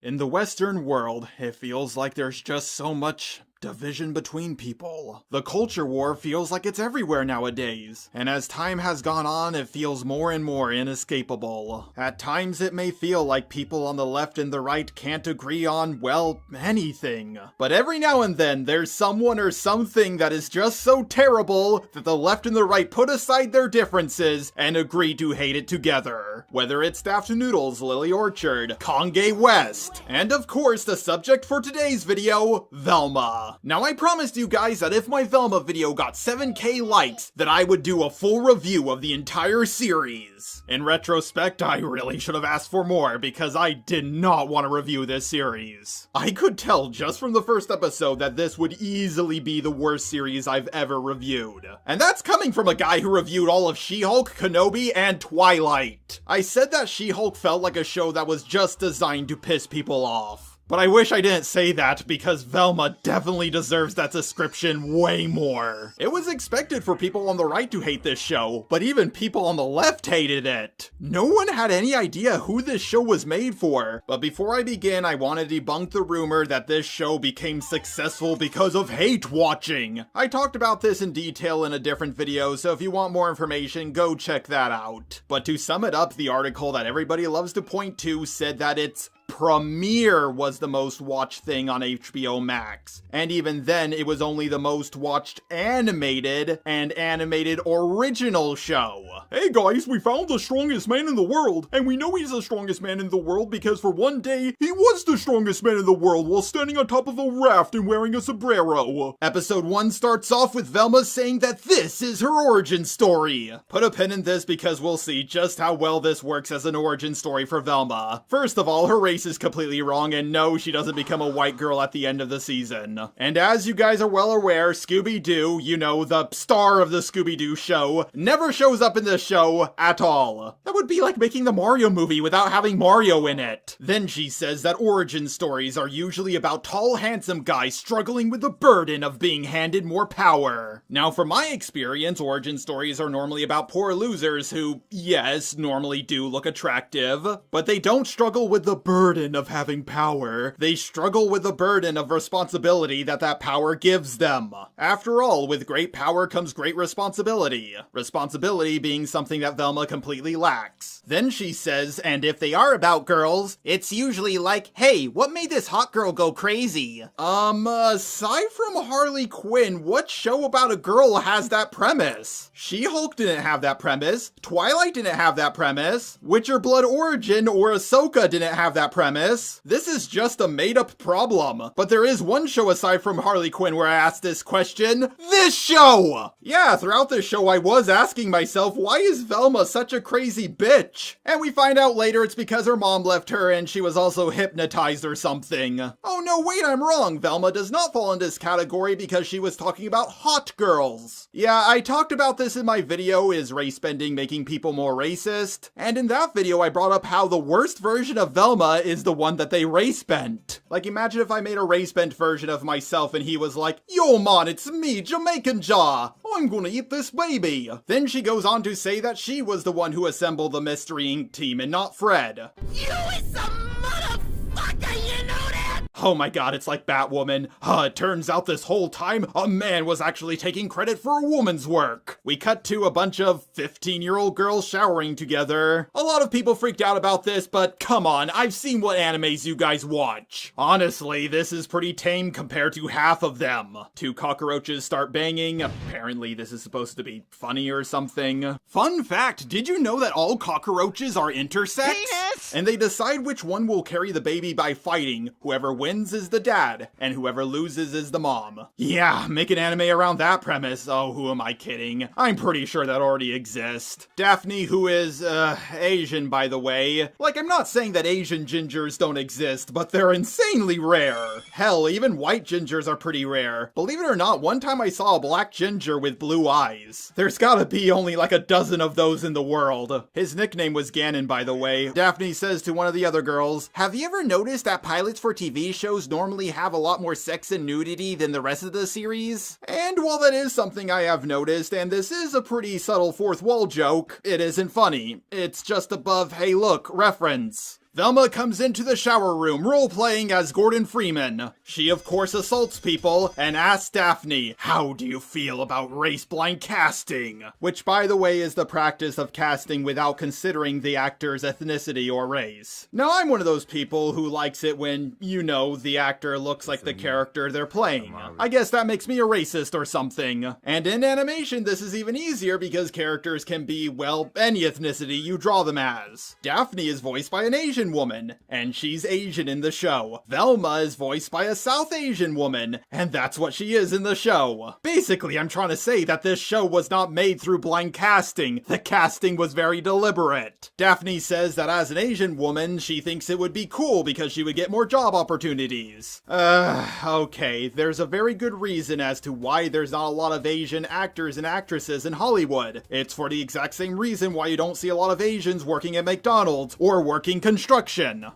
In the Western world, it feels like there's just so much division between people. The culture war feels like it's everywhere nowadays, and as time has gone on, it feels more and more inescapable. At times it may feel like people on the left and the right can't agree on, well, anything. But every now and then, there's someone or something that is just so terrible that the left and the right put aside their differences and agree to hate it together. Whether it's Daft Noodles, Lily Orchard, Kanye West, and of course the subject for today's video, Velma. Now I promised you guys that if my Velma video got 7k likes, that I would do a full review of the entire series. In retrospect, I really should have asked for more because I did not want to review this series. I could tell just from the first episode that this would easily be the worst series I've ever reviewed. And that's coming from a guy who reviewed all of She-Hulk, Kenobi, and Twilight. I said that She-Hulk felt like a show that was just designed to piss people off. But I wish I didn't say that, because Velma definitely deserves that description way more. It was expected for people on the right to hate this show, but even people on the left hated it. No one had any idea who this show was made for. But before I begin, I want to debunk the rumor that this show became successful because of hate watching. I talked about this in detail in a different video, so if you want more information, go check that out. But to sum it up, the article that everybody loves to point to said that its premiere was the most watched thing on HBO Max. And even then, it was only the most watched animated and animated original show. Hey guys, we found the strongest man in the world, and we know he's the strongest man in the world because for one day, he was the strongest man in the world while standing on top of a raft and wearing a sombrero. Episode 1 starts off with Velma saying that this is her origin story. Put a pin in this because we'll see just how well this works as an origin story for Velma. First of all, her race is completely wrong, and no, she doesn't become a white girl at the end of the season. And as you guys are well aware, Scooby-Doo, you know, the star of the Scooby-Doo show, never shows up in this show at all. That would be like making the Mario movie without having Mario in it. Then she says that origin stories are usually about tall, handsome guys struggling with the burden of being handed more power. Now, from my experience, origin stories are normally about poor losers who, yes, normally do look attractive, but they don't struggle with the burden of having power. They struggle with the burden of responsibility that power gives them. After all, with great power comes great responsibility. Responsibility being something that Velma completely lacks. Then she says, and if they are about girls, it's usually like, hey, what made this hot girl go crazy? Aside from Harley Quinn, what show about a girl has that premise? She-Hulk didn't have that premise. Twilight didn't have that premise. Witcher Blood Origin or Ahsoka didn't have that premise. This is just a made-up problem. But there is one show aside from Harley Quinn where I asked this question. This show! Yeah, throughout this show I was asking myself, why is Velma such a crazy bitch? And we find out later it's because her mom left her and she was also hypnotized or something. Oh no, wait, I'm wrong. Velma does not fall in this category because she was talking about hot girls. Yeah, I talked about this in my video, is race bending making people more racist? And in that video I brought up how the worst version of Velma is the one that they race bent. Like, imagine if I made a race bent version of myself and he was like, yo man, it's me, Jamaican Jaw. I'm gonna eat this baby. Then she goes on to say that she was the one who assembled the Mystery Inc. team and not Fred. You is a motherfucker, you know that? Oh my god, it's like Batwoman. It turns out this whole time, a man was actually taking credit for a woman's work. We cut to a bunch of 15-year-old girls showering together. A lot of people freaked out about this, but come on, I've seen what animes you guys watch. Honestly, this is pretty tame compared to half of them. Two cockroaches start banging. Apparently this is supposed to be funny or something. Fun fact, did you know that all cockroaches are intersex? Penis! And they decide which one will carry the baby by fighting. Whoever wins is the dad, and whoever loses is the mom. Yeah, make an anime around that premise. Oh, who am I kidding? I'm pretty sure that already exists. Daphne, who is, Asian, by the way. Like, I'm not saying that Asian gingers don't exist, but they're insanely rare. Hell, even white gingers are pretty rare. Believe it or not, one time I saw a black ginger with blue eyes. There's gotta be only like a dozen of those in the world. His nickname was Ganon, by the way. Daphne says to one of the other girls, have you ever noticed that pilots for TV shows normally have a lot more sex and nudity than the rest of the series? And while that is something I have noticed, and this is a pretty subtle fourth wall joke, it isn't funny. It's just above, hey look, reference. Velma comes into the shower room role-playing as Gordon Freeman. She of course assaults people and asks Daphne, "How do you feel about race-blind casting?" Which, by the way, is the practice of casting without considering the actor's ethnicity or race. Now, I'm one of those people who likes it when, you know, the actor looks like the character they're playing. I guess that makes me a racist or something. And in animation, this is even easier because characters can be, well, any ethnicity you draw them as. Daphne is voiced by an Asian woman, and she's Asian in the show. Velma is voiced by a South Asian woman, and that's what she is in the show. Basically, I'm trying to say that this show was not made through blind casting. The casting was very deliberate. Daphne says that as an Asian woman, she thinks it would be cool because she would get more job opportunities. Okay, there's a very good reason as to why there's not a lot of Asian actors and actresses in Hollywood. It's for the exact same reason why you don't see a lot of Asians working at McDonald's or working construction.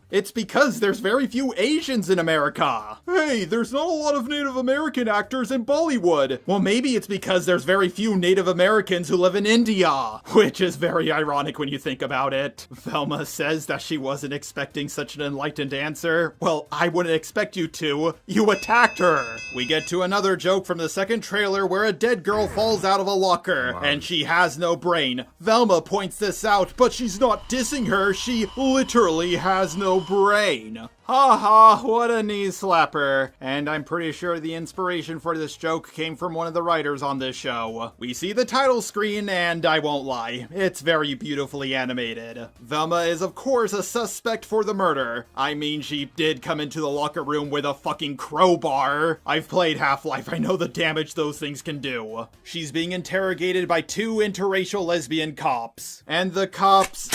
It's because there's very few Asians in America. Hey, there's not a lot of Native American actors in Bollywood. Well, maybe it's because there's very few Native Americans who live in India, which is very ironic when you think about it. Velma says that she wasn't expecting such an enlightened answer. Well, I wouldn't expect you to. You attacked her. We get to another joke from the second trailer where a dead girl falls out of a locker, and she has no brain. Velma points this out, but she's not dissing her. She literally has no brain. Ha, what a knee slapper. And I'm pretty sure the inspiration for this joke came from one of the writers on this show. We see the title screen, and I won't lie, it's very beautifully animated. Velma is of course a suspect for the murder. I mean, she did come into the locker room with a fucking crowbar. I've played Half-Life, I know the damage those things can do. She's being interrogated by two interracial lesbian cops. And the cops...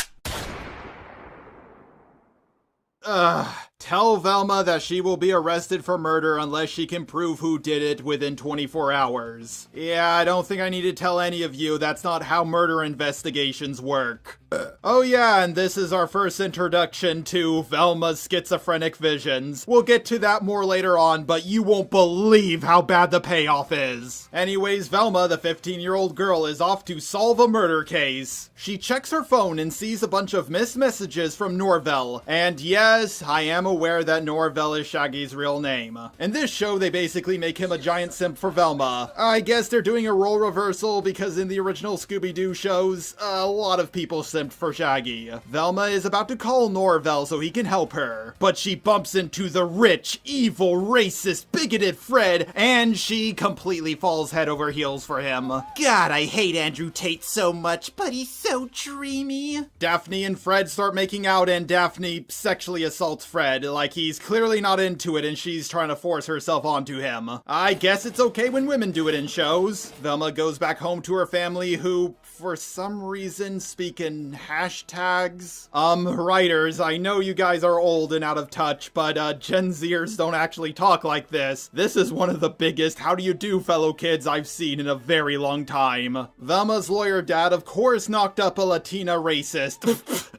Tell Velma that she will be arrested for murder unless she can prove who did it within 24 hours. Yeah, I don't think I need to tell any of you that's not how murder investigations work. Oh yeah, and this is our first introduction to Velma's schizophrenic visions. We'll get to that more later on, but you won't believe how bad the payoff is. Anyways, Velma, the 15-year-old girl, is off to solve a murder case. She checks her phone and sees a bunch of missed messages from Norvell. And yes, I am aware that Norvell is Shaggy's real name. In this show, they basically make him a giant simp for Velma. I guess they're doing a role reversal because in the original Scooby-Doo shows, a lot of people simped for Shaggy. Velma is about to call Norvell so he can help her, but she bumps into the rich, evil, racist, bigoted Fred, and she completely falls head over heels for him. God, I hate Andrew Tate so much, but he's so dreamy. Daphne and Fred start making out, and Daphne sexually assaults Fred, like he's clearly not into it and she's trying to force herself onto him. I guess it's okay when women do it in shows. Velma goes back home to her family who, for some reason, speak in hashtags. Writers, I know you guys are old and out of touch, but Gen Zers don't actually talk like this. This is one of the biggest how do you do fellow kids I've seen in a very long time. Velma's lawyer dad of course knocked up a Latina racist.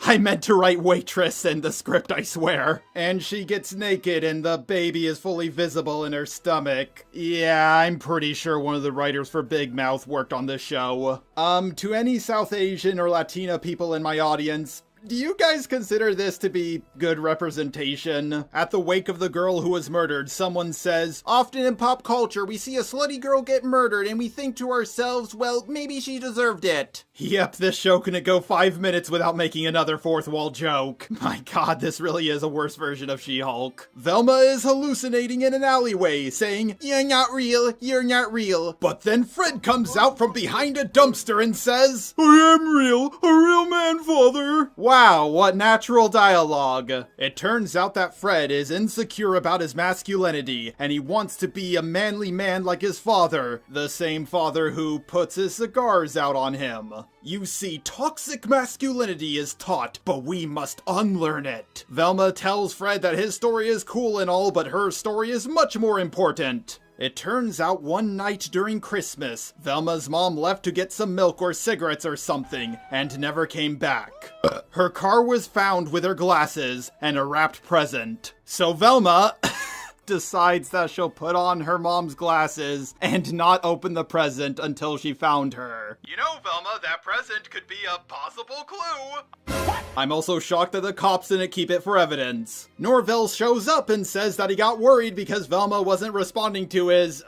I meant to write waitress in the script, I swear. And she gets naked and the baby is fully visible in her stomach. Yeah, I'm pretty sure one of the writers for Big Mouth worked on this show. To any South Asian or Latina people in my audience, do you guys consider this to be good representation? At the wake of the girl who was murdered, someone says, "Often in pop culture, we see a slutty girl get murdered and we think to ourselves, well, maybe she deserved it." Yep, this show couldn't go 5 minutes without making another fourth wall joke. My god, this really is a worse version of She-Hulk. Velma is hallucinating in an alleyway, saying, "You're not real, you're not real." But then Fred comes out from behind a dumpster and says, "I am real, a real man, father." Wow, what natural dialogue. It turns out that Fred is insecure about his masculinity, and he wants to be a manly man like his father, the same father who puts his cigars out on him. You see, toxic masculinity is taught, but we must unlearn it. Velma tells Fred that his story is cool and all, but her story is much more important. It turns out one night during Christmas, Velma's mom left to get some milk or cigarettes or something, and never came back. Her car was found with her glasses, and a wrapped present. So Velma... decides that she'll put on her mom's glasses and not open the present until she found her. You know, Velma, that present could be a possible clue. I'm also shocked that the cops didn't keep it for evidence. Norvell shows up and says that he got worried because Velma wasn't responding to his,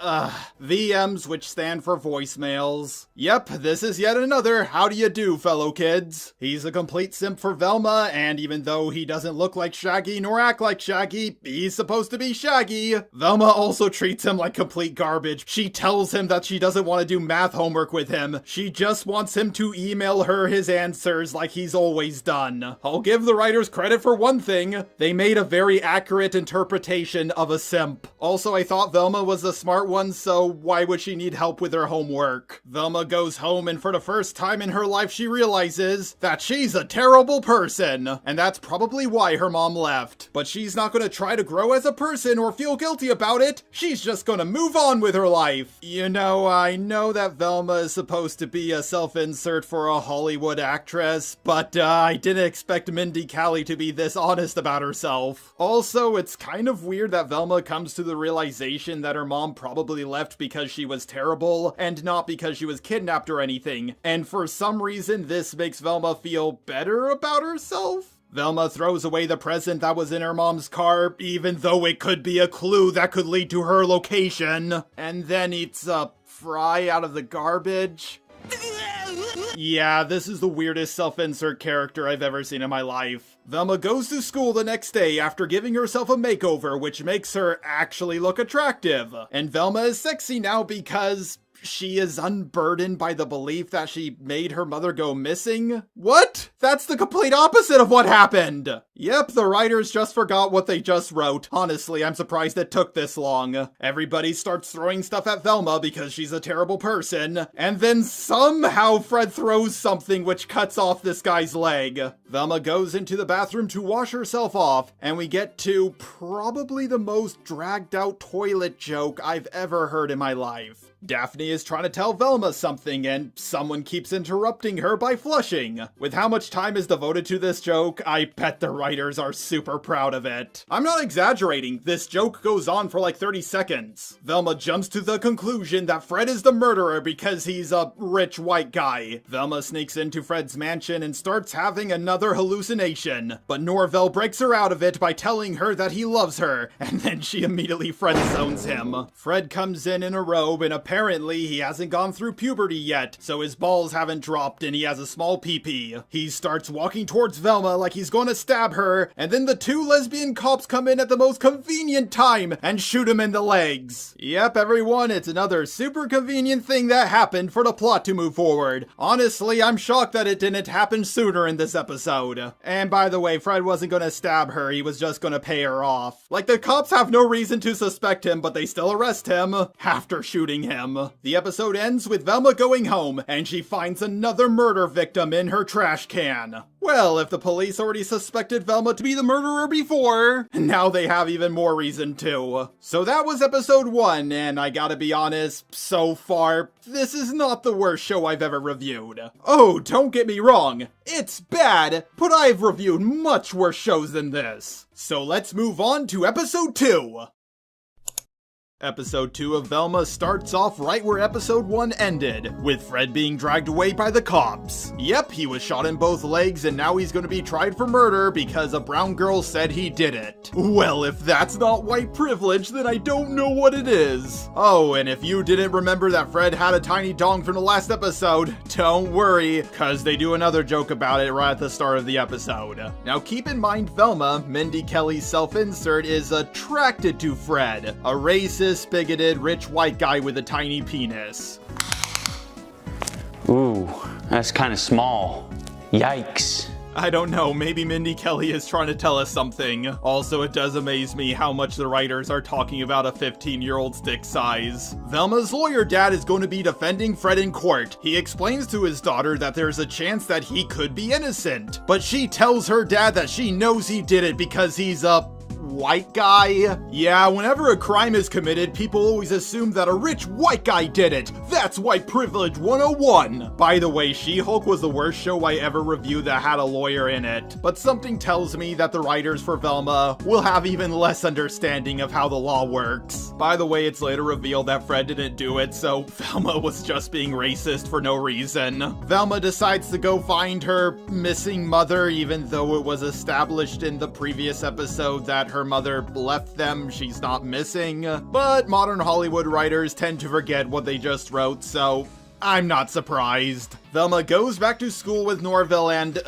VMs, which stand for voicemails. Yep, this is yet another how do you do, fellow kids. He's a complete simp for Velma, and even though he doesn't look like Shaggy nor act like Shaggy, he's supposed to be Shaggy. Velma also treats him like complete garbage. She tells him that she doesn't want to do math homework with him. She just wants him to email her his answers like he's always done. I'll give the writers credit for one thing. They made a very accurate interpretation of a simp. Also, I thought Velma was the smart one, so why would she need help with her homework? Velma goes home and for the first time in her life she realizes that she's a terrible person. And that's probably why her mom left. But she's not gonna try to grow as a person or feel guilty about it. She's just gonna move on with her life. You know, I know that Velma is supposed to be a self-insert for a Hollywood actress, but I didn't expect Mindy Kaling to be this honest about herself. Also, it's kind of weird that Velma comes to the realization that her mom probably left because she was terrible and not because she was kidnapped or anything. And for some reason, this makes Velma feel better about herself. Velma throws away the present that was in her mom's car, even though it could be a clue that could lead to her location, and then eats a fry out of the garbage. Yeah, this is the weirdest self-insert character I've ever seen in my life. Velma goes to school the next day after giving herself a makeover, which makes her actually look attractive. And Velma is sexy now because she is unburdened by the belief that she made her mother go missing? What? That's the complete opposite of what happened! Yep, the writers just forgot what they just wrote. Honestly, I'm surprised it took this long. Everybody starts throwing stuff at Velma because she's a terrible person, and then somehow Fred throws something which cuts off this guy's leg. Velma goes into the bathroom to wash herself off, and we get to probably the most dragged out toilet joke I've ever heard in my life. Daphne is trying to tell Velma something and someone keeps interrupting her by flushing. With how much time is devoted to this joke, I bet the writers are super proud of it. I'm not exaggerating, this joke goes on for like 30 seconds. Velma jumps to the conclusion that Fred is the murderer because he's a rich white guy. Velma sneaks into Fred's mansion and starts having another hallucination, but Norvell breaks her out of it by telling her that he loves her, and then she immediately friend-zones him. Fred comes in a robe and apparently he hasn't gone through puberty yet, so his balls haven't dropped and he has a small pee-pee. He starts walking towards Velma like he's gonna stab her, and then the two lesbian cops come in at the most convenient time and shoot him in the legs. Yep, everyone, it's another super convenient thing that happened for the plot to move forward. Honestly, I'm shocked that it didn't happen sooner in this episode. And by the way, Fred wasn't gonna stab her, he was just gonna pay her off. Like, the cops have no reason to suspect him, but they still arrest him after shooting him. The episode ends with Velma going home, and she finds another murder victim in her trash can. Well, if the police already suspected Velma to be the murderer before, now they have even more reason to. So that was episode 1, and I gotta be honest, so far, this is not the worst show I've ever reviewed. Oh, don't get me wrong, it's bad, but I've reviewed much worse shows than this. So let's move on to episode 2. Episode 2 of Velma starts off right where episode 1 ended, with Fred being dragged away by the cops. Yep, he was shot in both legs and now he's gonna be tried for murder because a brown girl said he did it. Well, if that's not white privilege, then I don't know what it is. Oh, and if you didn't remember that Fred had a tiny dong from the last episode, don't worry, cause they do another joke about it right at the start of the episode. Now keep in mind Velma, Mindy Kelly's self-insert, is attracted to Fred, a racist, bigoted, rich white guy with a tiny penis. Ooh, that's kind of small. Yikes. I don't know, maybe Mindy Kelly is trying to tell us something. Also, it does amaze me how much the writers are talking about a 15-year-old's dick size. Velma's lawyer dad is going to be defending Fred in court. He explains to his daughter that there's a chance that he could be innocent, but she tells her dad that she knows he did it because he's a white guy? Yeah, whenever a crime is committed, people always assume that a rich white guy did it. That's white privilege 101. By the way, She-Hulk was the worst show I ever reviewed that had a lawyer in it, but something tells me that the writers for Velma will have even less understanding of how the law works. By the way, it's later revealed that Fred didn't do it, so Velma was just being racist for no reason. Velma decides to go find her missing mother, even though it was established in the previous episode that her mother left them. She's not missing. But modern Hollywood writers tend to forget what they just wrote, so I'm not surprised. Velma goes back to school with Norville and,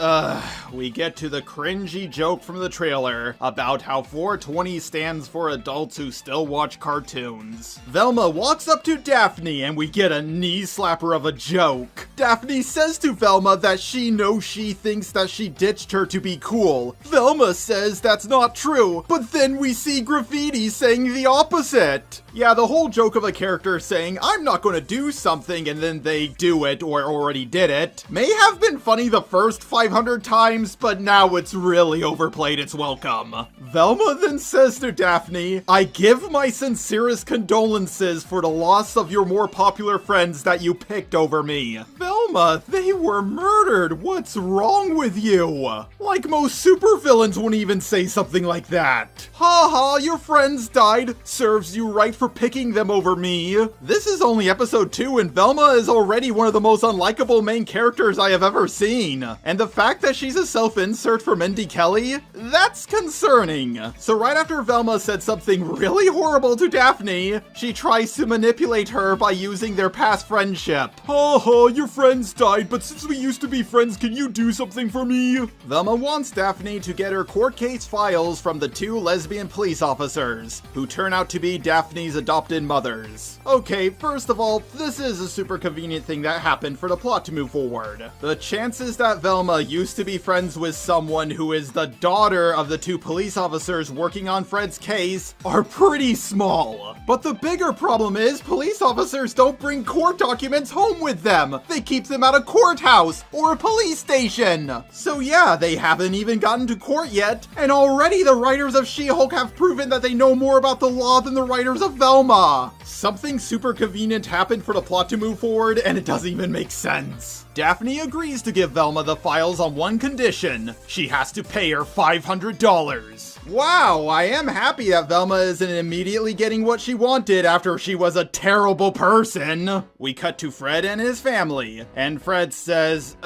we get to the cringy joke from the trailer about how 420 stands for adults who still watch cartoons. Velma walks up to Daphne and we get a knee slapper of a joke. Daphne says to Velma that she knows she thinks that she ditched her to be cool. Velma says that's not true, but then we see graffiti saying the opposite. Yeah, the whole joke of a character saying, I'm not gonna do something, and then they do it or already did it, may have been funny the first 500 times, but now it's really overplayed its welcome. Velma then says to Daphne, I give my sincerest condolences for the loss of your more popular friends that you picked over me. Velma, they were murdered. What's wrong with you? Like most supervillains wouldn't even say something like that. Haha, your friends died. Serves you right for picking them over me. This is only episode 2 and Velma is already one of the most unlikable main characters I have ever seen. And the fact that she's a self-insert for Mindy Kelly? That's concerning. So right after Velma said something really horrible to Daphne, she tries to manipulate her by using their past friendship. Haha, your friends died, but since we used to be friends, can you do something for me? Velma wants Daphne to get her court case files from the 2 lesbian police officers, who turn out to be Daphne's adopted mothers. Okay, first of all, this is a super convenient thing that happened for the plot to move forward. The chances that Velma used to be friends with someone who is the daughter of the 2 police officers working on Fred's case are pretty small. But the bigger problem is police officers don't bring court documents home with them. They keep them at a courthouse or a police station. So yeah, they haven't even gotten to court yet, and already the writers of She-Hulk have proven that they know more about the law than the writers of Velma. Something super convenient happened for the plot to move forward, and it doesn't even make sense. Daphne agrees to give Velma the files on one condition. She has to pay her $500. Wow, I am happy that Velma isn't immediately getting what she wanted after she was a terrible person. We cut to Fred and his family, and Fred says,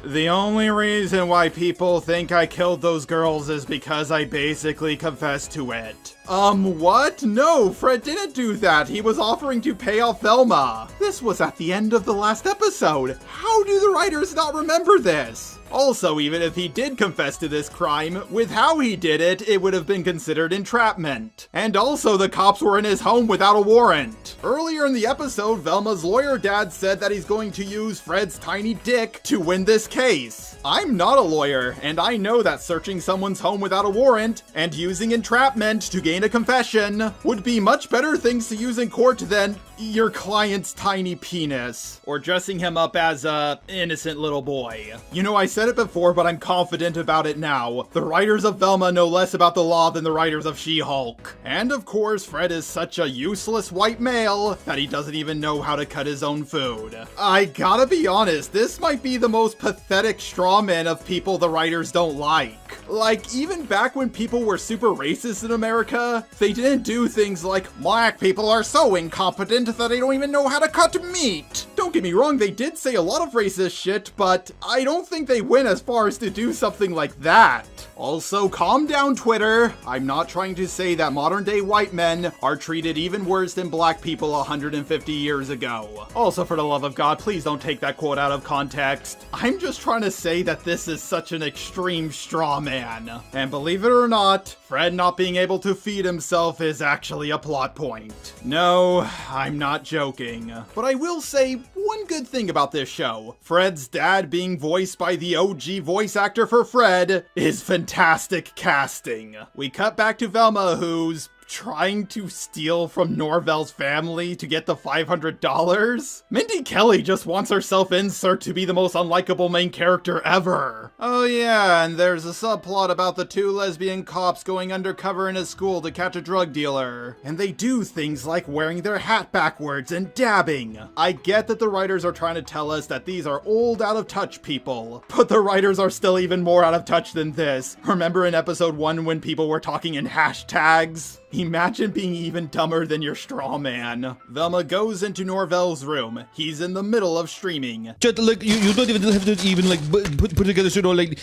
the only reason why people think I killed those girls is because I basically confessed to it. What? No, Fred didn't do that. He was offering to pay off Velma. This was at the end of the last episode. How do the writers not remember this? Also, even if he did confess to this crime, with how he did it, it would have been considered entrapment. And also, the cops were in his home without a warrant. Earlier in the episode, Velma's lawyer dad said that he's going to use Fred's tiny dick to win this case. I'm not a lawyer, and I know that searching someone's home without a warrant and using entrapment to gain a confession would be much better things to use in court than your client's tiny penis, or dressing him up as a innocent little boy. You know, I said it before, but I'm confident about it now. The writers of Velma know less about the law than the writers of She-Hulk. And of course, Fred is such a useless white male that he doesn't even know how to cut his own food. I gotta be honest, this might be the most pathetic straw man of people the writers don't like. Like, even back when people were super racist in America, they didn't do things like, black people are so incompetent that they don't even know how to cut meat. Don't get me wrong, they did say a lot of racist shit, but I don't think they went as far as to do something like that. Also, calm down, Twitter. I'm not trying to say that modern day white men are treated even worse than black people 150 years ago. Also, for the love of God, please don't take that quote out of context. I'm just trying to say that this is such an extreme straw man. And believe it or not, Fred not being able to feed himself is actually a plot point. No, I'm not joking. But I will say one good thing about this show. Fred's dad being voiced by the OG voice actor for Fred is fantastic casting. We cut back to Velma, who's trying to steal from Norvell's family to get the $500? Mindy Kelly just wants her self-insert to be the most unlikable main character ever. Oh yeah, and there's a subplot about the two lesbian cops going undercover in a school to catch a drug dealer. And they do things like wearing their hat backwards and dabbing. I get that the writers are trying to tell us that these are old, out-of-touch people, but the writers are still even more out of touch than this. Remember in episode 1 when people were talking in hashtags? Imagine being even dumber than your straw man. Velma goes into Norvell's room. He's in the middle of streaming. Chat, like, you don't even have to even, like, put together, you know, like,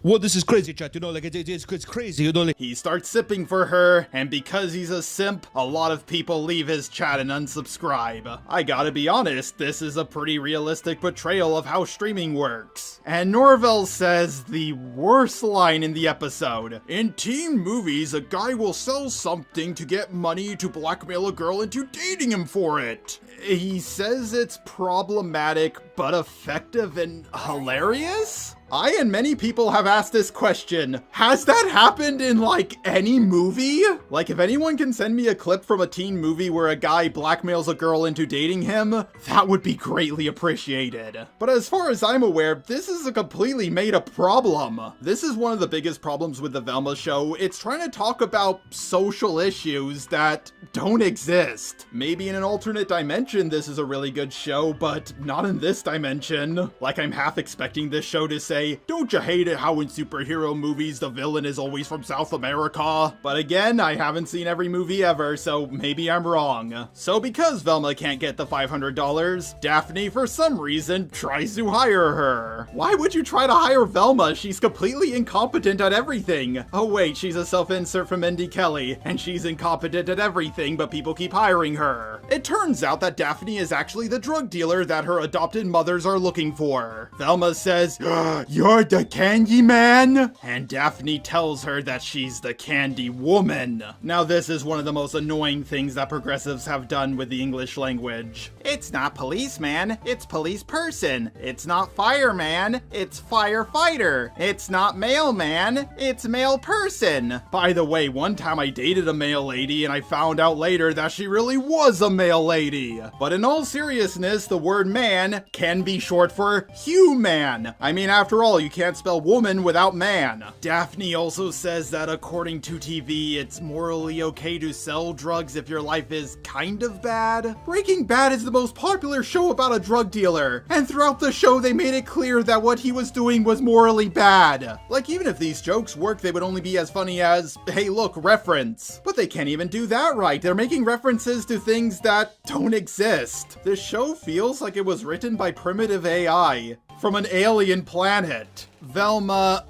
what, this is crazy, chat, you know, like, it's crazy, you know, like. He starts sipping for her, and because he's a simp, a lot of people leave his chat and unsubscribe. I gotta be honest, this is a pretty realistic portrayal of how streaming works. And Norvell says the worst line in the episode. In teen movies, a guy will sell something to get money to blackmail a girl into dating him for it. He says it's problematic, but effective and hilarious? I and many people have asked this question. Has that happened in, like, any movie? Like, if anyone can send me a clip from a teen movie where a guy blackmails a girl into dating him, that would be greatly appreciated. But as far as I'm aware, this is a completely made-up problem. This is one of the biggest problems with the Velma show. It's trying to talk about social issues that don't exist. Maybe in an alternate dimension this is a really good show, but not in this dimension. Like, I'm half expecting this show to say, don't you hate it how in superhero movies the villain is always from South America? But again, I haven't seen every movie ever, so maybe I'm wrong. So because Velma can't get the $500, Daphne, for some reason, tries to hire her. Why would you try to hire Velma? She's completely incompetent at everything. Oh wait, she's a self-insert from Mindy Kelly, and she's incompetent at everything, but people keep hiring her. It turns out that Daphne is actually the drug dealer that her adopted mothers are looking for. Velma says, "You're the candy man?" And Daphne tells her that she's the candy woman. Now this is one of the most annoying things that progressives have done with the English language. It's not policeman, it's police person. It's not fireman, it's firefighter. It's not mailman, it's mail person. By the way, one time I dated a mail lady and I found out later that she really was a mail lady. But in all seriousness, the word man can be short for human. I mean, after all, you can't spell woman without man. Daphne also says that according to TV, it's morally okay to sell drugs if your life is kind of bad. Breaking Bad is the most popular show about a drug dealer, and throughout the show they made it clear that what he was doing was morally bad. Like, even if these jokes work, they would only be as funny as, hey look, reference. But they can't even do that right. They're making references to things that don't exist. This show feels like it was written by primitive AI from an alien planet. Velma,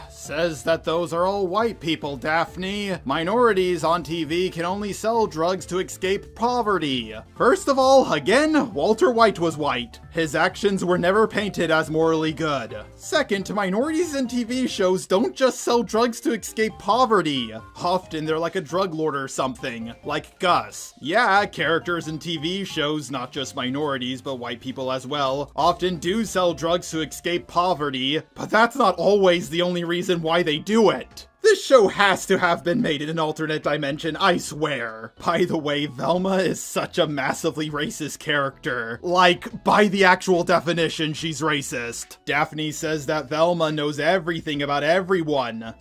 says that those are all white people, Daphne. Minorities on TV can only sell drugs to escape poverty. First of all, again, Walter White was white. His actions were never painted as morally good. Second, minorities in TV shows don't just sell drugs to escape poverty. Often they're like a drug lord or something, like Gus. Yeah, characters in TV shows, not just minorities, but white people as well, often do sell drugs to escape poverty, but that's not always the only reason why they do it. This show has to have been made in an alternate dimension, I swear. By the way, Velma is such a massively racist character. Like, by the actual definition, she's racist. Daphne says that Velma knows everything about everyone.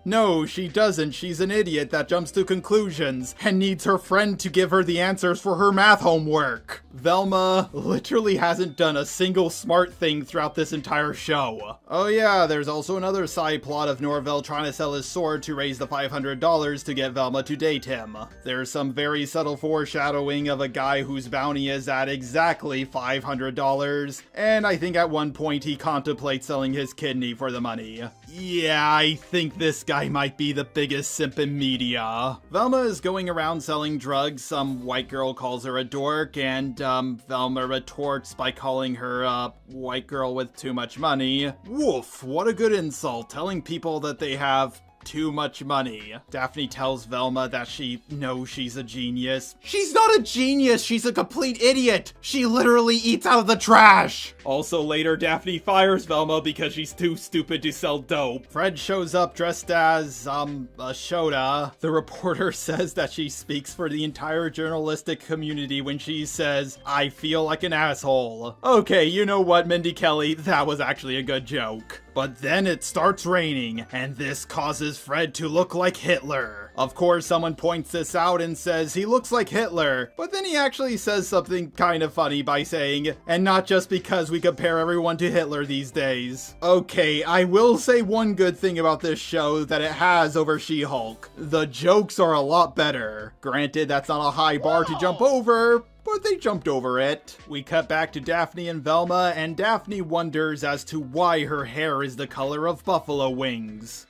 No, she doesn't. She's an idiot that jumps to conclusions and needs her friend to give her the answers for her math homework. Velma literally hasn't done a single smart thing throughout this entire show. Oh yeah, there's also another side plot of Norvell trying to sell his sword to raise the $500 to get Velma to date him. There's some very subtle foreshadowing of a guy whose bounty is at exactly $500, and I think at one point he contemplates selling his kidney for the money. Yeah, I think this guy might be the biggest simp in media. Velma is going around selling drugs. Some white girl calls her a dork, and Velma retorts by calling her a white girl with too much money. Woof, what a good insult, telling people that they have too much money. Daphne tells Velma that she knows she's a genius. She's not a genius, she's a complete idiot. She literally eats out of the trash. Also later, Daphne fires Velma because she's too stupid to sell dope. Fred shows up dressed as, a Shota. The reporter says that she speaks for the entire journalistic community when she says, "I feel like an asshole." Okay, you know what, Mindy Kelly, that was actually a good joke. But then it starts raining, and this causes Fred to look like Hitler. Of course, someone points this out and says he looks like Hitler, but then he actually says something kind of funny by saying, "and not just because we compare everyone to Hitler these days." Okay, I will say one good thing about this show that it has over She-Hulk. The jokes are a lot better. Granted, that's not a high bar to jump over, but they jumped over it. We cut back to Daphne and Velma, and Daphne wonders as to why her hair is the color of buffalo wings.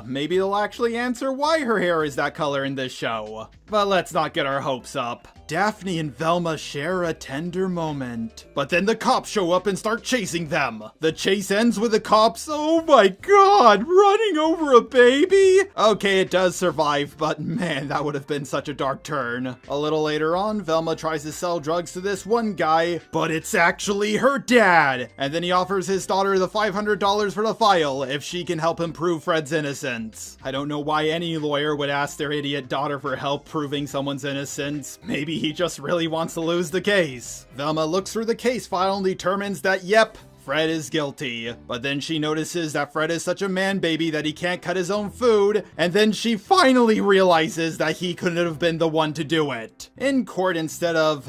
Maybe they'll actually answer why her hair is that color in this show. But let's not get our hopes up. Daphne and Velma share a tender moment, but then the cops show up and start chasing them. The chase ends with the cops, oh my god, running over a baby? Okay, it does survive, but man, that would have been such a dark turn. A little later on, Velma tries to sell drugs to this one guy, but it's actually her dad. And then he offers his daughter the $500 for the file if she can help him prove Fred's innocence. I don't know why any lawyer would ask their idiot daughter for help proving someone's innocence. Maybe he just really wants to lose the case. Velma looks through the case file and determines that, yep, Fred is guilty. But then she notices that Fred is such a man baby that he can't cut his own food, and then she finally realizes that he couldn't have been the one to do it. In court, instead of,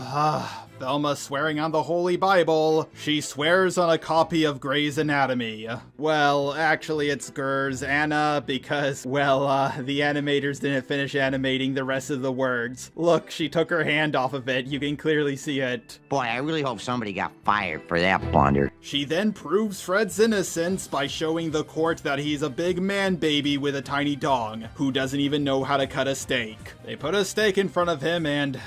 Velma swearing on the Holy Bible, she swears on a copy of Grey's Anatomy. Well, actually it's Gers Anna because, well, the animators didn't finish animating the rest of the words. Look, she took her hand off of it, you can clearly see it. Boy, I really hope somebody got fired for that blunder. She then proves Fred's innocence by showing the court that he's a big man baby with a tiny dong, who doesn't even know how to cut a steak. They put a steak in front of him and,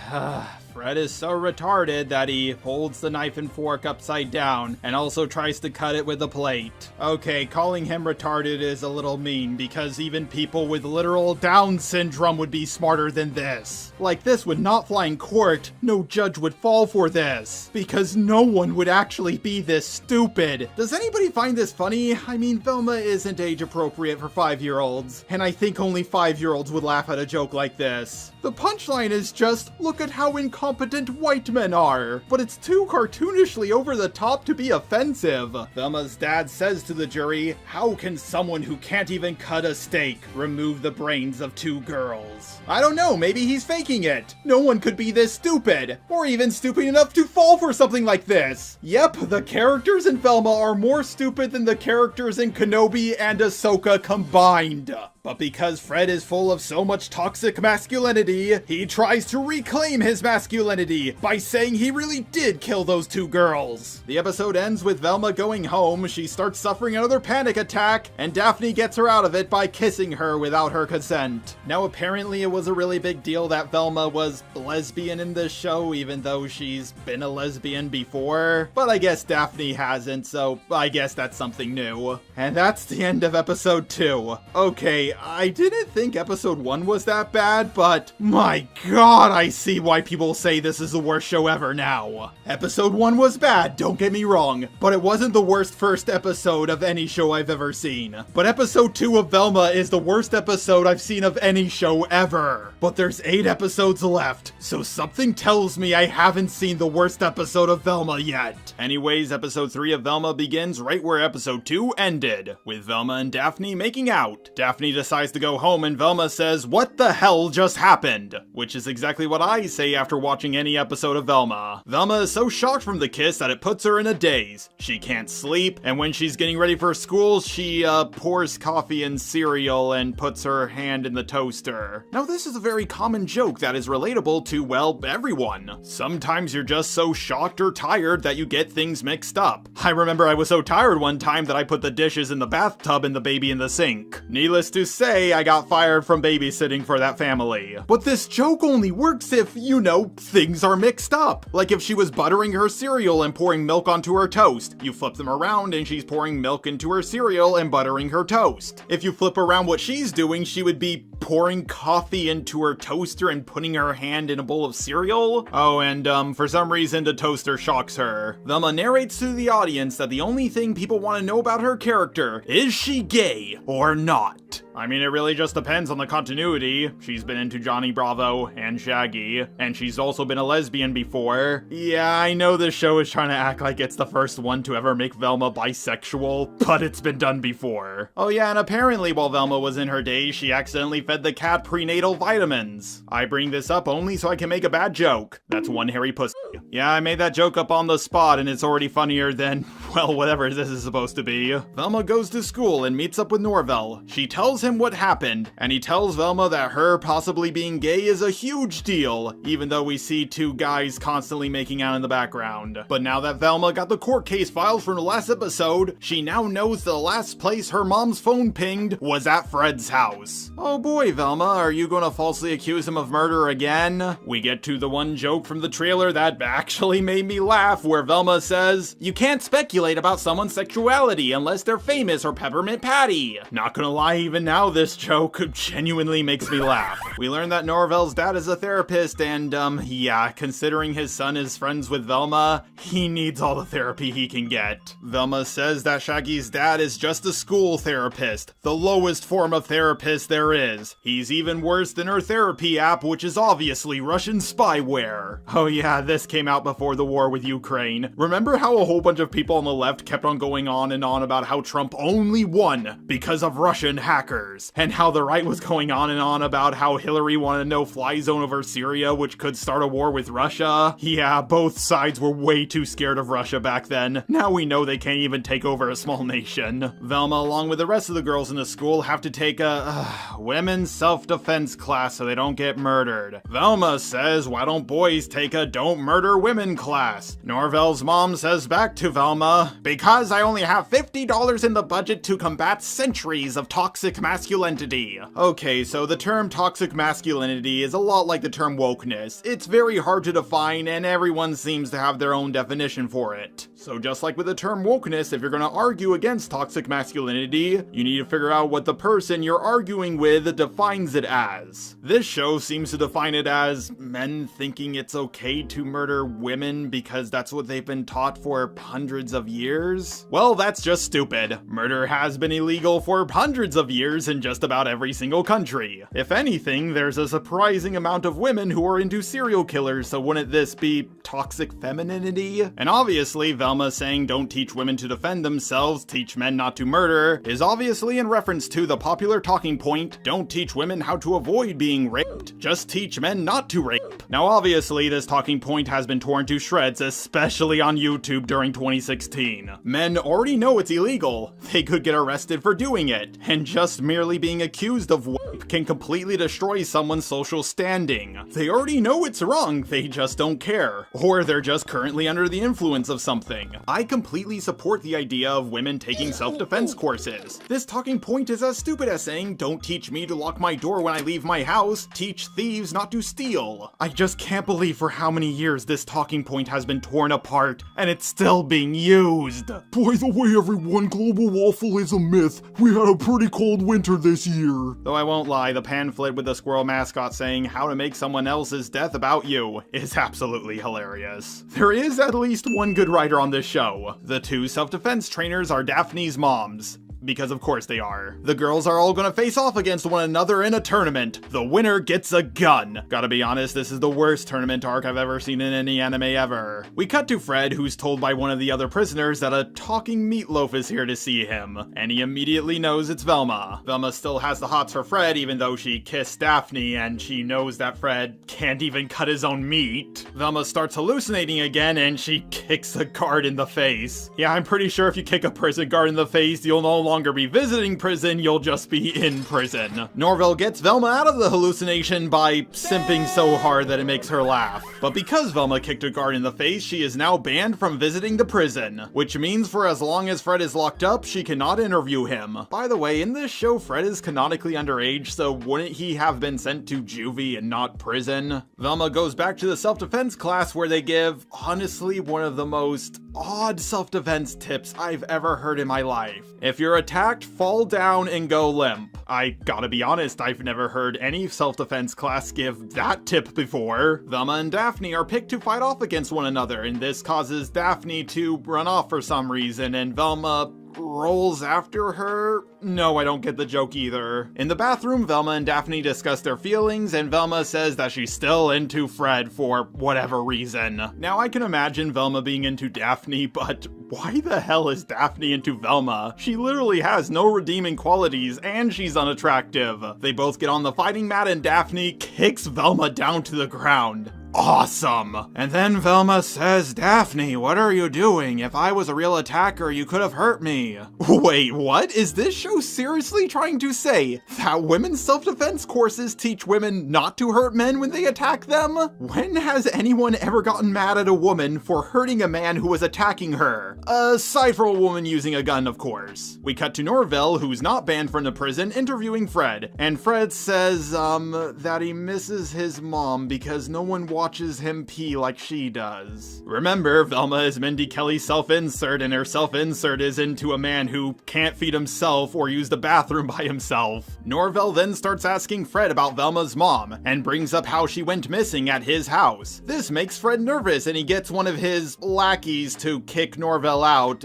Fred is so retarded that he holds the knife and fork upside down and also tries to cut it with a plate. Okay, calling him retarded is a little mean because even people with literal Down syndrome would be smarter than this. Like, this would not fly in court. No judge would fall for this because no one would actually be this stupid. Does anybody find this funny? I mean, Velma isn't age appropriate for 5-year-olds, and I think only 5-year-olds would laugh at a joke like this. The punchline is just, look at how incompetent white men are. But it's too cartoonishly over the top to be offensive. Velma's dad says to the jury, how can someone who can't even cut a steak remove the brains of 2 girls? I don't know, maybe he's faking it. No one could be this stupid, or even stupid enough to fall for something like this. Yep, the characters in Velma are more stupid than the characters in Kenobi and Ahsoka combined. But because Fred is full of so much toxic masculinity, he tries to reclaim his masculinity by saying he really did kill those 2 girls. The episode ends with Velma going home, she starts suffering another panic attack, and Daphne gets her out of it by kissing her without her consent. Now apparently it was a really big deal that Velma was lesbian in this show, even though she's been a lesbian before. But I guess Daphne hasn't, so I guess that's something new. And that's the end of episode 2. Okay, I didn't think episode 1 was that bad, but my god, I see why people say this is the worst show ever now. Episode 1 was bad, don't get me wrong, but it wasn't the worst first episode of any show I've ever seen. But episode 2 of Velma is the worst episode I've seen of any show ever. But there's 8 episodes left, so something tells me I haven't seen the worst episode of Velma yet. Anyways, episode 3 of Velma begins right where episode 2 ended, with Velma and Daphne making out. Daphne decides to go home and Velma says, what the hell just happened? Which is exactly what I say after watching any episode of Velma. Velma is so shocked from the kiss that it puts her in a daze. She can't sleep, and when she's getting ready for school, she pours coffee and cereal and puts her hand in the toaster. Now this is a very common joke that is relatable to, well, everyone. Sometimes you're just so shocked or tired that you get things mixed up. I remember I was so tired one time that I put the dishes in the bathtub and the baby in the sink. Needless to say I got fired from babysitting for that family. But this joke only works if, you know, things are mixed up. Like if she was buttering her cereal and pouring milk onto her toast. You flip them around and she's pouring milk into her cereal and buttering her toast. If you flip around what she's doing, she would be pouring coffee into her toaster and putting her hand in a bowl of cereal. Oh, and for some reason the toaster shocks her. Velma narrates to the audience that the only thing people want to know about her character is she gay or not. I mean, it really just depends on the continuity. She's been into Johnny Bravo and Shaggy, and she's also been a lesbian before. Yeah, I know this show is trying to act like it's the first one to ever make Velma bisexual, but it's been done before. Oh yeah, and apparently while Velma was in her days, she accidentally fed the cat prenatal vitamins. I bring this up only so I can make a bad joke. That's one hairy pussy. Yeah, I made that joke up on the spot, and it's already funnier than, well, whatever this is supposed to be. Velma goes to school and meets up with Norvell. She tells him what happened, and he tells Velma that her possibly being gay is a huge deal, even though we see two guys constantly making out in the background. But now that Velma got the court case files from the last episode, she now knows the last place her mom's phone pinged was at Fred's house. Oh boy, Velma, are you gonna falsely accuse him of murder again? We get to the one joke from the trailer that actually made me laugh, where Velma says, "You can't speculate about someone's sexuality unless they're famous or Peppermint Patty." Not gonna lie, even now this joke genuinely makes me laugh. We learn that Norvell's dad is a therapist, and yeah, considering his son is friends with Velma, he needs all the therapy he can get. Velma says that Shaggy's dad is just a school therapist, the lowest form of therapist there is. He's even worse than her therapy app, which is obviously Russian spyware. Oh yeah, this came out before the war with Ukraine. Remember how a whole bunch of people on the left kept on going on and on about how Trump only won because of Russian hackers, and how the right was going on and on about how Hillary wanted a no-fly zone over Syria, which could start a war with Russia? Yeah, both sides were way too scared of Russia back then. Now we know they can't even take over a small nation. Velma, along with the rest of the girls in the school, have to take a women's self-defense class so they don't get murdered. Velma says, why don't boys take a don't murder women class? Norvell's mom says back to Velma, because I only have $50 in the budget to combat centuries of toxic masculinity. Okay, so the term toxic masculinity is a lot like the term wokeness. It's very hard to define, and everyone seems to have their own definition for it. So just like with the term wokeness, if you're gonna argue against toxic masculinity, you need to figure out what the person you're arguing with defines it as. This show seems to define it as men thinking it's okay to murder women because that's what they've been taught for hundreds of years. Well, that's just stupid. Murder has been illegal for hundreds of years in just about every single country. If anything, there's a surprising amount of women who are into serial killers, so wouldn't this be toxic femininity? And obviously, Velma saying don't teach women to defend themselves, teach men not to murder, is obviously in reference to the popular talking point, don't teach women how to avoid being raped, just teach men not to rape. Now obviously, this talking point has been torn to shreds, especially on YouTube during 2016. Men already know it's illegal. They could get arrested for doing it, and just merely being accused of rape can completely destroy someone's social standing. They already know it's wrong, they just don't care. Or they're just currently under the influence of something. I completely support the idea of women taking self-defense courses. This talking point is as stupid as saying, don't teach me to lock my door when I leave my house, teach thieves not to steal. I just can't believe for how many years this talking point has been torn apart, and it's still being used. By the way, everyone, global waffle is a myth. We had a pretty cold winter this year. Though I won't lie, the pamphlet with the squirrel mascot saying how to make someone else's death about you is absolutely hilarious. There is at least one good writer on this show. The two self-defense trainers are Daphne's moms. Because of course they are. The girls are all gonna face off against one another in a tournament. The winner gets a gun. Gotta be honest, this is the worst tournament arc I've ever seen in any anime ever. We cut to Fred, who's told by one of the other prisoners that a talking meatloaf is here to see him, and he immediately knows it's Velma. Velma still has the hots for Fred even though she kissed Daphne, and she knows that Fred can't even cut his own meat. Velma starts hallucinating again, and she kicks a guard in the face. Yeah, I'm pretty sure if you kick a prison guard in the face, you'll no longer be visiting prison, you'll just be in prison. Norvell gets Velma out of the hallucination by simping so hard that it makes her laugh. But because Velma kicked a guard in the face, she is now banned from visiting the prison, which means for as long as Fred is locked up, she cannot interview him. By the way, in this show, Fred is canonically underage, so wouldn't he have been sent to juvie and not prison? Velma goes back to the self-defense class where they give, honestly, one of the most odd self-defense tips I've ever heard in my life. If you're attacked, fall down and go limp. I gotta be honest, I've never heard any self-defense class give that tip before. Velma and Daphne are picked to fight off against one another, and this causes Daphne to run off for some reason, and Velma rolls after her? No, I don't get the joke either. In the bathroom, Velma and Daphne discuss their feelings, and Velma says that she's still into Fred for whatever reason. Now, I can imagine Velma being into Daphne, but why the hell is Daphne into Velma? She literally has no redeeming qualities, and she's unattractive. They both get on the fighting mat, and Daphne kicks Velma down to the ground. Awesome! And then Velma says, Daphne, what are you doing? If I was a real attacker, you could have hurt me. Wait, what? Is this show seriously trying to say that women's self-defense courses teach women not to hurt men when they attack them? When has anyone ever gotten mad at a woman for hurting a man who was attacking her? Aside from a woman using a gun, of course. We cut to Norvell, who's not banned from the prison, interviewing Fred. And Fred says, that he misses his mom because no one watches him pee like she does. Remember, Velma is Mindy Kelly's self-insert, and her self-insert is into a man who can't feed himself or use the bathroom by himself. Norvell then starts asking Fred about Velma's mom, and brings up how she went missing at his house. This makes Fred nervous, and he gets one of his lackeys to kick Norvell out.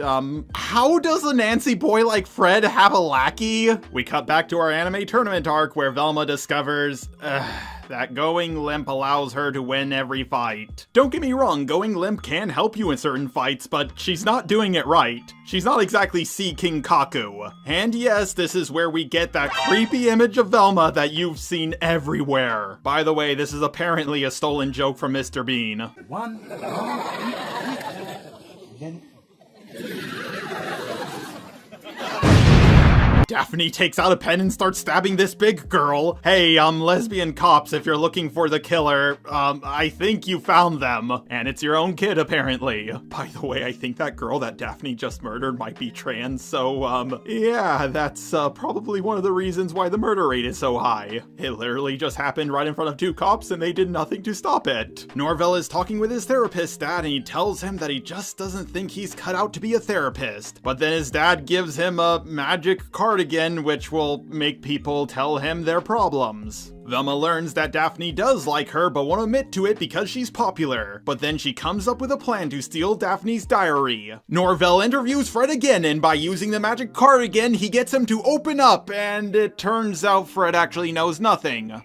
How does a Nancy boy like Fred have a lackey? We cut back to our anime tournament arc where Velma discovers, that going limp allows her to win every fight. Don't get me wrong, going limp can help you in certain fights, but she's not doing it right. She's not exactly Sea King Kaku. And yes, this is where we get that creepy image of Velma that you've seen everywhere. By the way, this is apparently a stolen joke from Mr. Bean. Daphne takes out a pen and starts stabbing this big girl. Hey, lesbian cops, if you're looking for the killer, I think you found them. And it's your own kid, apparently. By the way, I think that girl that Daphne just murdered might be trans, so, yeah, that's, probably one of the reasons why the murder rate is so high. It literally just happened right in front of two cops and they did nothing to stop it. Norvell is talking with his therapist dad, and he tells him that he just doesn't think he's cut out to be a therapist. But then his dad gives him a magic card again, which will make people tell him their problems. Velma learns that Daphne does like her but won't admit to it because she's popular. But then she comes up with a plan to steal Daphne's diary. Norvell interviews Fred again, and by using the magic card again, he gets him to open up, and it turns out Fred actually knows nothing.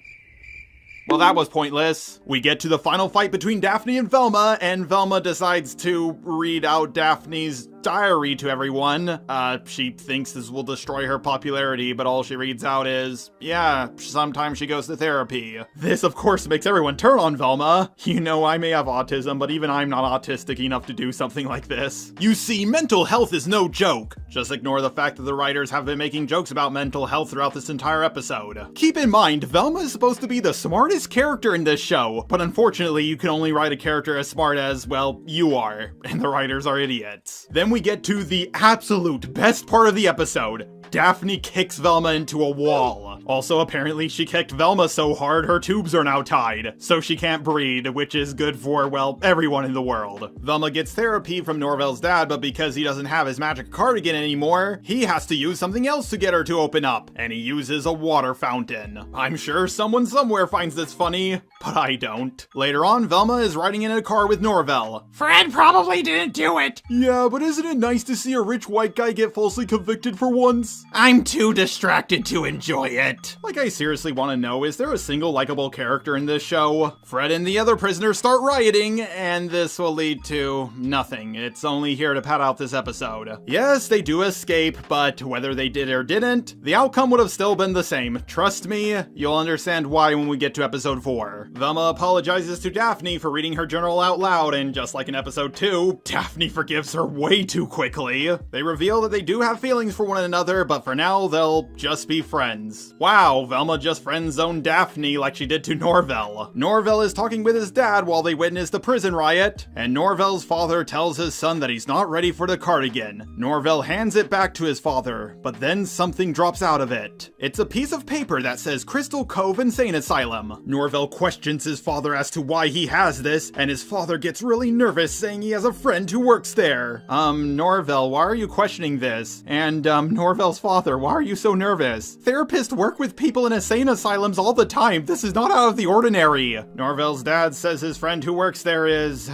Well, that was pointless. We get to the final fight between Daphne and Velma decides to read out Daphne's diary to everyone. She thinks this will destroy her popularity, but all she reads out is, yeah, sometimes she goes to therapy. This, of course, makes everyone turn on Velma. You know, I may have autism, but even I'm not autistic enough to do something like this. You see, mental health is no joke. Just ignore the fact that the writers have been making jokes about mental health throughout this entire episode. Keep in mind, Velma is supposed to be the smartest character in this show, but unfortunately, you can only write a character as smart as, well, you are, and the writers are idiots. Then we get to the absolute best part of the episode. Daphne kicks Velma into a wall. Also, apparently she kicked Velma so hard her tubes are now tied, so she can't breathe, which is good for, well, everyone in the world. Velma gets therapy from Norvell's dad, but because he doesn't have his magic cardigan anymore, he has to use something else to get her to open up, and he uses a water fountain. I'm sure someone somewhere finds this funny, but I don't. Later on, Velma is riding in a car with Norvell. Fred probably didn't do it. Yeah, but isn't it nice to see a rich white guy get falsely convicted for once? I'm too distracted to enjoy it. Like, I seriously want to know, is there a single likable character in this show? Fred and the other prisoners start rioting, and this will lead to nothing. It's only here to pad out this episode. Yes, they do escape, but whether they did or didn't, the outcome would have still been the same. Trust me, you'll understand why when we get to episode 4. Velma apologizes to Daphne for reading her journal out loud, and just like in episode 2, Daphne forgives her way too quickly. They reveal that they do have feelings for one another, but for now, they'll just be friends. Wow, Velma just friend-zoned Daphne like she did to Norvell. Norvell is talking with his dad while they witness the prison riot, and Norvell's father tells his son that he's not ready for the cardigan. Norvell hands it back to his father, but then something drops out of it. It's a piece of paper that says Crystal Cove Insane Asylum. Norvell questions his father as to why he has this, and his father gets really nervous, saying he has a friend who works there. Norvell, why are you questioning this? And, Norvell's father, why are you so nervous? Therapists work with people in insane asylums all the time. This is not out of the ordinary. Norvell's dad says his friend who works there is,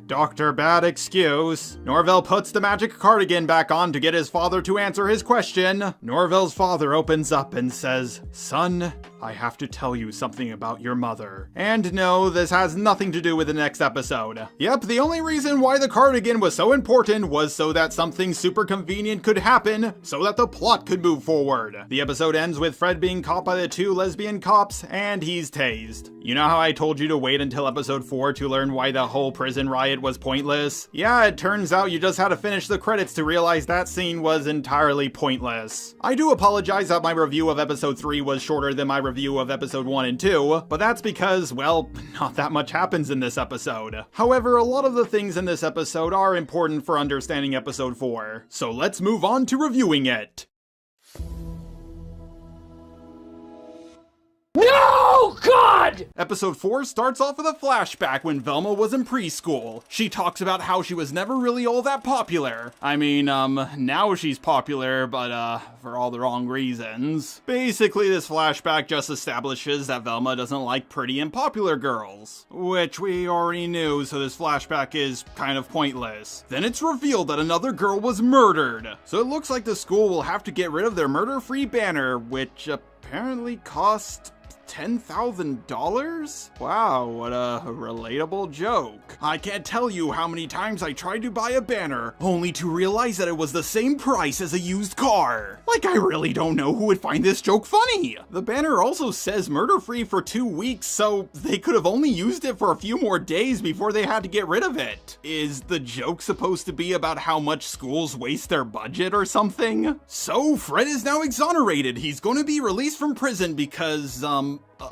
Dr. Bad Excuse. Norvell puts the magic cardigan back on to get his father to answer his question. Norvell's father opens up and says, "Son, I have to tell you something about your mother." And no, this has nothing to do with the next episode. Yep, the only reason why the cardigan was so important was so that something super convenient could happen, so that the plot could move forward. The episode ends with Fred being caught by the two lesbian cops, and he's tased. You know how I told you to wait until episode 4 to learn why the whole prison riot was pointless? Yeah, it turns out you just had to finish the credits to realize that scene was entirely pointless. I do apologize that my review of episode 3 was shorter than my review of episode 1 and 2, but that's because, well, not that much happens in this episode. However, a lot of the things in this episode are important for understanding episode 4. So let's move on to reviewing it. No, God! Episode 4 starts off with a flashback when Velma was in preschool. She talks about how she was never really all that popular. I mean, now she's popular, but, for all the wrong reasons. Basically, this flashback just establishes that Velma doesn't like pretty and popular girls, which we already knew, so this flashback is kind of pointless. Then it's revealed that another girl was murdered, so it looks like the school will have to get rid of their murder-free banner, which apparently cost $10,000? Wow, what a relatable joke. I can't tell you how many times I tried to buy a banner, only to realize that it was the same price as a used car. Like, I really don't know who would find this joke funny. The banner also says murder-free for 2 weeks, so they could have only used it for a few more days before they had to get rid of it. Is the joke supposed to be about how much schools waste their budget or something? So, Fred is now exonerated. He's going to be released from prison because,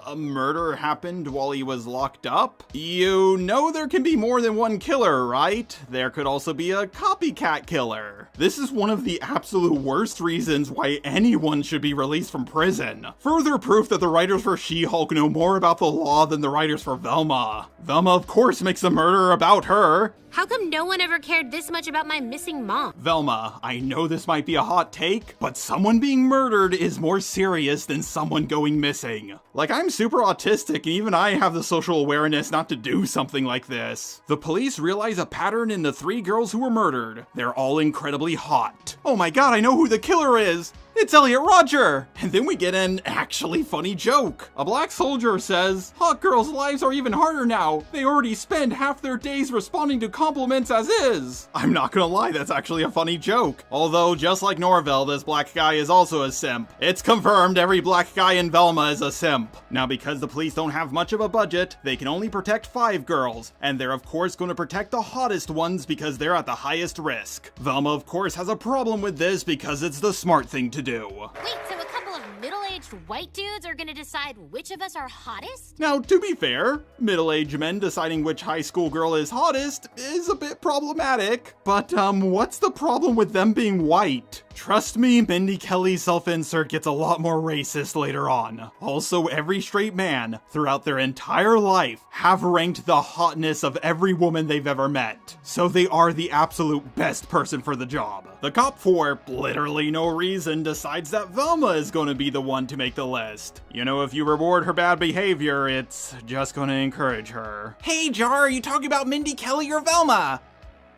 a murder happened while he was locked up? You know there can be more than one killer, right? There could also be a copycat killer. This is one of the absolute worst reasons why anyone should be released from prison. Further proof that the writers for She-Hulk know more about the law than the writers for Velma. Velma, of course, makes the murder about her. How come no one ever cared this much about my missing mom? Velma, I know this might be a hot take, but someone being murdered is more serious than someone going missing. Like, I'm super autistic, and even I have the social awareness not to do something like this. The police realize a pattern in the 3 girls who were murdered. They're all incredibly hot. Oh my god, I know who the killer is! It's Elliot Rodger! And then we get an actually funny joke. A black soldier says, "Hot girls' lives are even harder now. They already spend half their days responding to compliments as is." I'm not gonna lie, that's actually a funny joke. Although, just like Norvell, this black guy is also a simp. It's confirmed every black guy in Velma is a simp. Now, because the police don't have much of a budget, they can only protect 5 girls. And they're of course going to protect the hottest ones because they're at the highest risk. Velma, of course, has a problem with this because it's the smart thing to do. Wait, so a couple of middle-aged white dudes are gonna decide which of us are hottest? Now, to be fair, middle-aged men deciding which high school girl is hottest is a bit problematic. But, what's the problem with them being white? Trust me, Mindy Kelly's self-insert gets a lot more racist later on. Also, every straight man, throughout their entire life, have ranked the hotness of every woman they've ever met. So they are the absolute best person for the job. The cop, for literally no reason, decides that Velma is going to be the one to make the list. You know, if you reward her bad behavior, it's just going to encourage her. Hey, Jar, are you talking about Mindy Kelly or Velma?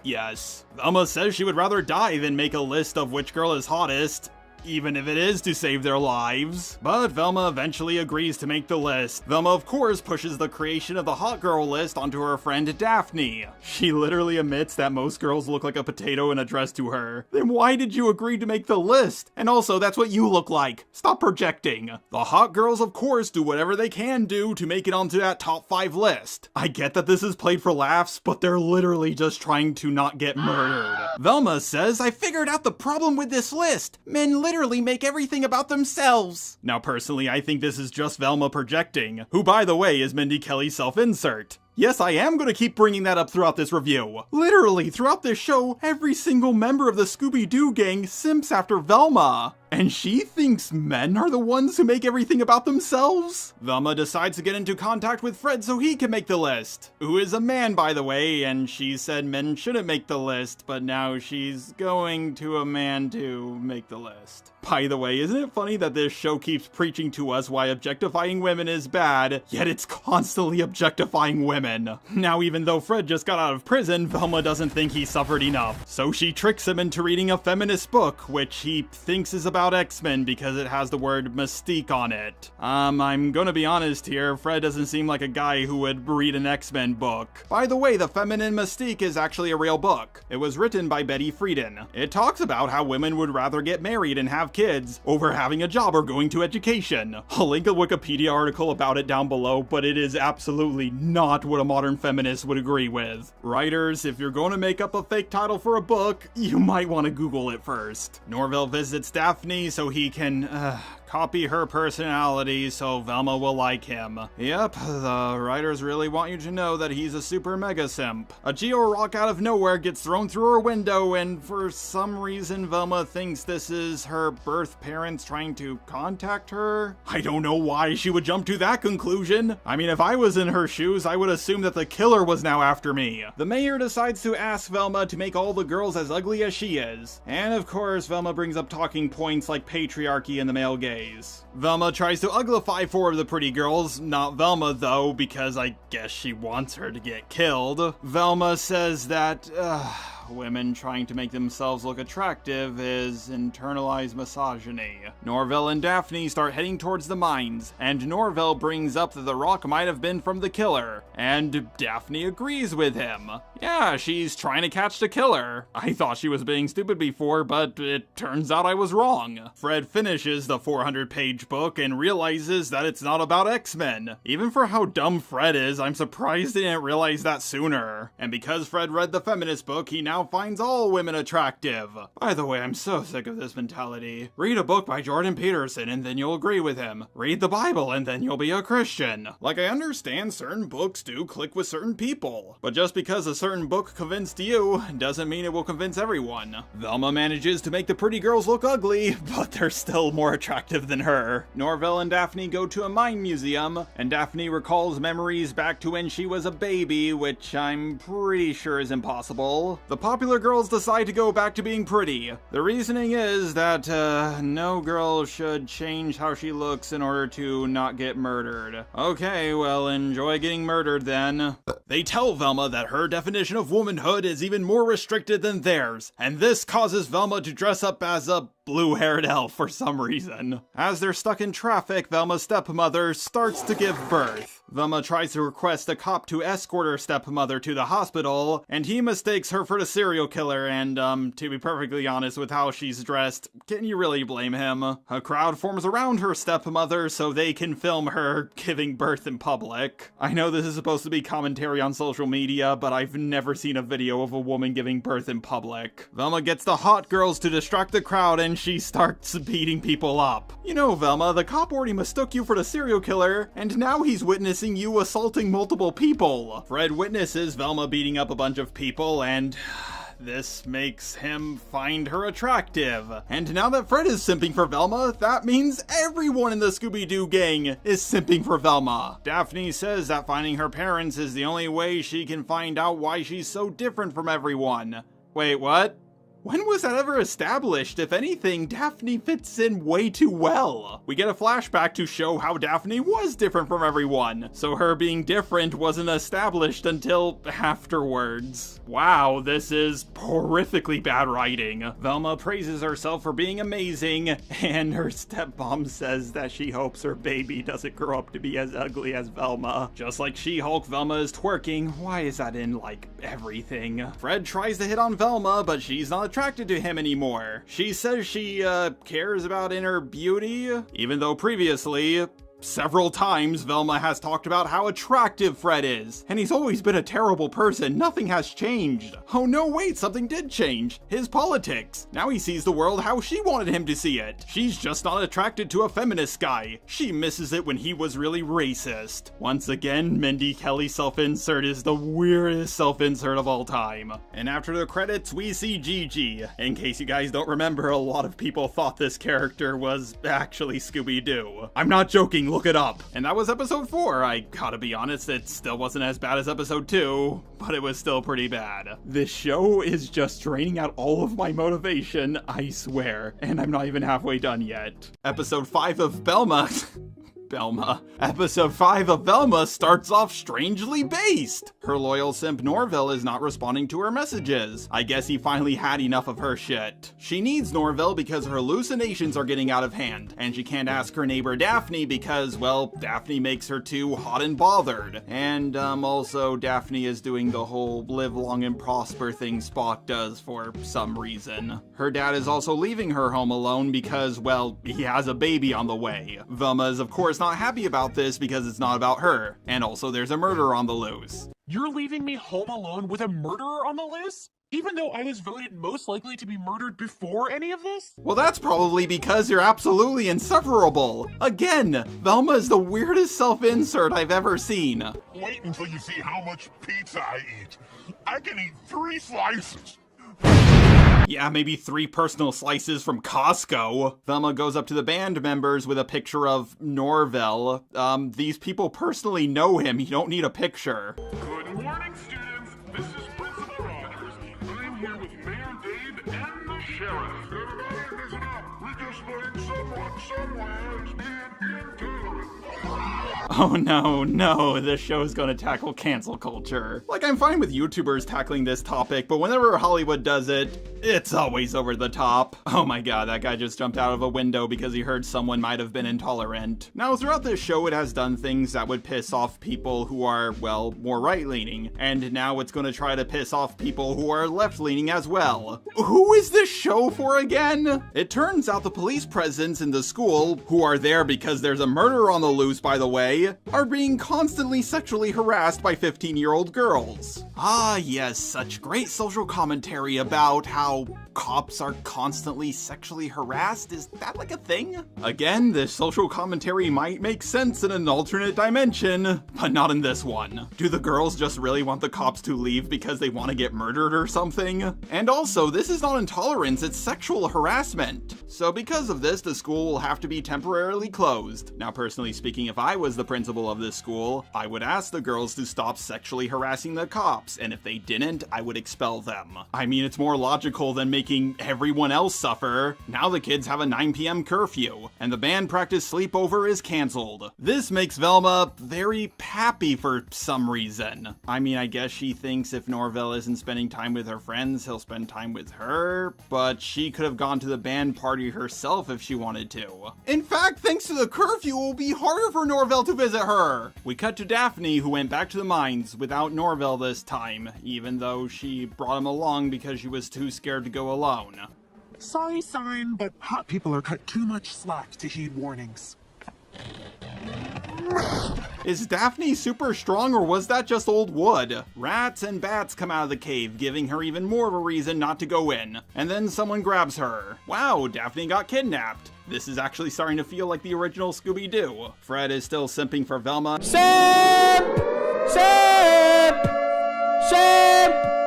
Yes. Velma says she would rather die than make a list of which girl is hottest, even if it is to save their lives. But Velma eventually agrees to make the list. Velma, of course, pushes the creation of the hot girl list onto her friend Daphne. She literally admits that most girls look like a potato in a dress to her. Then why did you agree to make the list? And also, that's what you look like. Stop projecting. The hot girls, of course, do whatever they can do to make it onto that top 5 list. I get that this is played for laughs, but they're literally just trying to not get murdered. Velma says, "I figured out the problem with this list. Men literally make everything about themselves. Now personally, I think this is just Velma projecting, who by the way is Mindy Kelly's self-insert. Yes, I am going to keep bringing that up throughout this review. Literally, throughout this show, every single member of the Scooby-Doo gang simps after Velma. And she thinks men are the ones who make everything about themselves? Velma decides to get into contact with Fred so he can make the list. Who is a man, by the way, and she said men shouldn't make the list, but now she's going to a man to make the list. By the way, isn't it funny that this show keeps preaching to us why objectifying women is bad, yet it's constantly objectifying women? Now, even though Fred just got out of prison, Velma doesn't think he suffered enough. So she tricks him into reading a feminist book, which he thinks is about X-Men because it has the word mystique on it. I'm gonna be honest here, Fred doesn't seem like a guy who would read an X-Men book. By the way, the Feminine Mystique is actually a real book. It was written by Betty Friedan. It talks about how women would rather get married and have kids over having a job or going to education. I'll link a Wikipedia article about it down below, but it is absolutely not what a modern feminist would agree with. Writers, if you're going to make up a fake title for a book, you might want to Google it first. Norville visits Daphne so he can copy her personality so Velma will like him. Yep, the writers really want you to know that he's a super mega simp. A geo-rock out of nowhere gets thrown through her window, and for some reason Velma thinks this is her birth parents trying to contact her. I don't know why she would jump to that conclusion. I mean, if I was in her shoes, I would assume that the killer was now after me. The mayor decides to ask Velma to make all the girls as ugly as she is. And of course, Velma brings up talking points like patriarchy and the male gaze. Velma tries to uglify 4 of the pretty girls, not Velma though, because I guess she wants her to get killed. Velma says that, women trying to make themselves look attractive is internalized misogyny. Norville and Daphne start heading towards the mines, and Norville brings up that the rock might have been from the killer, and Daphne agrees with him. Yeah, she's trying to catch the killer. I thought she was being stupid before, but it turns out I was wrong. Fred finishes the 400-page book and realizes that it's not about X-Men. Even for how dumb Fred is, I'm surprised he didn't realize that sooner. And because Fred read the feminist book, he now finds all women attractive. By the way, I'm so sick of this mentality. Read a book by Jordan Peterson and then you'll agree with him. Read the Bible and then you'll be a Christian. Like, I understand certain books do click with certain people, but just because a certain book convinced you doesn't mean it will convince everyone. Velma manages to make the pretty girls look ugly, but they're still more attractive than her. Norville and Daphne go to a mine museum, and Daphne recalls memories back to when she was a baby, which I'm pretty sure is impossible. The popular girls decide to go back to being pretty. The reasoning is that no girl should change how she looks in order to not get murdered. Okay, well, enjoy getting murdered then. They tell Velma that her definition of womanhood is even more restricted than theirs, and this causes Velma to dress up as a blue-haired elf for some reason. As they're stuck in traffic, Velma's stepmother starts to give birth. Velma tries to request a cop to escort her stepmother to the hospital, and he mistakes her for the serial killer, and to be perfectly honest with how she's dressed, can you really blame him? A crowd forms around her stepmother so they can film her giving birth in public. I know this is supposed to be commentary on social media, but I've never seen a video of a woman giving birth in public. Velma gets the hot girls to distract the crowd, and she starts beating people up. You know, Velma, the cop already mistook you for the serial killer, and now he's witnessing you assaulting multiple people. Fred witnesses Velma beating up a bunch of people, and this makes him find her attractive. And now that Fred is simping for Velma, that means everyone in the Scooby-Doo gang is simping for Velma. Daphne says that finding her parents is the only way she can find out why she's so different from everyone. Wait, what? When was that ever established? If anything, Daphne fits in way too well. We get a flashback to show how Daphne was different from everyone, so her being different wasn't established until afterwards. Wow, this is horrifically bad writing. Velma praises herself for being amazing, and her stepmom says that she hopes her baby doesn't grow up to be as ugly as Velma. Just like She-Hulk, Velma is twerking. Why is that in, like, everything? Fred tries to hit on Velma, but she's not attracted to him anymore. She says she cares about inner beauty, even though previously Several times, Velma has talked about how attractive Fred is, and he's always been a terrible person. Nothing has changed. Oh no, wait, something did change. His politics. Now he sees the world how she wanted him to see it. She's just not attracted to a feminist guy. She misses it when he was really racist. Once again, Mindy Kelly's self-insert is the weirdest self-insert of all time. And after the credits, we see Gigi. In case you guys don't remember, a lot of people thought this character was actually Scooby-Doo. I'm not joking. Look it up. And that was episode 4. I gotta be honest, it still wasn't as bad as episode 2, but it was still pretty bad. This show is just draining out all of my motivation, I swear, and I'm not even halfway done yet. Episode 5 of Velma. Episode 5 of Velma starts off strangely based. Her loyal simp Norville is not responding to her messages. I guess he finally had enough of her shit. She needs Norville because her hallucinations are getting out of hand, and she can't ask her neighbor Daphne because, well, Daphne makes her too hot and bothered. And, also Daphne is doing the whole live long and prosper thing Spock does for some reason. Her dad is also leaving her home alone because, well, he has a baby on the way. Velma is of course not happy about this because it's not about her, and also there's a murderer on the loose. You're leaving me home alone with a murderer on the loose? Even though I was voted most likely to be murdered before any of this? Well, that's probably because you're absolutely insufferable. Again, Velma is the weirdest self-insert I've ever seen. Wait until you see how much pizza I eat. I can eat 3 slices. Yeah, maybe 3 personal slices from Costco. Velma goes up to the band members with a picture of Norville. These people personally know him. You don't need a picture. Good morning, students. This is Principal Rogers. I'm here with Mayor Dave and the Sheriff. Everybody listen up. We're just letting someone somewhere is being intolerant. Oh no, this show is gonna tackle cancel culture. Like, I'm fine with YouTubers tackling this topic, but whenever Hollywood does it, it's always over the top. Oh my god, that guy just jumped out of a window because he heard someone might have been intolerant. Now, throughout this show, it has done things that would piss off people who are, well, more right-leaning. And now it's gonna try to piss off people who are left-leaning as well. Who is this show for again? It turns out the police presence in the school, who are there because there's a murderer on the loose, by the way, are being constantly sexually harassed by 15-year-old girls. Ah yes, such great social commentary about how cops are constantly sexually harassed. Is that like a thing? Again, this social commentary might make sense in an alternate dimension, but not in this one. Do the girls just really want the cops to leave because they want to get murdered or something? And also, this is not intolerance, it's sexual harassment. So because of this, the school will have to be temporarily closed. Now, personally speaking, if I was the principal of this school, I would ask the girls to stop sexually harassing the cops, and if they didn't, I would expel them. I mean, it's more logical than making everyone else suffer. Now the kids have a 9 p.m. curfew, and the band practice sleepover is canceled. This makes Velma very happy for some reason. I mean, I guess she thinks if Norville isn't spending time with her friends, he'll spend time with her, but she could have gone to the band party herself if she wanted to. In fact, thanks to the curfew, it will be harder for Norville to visit her. We cut to Daphne, who went back to the mines without Norville this time, even though she brought him along because she was too scared to go alone. Sorry, sign, but hot people are cut too much slack to heed warnings. Is Daphne super strong, or was that just old wood? Rats and bats come out of the cave, giving her even more of a reason not to go in. And then someone grabs her. Wow, Daphne got kidnapped. This is actually starting to feel like the original Scooby-Doo. Fred is still simping for Velma.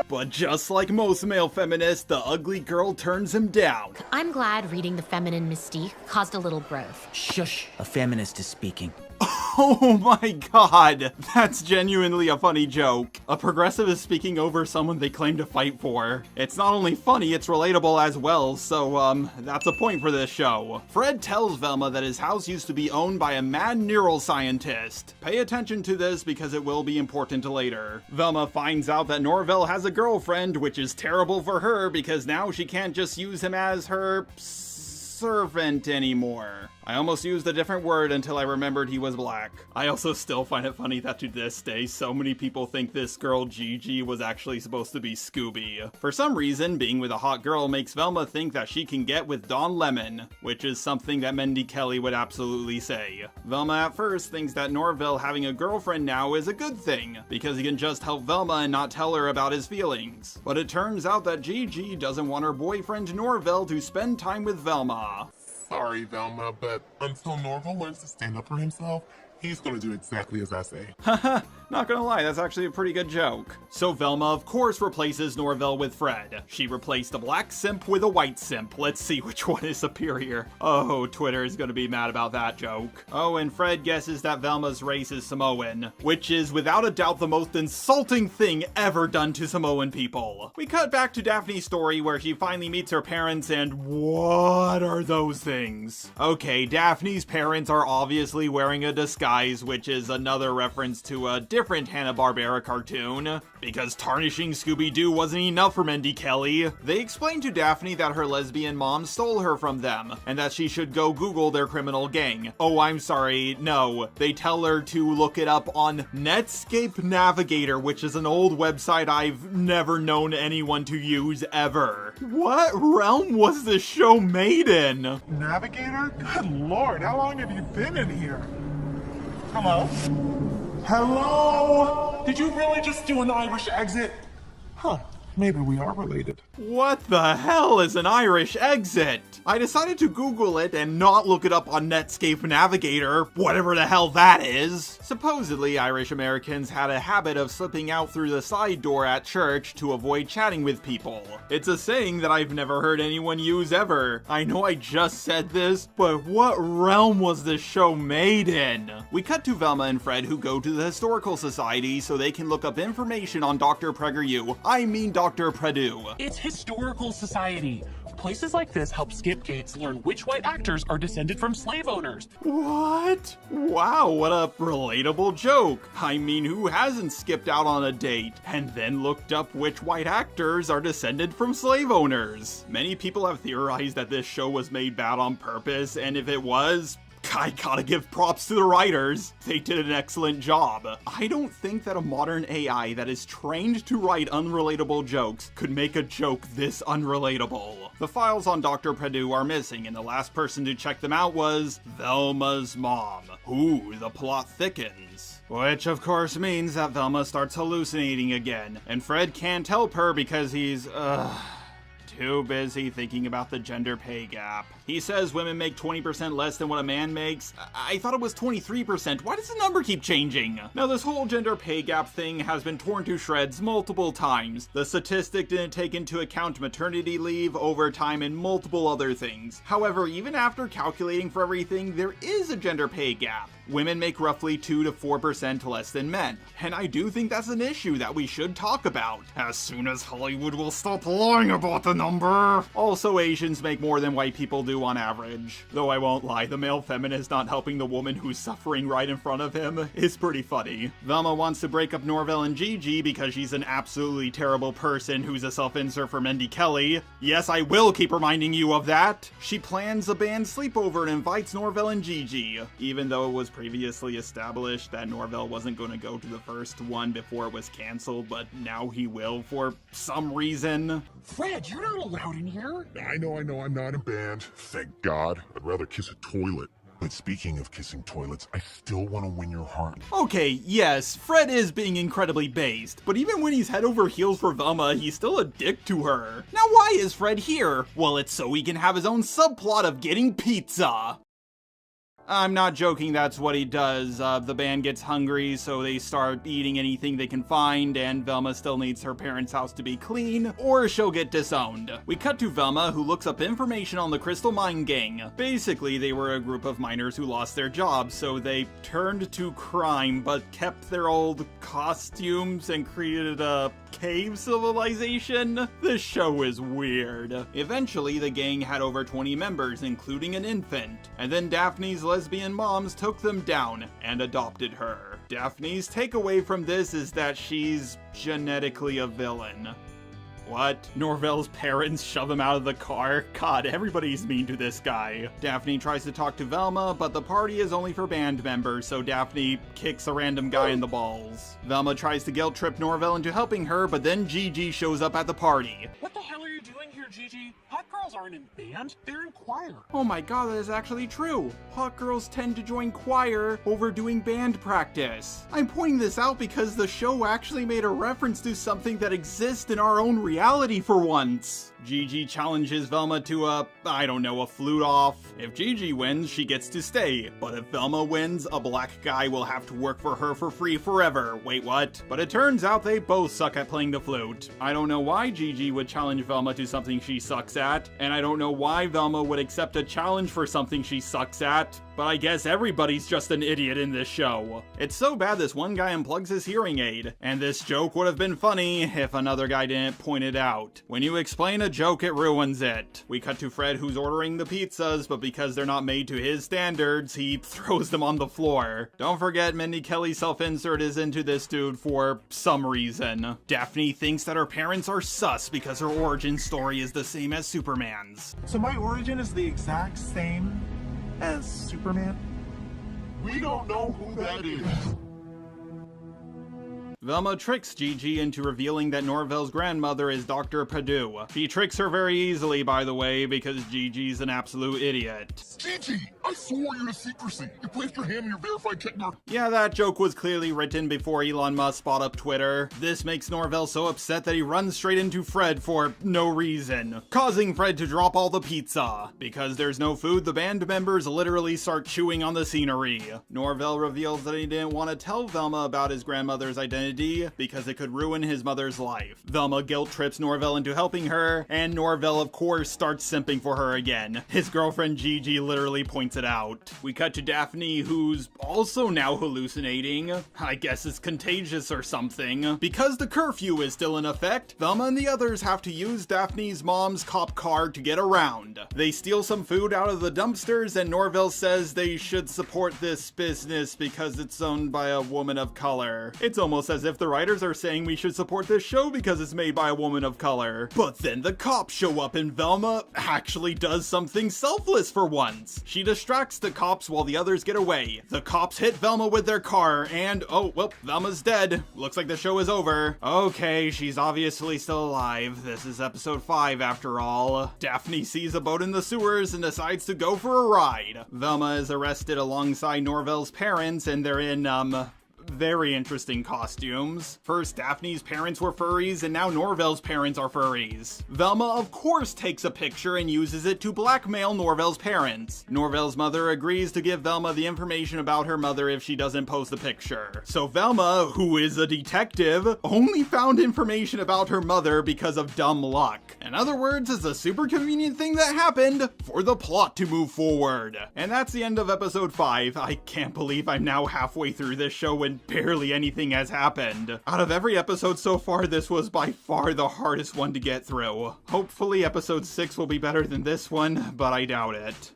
But just like most male feminists, the ugly girl turns him down. I'm glad reading the feminine mystique caused a little growth. Shush, a feminist is speaking. Oh my god, that's genuinely a funny joke. A progressive is speaking over someone they claim to fight for. It's not only funny, it's relatable as well, so that's a point for this show. Fred tells Velma that his house used to be owned by a mad neuroscientist. Pay attention to this because it will be important later. Velma finds out that Norville has a girlfriend, which is terrible for her because now she can't just use him as her servant anymore. I almost used a different word until I remembered he was black. I also still find it funny that to this day, so many people think this girl Gigi was actually supposed to be Scooby. For some reason, being with a hot girl makes Velma think that she can get with Don Lemon, which is something that Mindy Kelly would absolutely say. Velma at first thinks that Norville having a girlfriend now is a good thing, because he can just help Velma and not tell her about his feelings. But it turns out that Gigi doesn't want her boyfriend Norville to spend time with Velma. Sorry, Velma, but until Norville learns to stand up for himself, he's gonna do exactly as I say. Haha, not gonna lie, that's actually a pretty good joke. So Velma, of course, replaces Norville with Fred. She replaced a black simp with a white simp. Let's see which one is superior. Oh, Twitter is gonna be mad about that joke. Oh, and Fred guesses that Velma's race is Samoan, which is without a doubt the most insulting thing ever done to Samoan people. We cut back to Daphne's story where she finally meets her parents, and what are those things? Okay, Daphne's parents are obviously wearing a disguise, which is another reference to a different Hanna-Barbera cartoon, because tarnishing Scooby-Doo wasn't enough for Mindy Kelly. They explain to Daphne that her lesbian mom stole her from them, and that she should go Google their criminal gang. Oh, I'm sorry, no. They tell her to look it up on Netscape Navigator, which is an old website I've never known anyone to use ever. What realm was this show made in? Navigator? Good lord, how long have you been in here? Hello? Hello? Did you really just do an Irish exit? Huh, maybe we are related. What the hell is an Irish exit? I decided to Google it and not look it up on Netscape Navigator, whatever the hell that is. Supposedly, Irish Americans had a habit of slipping out through the side door at church to avoid chatting with people. It's a saying that I've never heard anyone use ever. I know I just said this, but what realm was this show made in? We cut to Velma and Fred, who go to the Historical Society so they can look up information on Dr. PragerU. I mean Dr. Perdue. It's Historical Society. Places like this help Skip Gates learn which white actors are descended from slave owners. What? Wow, what a relatable joke. I mean, who hasn't skipped out on a date and then looked up which white actors are descended from slave owners? Many people have theorized that this show was made bad on purpose, and if it was, I gotta give props to the writers. They did an excellent job. I don't think that a modern AI that is trained to write unrelatable jokes could make a joke this unrelatable. The files on Dr. Perdue are missing, and the last person to check them out was Velma's mom. Ooh, the plot thickens. Which of course means that Velma starts hallucinating again, and Fred can't help her because he's, too busy thinking about the gender pay gap. He says women make 20% less than what a man makes. I thought it was 23%. Why does the number keep changing? Now, this whole gender pay gap thing has been torn to shreds multiple times. The statistic didn't take into account maternity leave, overtime, and multiple other things. However, even after calculating for everything, there is a gender pay gap. Women make roughly 2 to 4% less than men. And I do think that's an issue that we should talk about, as soon as Hollywood will stop lying about the number. Also, Asians make more than white people do on average. Though I won't lie, the male feminist not helping the woman who's suffering right in front of him is pretty funny. Velma wants to break up Norville and Gigi because she's an absolutely terrible person who's a self-insert for Mindy Kelly. Yes, I will keep reminding you of that. She plans a band sleepover and invites Norville and Gigi, even though it was previously established that Norville wasn't going to go to the first one before it was canceled, but now he will for some reason. Fred, you're not allowed in here. I know, I'm not a band. Thank God. I'd rather kiss a toilet. But speaking of kissing toilets, I still want to win your heart. Okay, yes, Fred is being incredibly based, but even when he's head over heels for Velma, he's still a dick to her. Now why is Fred here? Well, it's so he can have his own subplot of getting pizza. I'm not joking, that's what he does. The band gets hungry, so they start eating anything they can find, and Velma still needs her parents' house to be clean, or she'll get disowned. We cut to Velma, who looks up information on the Crystal Mine Gang. Basically, they were a group of miners who lost their jobs, so they turned to crime, but kept their old costumes and created a cave civilization? This show is weird. Eventually, the gang had over 20 members, including an infant, and then Daphne's lesbian moms took them down and adopted her. Daphne's takeaway from this is that she's genetically a villain. what? Norvell's parents shove him out of the car? God, everybody's mean to this guy. Daphne tries to talk to Velma, but the party is only for band members, so Daphne kicks a random guy in the balls. Velma tries to guilt trip Norvell into helping her, but then Gigi shows up at the party. What the hell are you doing here, Gigi? Hot girls aren't in band, they're in choir. Oh my god, that is actually true. Hot girls tend to join choir over doing band practice. I'm pointing this out because the show actually made a reference to something that exists in our own reality for once. Gigi challenges Velma to a flute off. If Gigi wins, she gets to stay. But if Velma wins, a black guy will have to work for her for free forever. Wait, what? But it turns out they both suck at playing the flute. I don't know why Gigi would challenge Velma to something she sucks at, and I don't know why Velma would accept a challenge for something she sucks at, but I guess everybody's just an idiot in this show. It's so bad this one guy unplugs his hearing aid, and this joke would have been funny if another guy didn't point it out. When you explain a joke, it ruins it. We cut to Fred, who's ordering the pizzas, but because they're not made to his standards, he throws them on the floor. Don't forget, Mindy Kelly's self-insert is into this dude for some reason. Daphne thinks that her parents are sus because her origin story is the same as Superman's. So my origin is the exact same as Superman? We don't know who that is. Velma tricks Gigi into revealing that Norvell's grandmother is Dr. Perdue. She tricks her very easily, by the way, because Gigi's an absolute idiot. Gigi, I swore you to secrecy. You placed your hand in your verified check mark. Yeah, that joke was clearly written before Elon Musk spot up Twitter. This makes Norvell so upset that he runs straight into Fred for no reason, causing Fred to drop all the pizza. Because there's no food, the band members literally start chewing on the scenery. Norvell reveals that he didn't want to tell Velma about his grandmother's identity because it could ruin his mother's life. Velma guilt trips Norvell into helping her, and Norvell of course starts simping for her again. His girlfriend Gigi literally points it out. We cut to Daphne, who's also now hallucinating. I guess it's contagious or something. Because the curfew is still in effect, Velma and the others have to use Daphne's mom's cop car to get around. They steal some food out of the dumpsters, and Norvell says they should support this business because it's owned by a woman of color. It's almost as if the writers are saying we should support this show because it's made by a woman of color. But then the cops show up and Velma actually does something selfless for once. She distracts the cops while the others get away. The cops hit Velma with their car and, oh, well, Velma's dead. Looks like the show is over. Okay, she's obviously still alive. This is episode 5 after all. Daphne sees a boat in the sewers and decides to go for a ride. Velma is arrested alongside Norvell's parents and they're in, very interesting costumes. First, Daphne's parents were furries, and now Norvell's parents are furries. Velma, of course, takes a picture and uses it to blackmail Norvell's parents. Norvell's mother agrees to give Velma the information about her mother if she doesn't post the picture. So Velma, who is a detective, only found information about her mother because of dumb luck. In other words, it's a super convenient thing that happened for the plot to move forward. And that's the end of episode 5. I can't believe I'm now halfway through this show and barely anything has happened. Out of every episode so far, this was by far the hardest one to get through. Hopefully episode 6 will be better than this one, but I doubt it.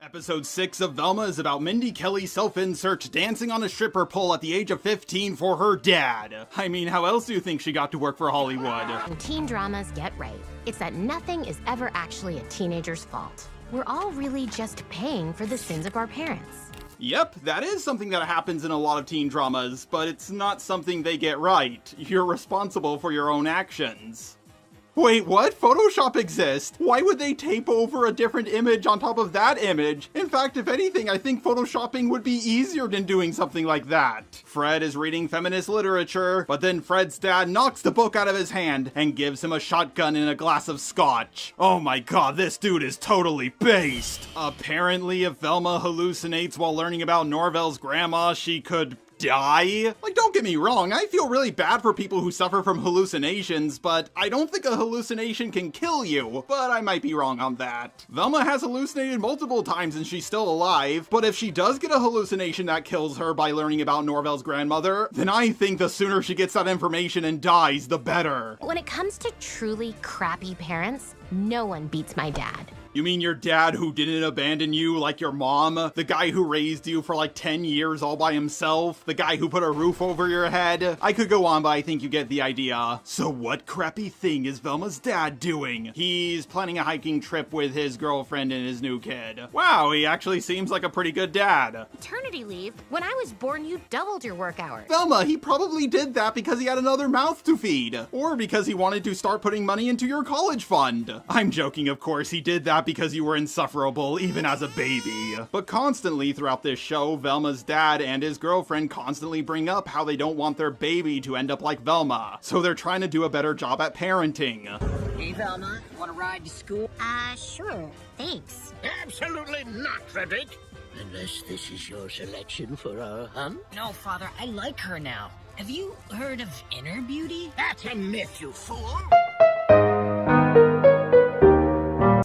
Episode 6 of Velma is about Mindy Kelly's self-insert dancing on a stripper pole at the age of 15 for her dad. I mean, how else do you think she got to work for Hollywood? When teen dramas get right, it's that nothing is ever actually a teenager's fault. We're all really just paying for the sins of our parents. Yep, that is something that happens in a lot of teen dramas, but it's not something they get right. You're responsible for your own actions. Wait, what? Photoshop exists? Why would they tape over a different image on top of that image? In fact, if anything, I think photoshopping would be easier than doing something like that. Fred is reading feminist literature, but then Fred's dad knocks the book out of his hand and gives him a shotgun and a glass of scotch. Oh my god, this dude is totally based. Apparently, if Velma hallucinates while learning about Norvell's grandma, she could die? Like, don't get me wrong, I feel really bad for people who suffer from hallucinations, but I don't think a hallucination can kill you, but I might be wrong on that. Velma has hallucinated multiple times and she's still alive, but if she does get a hallucination that kills her by learning about Norvell's grandmother, then I think the sooner she gets that information and dies, the better. When it comes to truly crappy parents, no one beats my dad. You mean your dad who didn't abandon you like your mom? The guy who raised you for like 10 years all by himself? The guy who put a roof over your head? I could go on, but I think you get the idea. So what crappy thing is Velma's dad doing? He's planning a hiking trip with his girlfriend and his new kid. Wow, he actually seems like a pretty good dad. Maternity leave? When I was born, you doubled your work hours. Velma, he probably did that because he had another mouth to feed. Or because he wanted to start putting money into your college fund. I'm joking, of course. He did that because you were insufferable, even as a baby. But constantly throughout this show, Velma's dad and his girlfriend constantly bring up how they don't want their baby to end up like Velma. So they're trying to do a better job at parenting. Hey, Velma, want to ride to school? Sure. Thanks. Absolutely not, Frederick. Unless this is your selection for our hunt? No, Father, I like her now. Have you heard of inner beauty? That's a myth, you fool!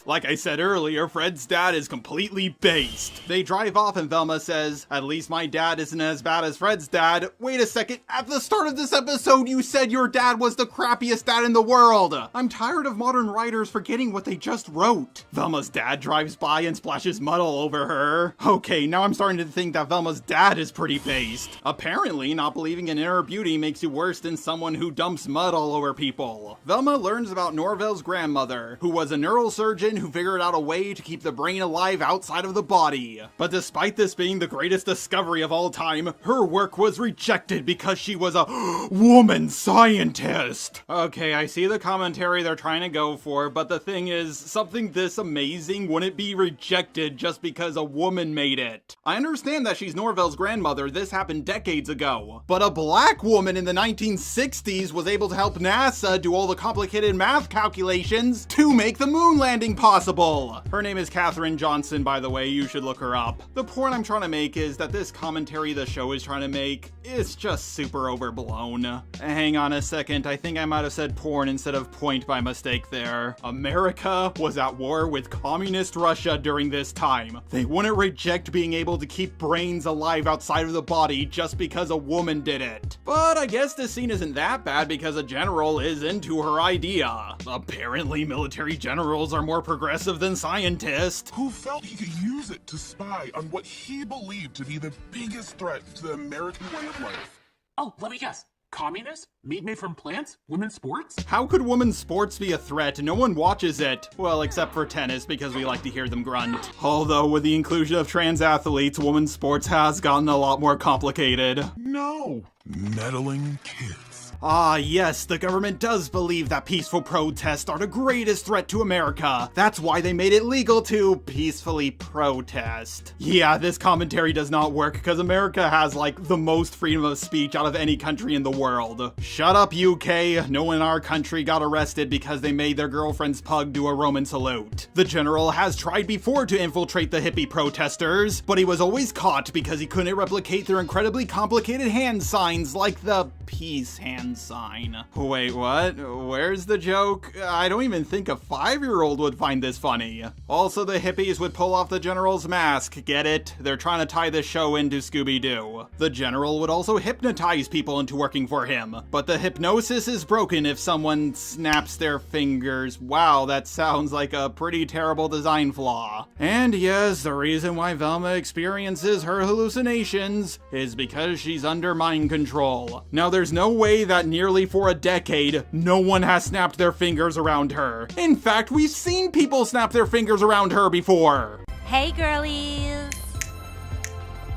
Like I said earlier, Fred's dad is completely based. They drive off and Velma says, "At least my dad isn't as bad as Fred's dad." Wait a second, at the start of this episode you said your dad was the crappiest dad in the world. I'm tired of modern writers forgetting what they just wrote. Velma's dad drives by and splashes mud all over her. Okay, now I'm starting to think that Velma's dad is pretty based. Apparently, not believing in inner beauty makes you worse than someone who dumps mud all over people. Velma learns about Norvell's grandmother, who was a neurosurgeon who figured out a way to keep the brain alive outside of the body. But despite this being the greatest discovery of all time, her work was rejected because she was a woman scientist. Okay, I see the commentary they're trying to go for, but the thing is, something this amazing wouldn't be rejected just because a woman made it. I understand that she's Norvell's grandmother, this happened decades ago. But a black woman in the 1960s was able to help NASA do all the complicated math calculations to make the moon landing possible. Her name is Katherine Johnson, by the way, you should look her up. The point I'm trying to make is that this commentary the show is trying to make is just super overblown. Hang on a second, I think I might have said porn instead of point by mistake there. America was at war with communist Russia during this time. They wouldn't reject being able to keep brains alive outside of the body just because a woman did it. But I guess this scene isn't that bad because a general is into her idea. Apparently military generals are more progressive than scientists. Who felt he could use it to spy on what he believed to be the biggest threat to the American way of life. Oh, let me guess. Communists? Meat made from plants? Women's sports? How could women's sports be a threat? No one watches it. Well, except for tennis, because we like to hear them grunt. Although, with the inclusion of trans athletes, women's sports has gotten a lot more complicated. No. Meddling kids. Ah, yes, the government does believe that peaceful protests are the greatest threat to America. That's why they made it legal to peacefully protest. Yeah, this commentary does not work because America has, like, the most freedom of speech out of any country in the world. Shut up, UK. No one in our country got arrested because they made their girlfriend's pug do a Roman salute. The general has tried before to infiltrate the hippie protesters, but he was always caught because he couldn't replicate their incredibly complicated hand signs like the peace hand sign. Wait, what? Where's the joke? I don't even think a 5-year-old would find this funny. Also, the hippies would pull off the general's mask. Get it? They're trying to tie the show into Scooby-Doo. The general would also hypnotize people into working for him. But the hypnosis is broken if someone snaps their fingers. Wow, that sounds like a pretty terrible design flaw. And yes, the reason why Velma experiences her hallucinations is because she's under mind control. Now, there's no way that nearly for a decade, no one has snapped their fingers around her. In fact, we've seen people snap their fingers around her before. Hey, girlies.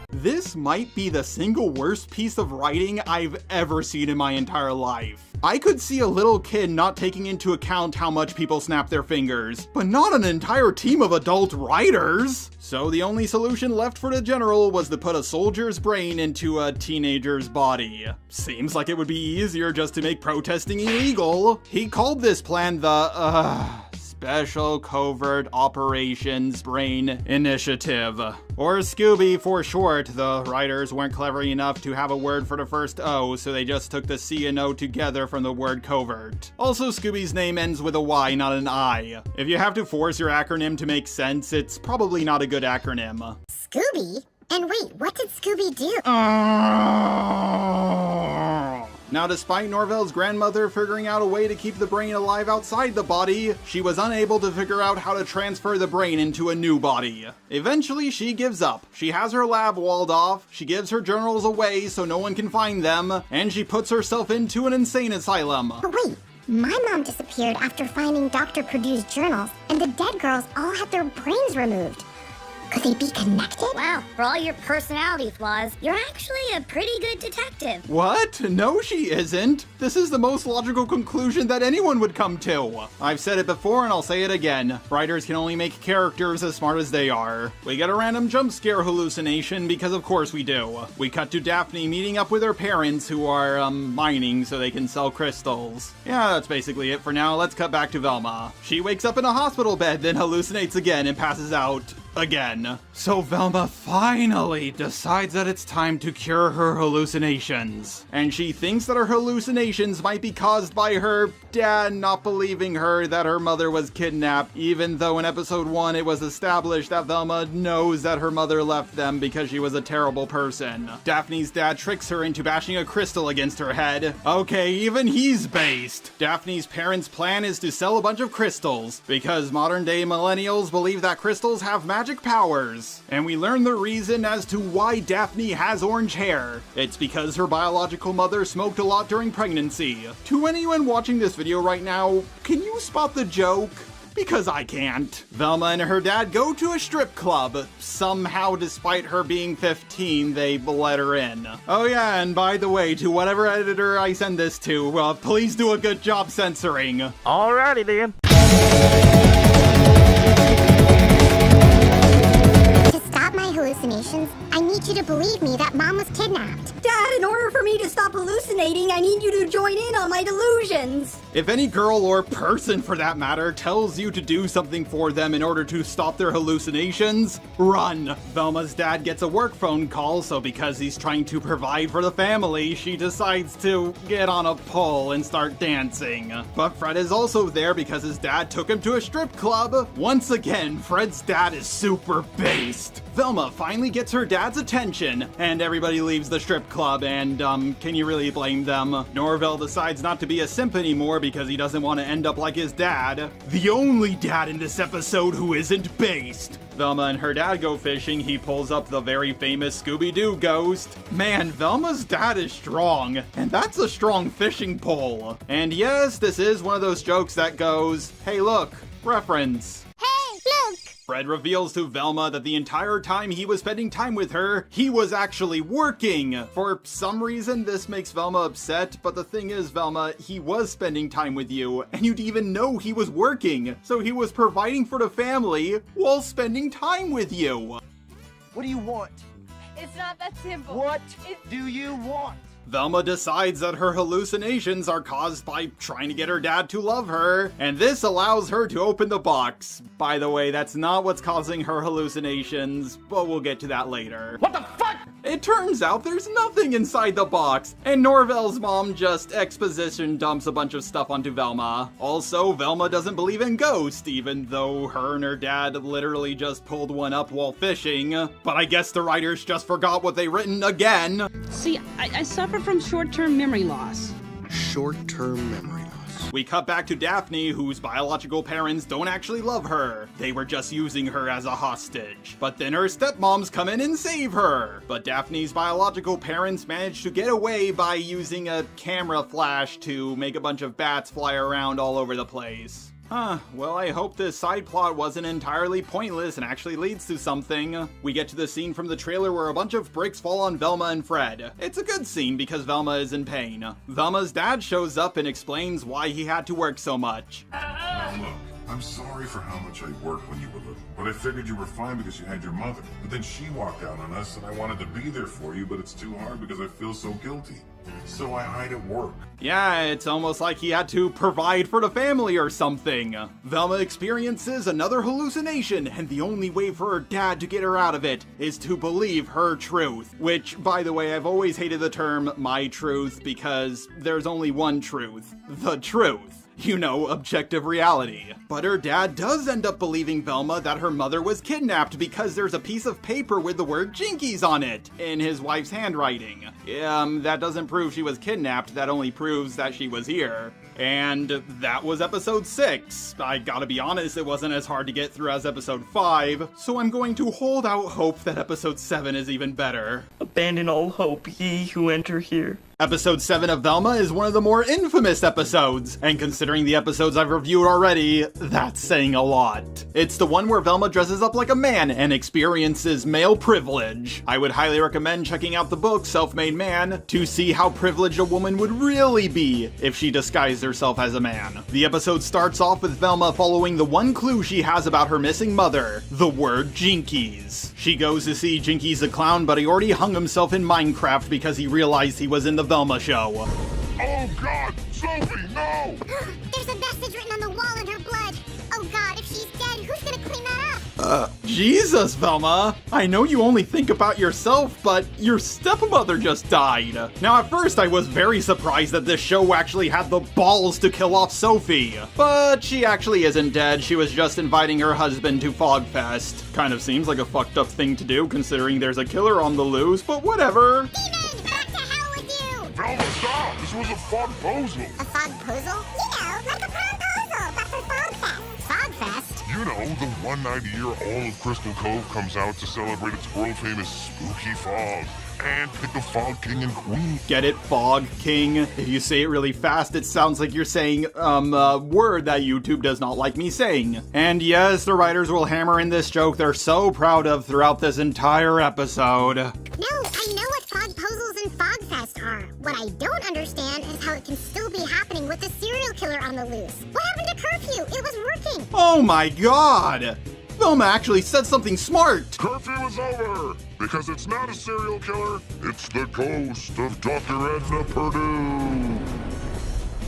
This might be the single worst piece of writing I've ever seen in my entire life. I could see a little kid not taking into account how much people snap their fingers, but not an entire team of adult writers. So the only solution left for the general was to put a soldier's brain into a teenager's body. Seems like it would be easier just to make protesting illegal. He called this plan the, Special Covert Operations Brain Initiative. Or Scooby for short. The writers weren't clever enough to have a word for the first O, so they just took the C and O together from the word covert. Also, Scooby's name ends with a Y, not an I. If you have to force your acronym to make sense, it's probably not a good acronym. Scooby? And wait, what did Scooby do? Now, despite Norvell's grandmother figuring out a way to keep the brain alive outside the body, she was unable to figure out how to transfer the brain into a new body. Eventually, she gives up. She has her lab walled off, she gives her journals away so no one can find them, and she puts herself into an insane asylum. But wait, my mom disappeared after finding Dr. Purdue's journals, and the dead girls all had their brains removed. Could they be connected? Wow, for all your personality flaws, you're actually a pretty good detective. What? No, she isn't. This is the most logical conclusion that anyone would come to. I've said it before and I'll say it again. Writers can only make characters as smart as they are. We get a random jump scare hallucination because of course we do. We cut to Daphne meeting up with her parents who are, mining so they can sell crystals. Yeah, that's basically it for now. Let's cut back to Velma. She wakes up in a hospital bed, then hallucinates again and passes out again. So Velma finally decides that it's time to cure her hallucinations. And she thinks that her hallucinations might be caused by her dad not believing her that her mother was kidnapped, even though in episode 1 it was established that Velma knows that her mother left them because she was a terrible person. Daphne's dad tricks her into bashing a crystal against her head. Okay, even he's based. Daphne's parents' plan is to sell a bunch of crystals, because modern day millennials believe that crystals have magic powers. And we learn the reason as to why Daphne has orange hair. It's because her biological mother smoked a lot during pregnancy. To anyone watching this video right now, can you spot the joke? Because I can't. Velma and her dad go to a strip club. Somehow, despite her being 15, they let her in. Oh yeah, and by the way, to whatever editor I send this to, please do a good job censoring. Alrighty then. Hallucinations, I need you to believe me that Mom was kidnapped. Dad, in order for me to stop hallucinating, I need you to join in on my delusions. If any girl or person for that matter tells you to do something for them in order to stop their hallucinations, run. Velma's dad gets a work phone call, so because he's trying to provide for the family, she decides to get on a pole and start dancing. But Fred is also there because his dad took him to a strip club. Once again, Fred's dad is super based. Velma finally gets her dad's attention, and everybody leaves the strip club, and, can you really blame them? Norvell decides not to be a simp anymore because he doesn't want to end up like his dad. The only dad in this episode who isn't based. Velma and her dad go fishing, he pulls up the very famous Scooby-Doo ghost. Man, Velma's dad is strong, and that's a strong fishing pole. And yes, this is one of those jokes that goes, hey look, reference. Hey, look! Fred reveals to Velma that the entire time he was spending time with her, he was actually working. For some reason, this makes Velma upset, but the thing is, Velma, he was spending time with you, and you'd even know he was working. So he was providing for the family while spending time with you. What do you want? It's not that simple. What do you want? Velma decides that her hallucinations are caused by trying to get her dad to love her, and this allows her to open the box. By the way, that's not what's causing her hallucinations, but we'll get to that later. What the fuck? It turns out there's nothing inside the box, and Norvell's mom just exposition dumps a bunch of stuff onto Velma. Also, Velma doesn't believe in ghosts, even though her and her dad literally just pulled one up while fishing. But I guess the writers just forgot what they written again. See, I suffer from short-term memory loss. Short-term memory loss. We cut back to Daphne, whose biological parents don't actually love her. They were just using her as a hostage. But then her stepmoms come in and save her. But Daphne's biological parents manage to get away by using a camera flash to make a bunch of bats fly around all over the place. Huh, well, I hope this side plot wasn't entirely pointless and actually leads to something. We get to the scene from the trailer where a bunch of bricks fall on Velma and Fred. It's a good scene because Velma is in pain. Velma's dad shows up and explains why he had to work so much. Now look, I'm sorry for how much I worked when you were little, but I figured you were fine because you had your mother. But then she walked out on us and I wanted to be there for you, but it's too hard because I feel so guilty. So I hide at work. Yeah, it's almost like he had to provide for the family or something. Velma experiences another hallucination, and the only way for her dad to get her out of it is to believe her truth. Which, by the way, I've always hated the term my truth because there's only one truth. The truth. You know, objective reality. But her dad does end up believing Velma that her mother was kidnapped because there's a piece of paper with the word Jinkies on it in his wife's handwriting. That doesn't prove she was kidnapped, that only proves that she was here. And that was episode 6. I gotta be honest, it wasn't as hard to get through as episode 5, so I'm going to hold out hope that episode 7 is even better. Abandon all hope, ye who enter here. Episode 7 of Velma is one of the more infamous episodes, and considering the episodes I've reviewed already, that's saying a lot. It's the one where Velma dresses up like a man and experiences male privilege. I would highly recommend checking out the book Self-Made Man to see how privileged a woman would really be if she disguised herself as a man. The episode starts off with Velma following the one clue she has about her missing mother, the word Jinkies. She goes to see Jinkies the clown, but he already hung himself in Minecraft because he realized he was in the Velma show. Oh God, Sophie, no! There's a message written on the wall in her blood. Oh God, if she's dead, who's gonna clean that up? Jesus, Velma! I know you only think about yourself, but your stepmother just died. Now, at first, I was very surprised that this show actually had the balls to kill off Sophie. But she actually isn't dead. She was just inviting her husband to Fogfest. Kind of seems like a fucked up thing to do, considering there's a killer on the loose, but whatever. Demon, back to hell with you! Velma, stop! This was a fogposal. A fogposal? You know, like a promposal, but for Fogfest. Fogfest? You know, the one night a year all of Crystal Cove comes out to celebrate its world-famous spooky fog and pick the Fog King and Queen. Get it, Fog King? If you say it really fast, it sounds like you're saying, a word that YouTube does not like me saying. And yes, the writers will hammer in this joke they're so proud of throughout this entire episode. No, I know what fogposals and Fogfest are. What I don't understand is how it can still be happening with the serial killer on the loose. What happened to curfew? It was working. Oh my God! Velma actually said something smart! Curfew is over! Because it's not a serial killer, it's the ghost of Dr. Edna Purdue!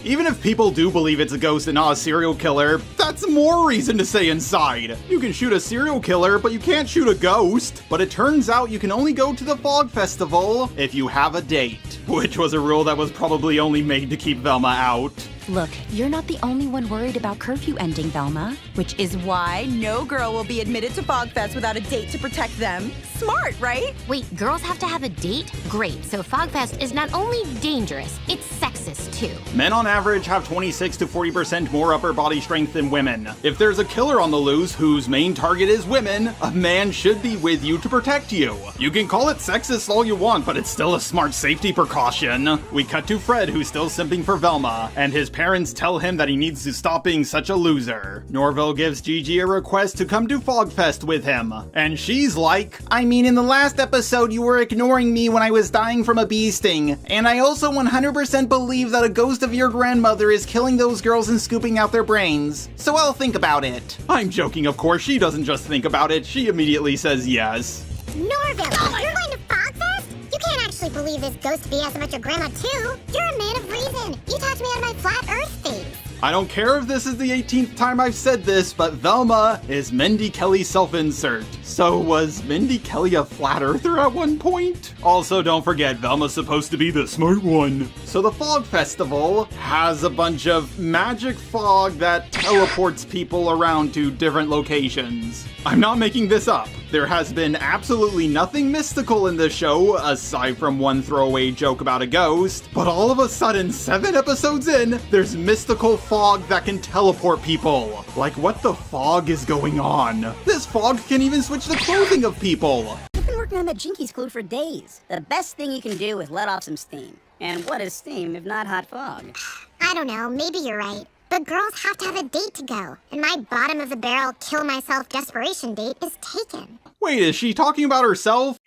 Even if people do believe it's a ghost and not a serial killer, that's more reason to stay inside. You can shoot a serial killer, but you can't shoot a ghost. But it turns out you can only go to the Fog Festival if you have a date. Which was a rule that was probably only made to keep Velma out. Look, you're not the only one worried about curfew ending, Velma. Which is why no girl will be admitted to Fogfest without a date to protect them. Smart, right? Wait, girls have to have a date? Great, so Fogfest is not only dangerous, it's sexist too. Men on average have 26 to 40% more upper body strength than women. If there's a killer on the loose whose main target is women, a man should be with you to protect you. You can call it sexist all you want, but it's still a smart safety precaution. We cut to Fred, who's still simping for Velma, and his parents tell him that he needs to stop being such a loser. Norville gives Gigi a request to come to Fogfest with him, and she's like, I mean, in the last episode you were ignoring me when I was dying from a bee sting, and I also 100% believe that a ghost of your grandmother is killing those girls and scooping out their brains, so I'll think about it. I'm joking, of course. She doesn't just think about it, she immediately says yes. Norville, you're going to Fogfest? You can't actually believe this ghost BS about your grandma too. You're a man of reason. You talked me out of my flat earth phase. I don't care if this is the 18th time I've said this, but Velma is Mindy Kelly's self-insert. So was Mindy Kelly a flat earther at one point? Also, don't forget, Velma's supposed to be the smart one. So the Fog Festival has a bunch of magic fog that teleports people around to different locations. I'm not making this up. There has been absolutely nothing mystical in this show, aside from one throwaway joke about a ghost, but all of a sudden, 7 episodes in, there's mystical fog that can teleport people. Like, what the fog is going on? This fog can even switch the clothing of people. I've been working on that Jinkies code for days. The best thing you can do is let off some steam. And what is steam if not hot fog? I don't know, maybe you're right. But girls have to have a date to go, and my bottom of the barrel kill myself desperation date is taken. Wait, is she talking about herself?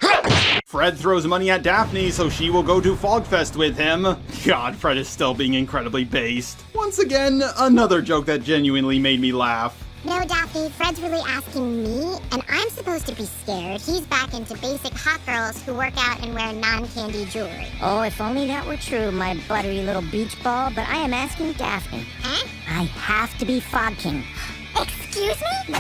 Fred throws money at Daphne so she will go to Fogfest with him. God, Fred is still being incredibly based. Once again, another joke that genuinely made me laugh. No, Daphne, Fred's really asking me, and I'm supposed to be scared. He's back into basic hot girls who work out and wear non-candy jewelry. Oh, if only that were true, my buttery little beach ball, but I am asking Daphne. Huh? I have to be Fog King. Excuse me?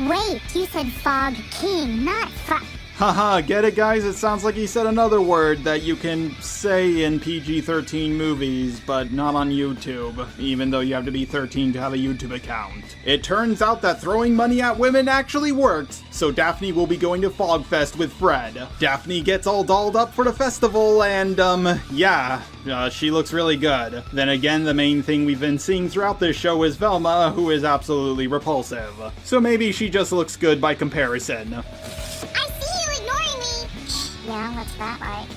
Wait, you said Fog King, not Fog... Haha, get it guys? It sounds like he said another word that you can say in PG-13 movies, but not on YouTube, even though you have to be 13 to have a YouTube account. It turns out that throwing money at women actually works, so Daphne will be going to Fogfest with Fred. Daphne gets all dolled up for the festival and, she looks really good. Then again, the main thing we've been seeing throughout this show is Velma, who is absolutely repulsive. So maybe she just looks good by comparison. I see you ignoring me! Yeah, what's that like?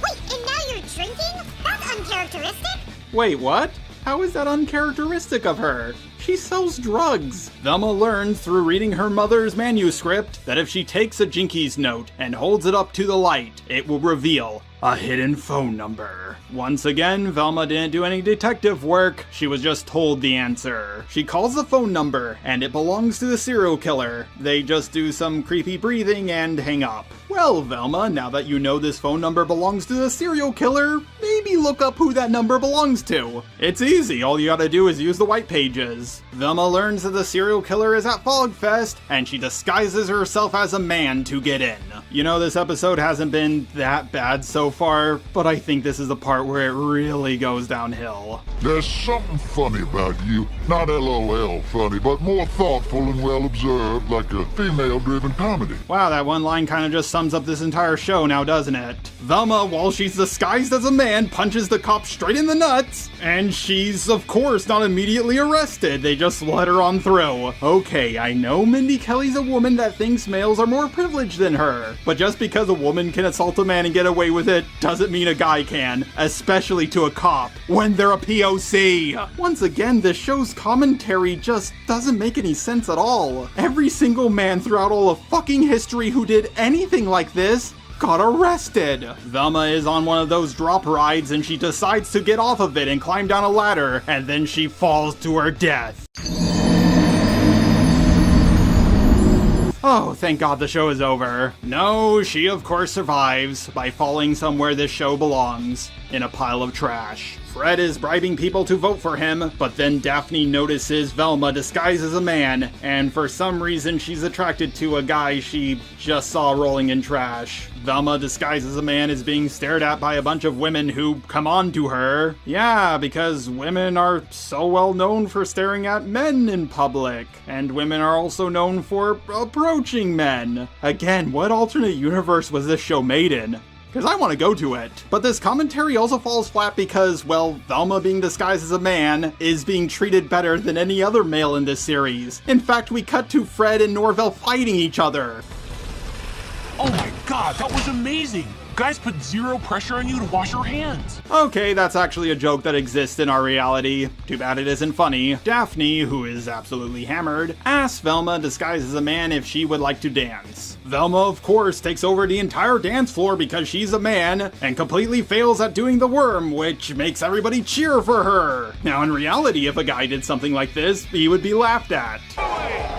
Wait, and now you're drinking? That's uncharacteristic! Wait, what? How is that uncharacteristic of her? She sells drugs. Velma learns through reading her mother's manuscript that if she takes a Jinkies note and holds it up to the light, it will reveal a hidden phone number. Once again, Velma didn't do any detective work, she was just told the answer. She calls the phone number, and it belongs to the serial killer. They just do some creepy breathing and hang up. Well, Velma, now that you know this phone number belongs to the serial killer, maybe look up who that number belongs to. It's easy, all you gotta do is use the white pages. Velma learns that the serial killer is at Fogfest, and she disguises herself as a man to get in. You know, this episode hasn't been that bad so far, but I think this is the part where it really goes downhill. There's something funny about you. Not LOL funny, but more thoughtful and well observed, like a female-driven comedy. Wow, that one line kind of just sums up this entire show now, doesn't it? Velma, while she's disguised as a man, punches the cop straight in the nuts, and she's, of course, not immediately arrested. They just let her on through. Okay, I know Mindy Kelly's a woman that thinks males are more privileged than her, but just because a woman can assault a man and get away with it doesn't mean a guy can, especially to a cop, when they're a POC. Once again, this show's commentary just doesn't make any sense at all. Every single man throughout all of fucking history who did anything like this got arrested. Velma is on one of those drop rides and she decides to get off of it and climb down a ladder, and then she falls to her death. Oh, thank God the show is over. No, she of course survives by falling somewhere this show belongs, in a pile of trash. Fred is bribing people to vote for him, but then Daphne notices Velma disguised as a man, and for some reason she's attracted to a guy she just saw rolling in trash. Velma disguised as a man is being stared at by a bunch of women who come on to her. Yeah, because women are so well known for staring at men in public, and women are also known for approaching men. Again, what alternate universe was this show made in? Because I want to go to it. But this commentary also falls flat because, well, Velma being disguised as a man is being treated better than any other male in this series. In fact, we cut to Fred and Norvell fighting each other. Oh my god, that was amazing! Guys put zero pressure on you to wash your hands. Okay, that's actually a joke that exists in our reality. Too bad it isn't funny. Daphne, who is absolutely hammered, asks Velma disguised as a man if she would like to dance. Velma, of course, takes over the entire dance floor because she's a man, and completely fails at doing the worm, which makes everybody cheer for her. Now, in reality, if a guy did something like this, he would be laughed at.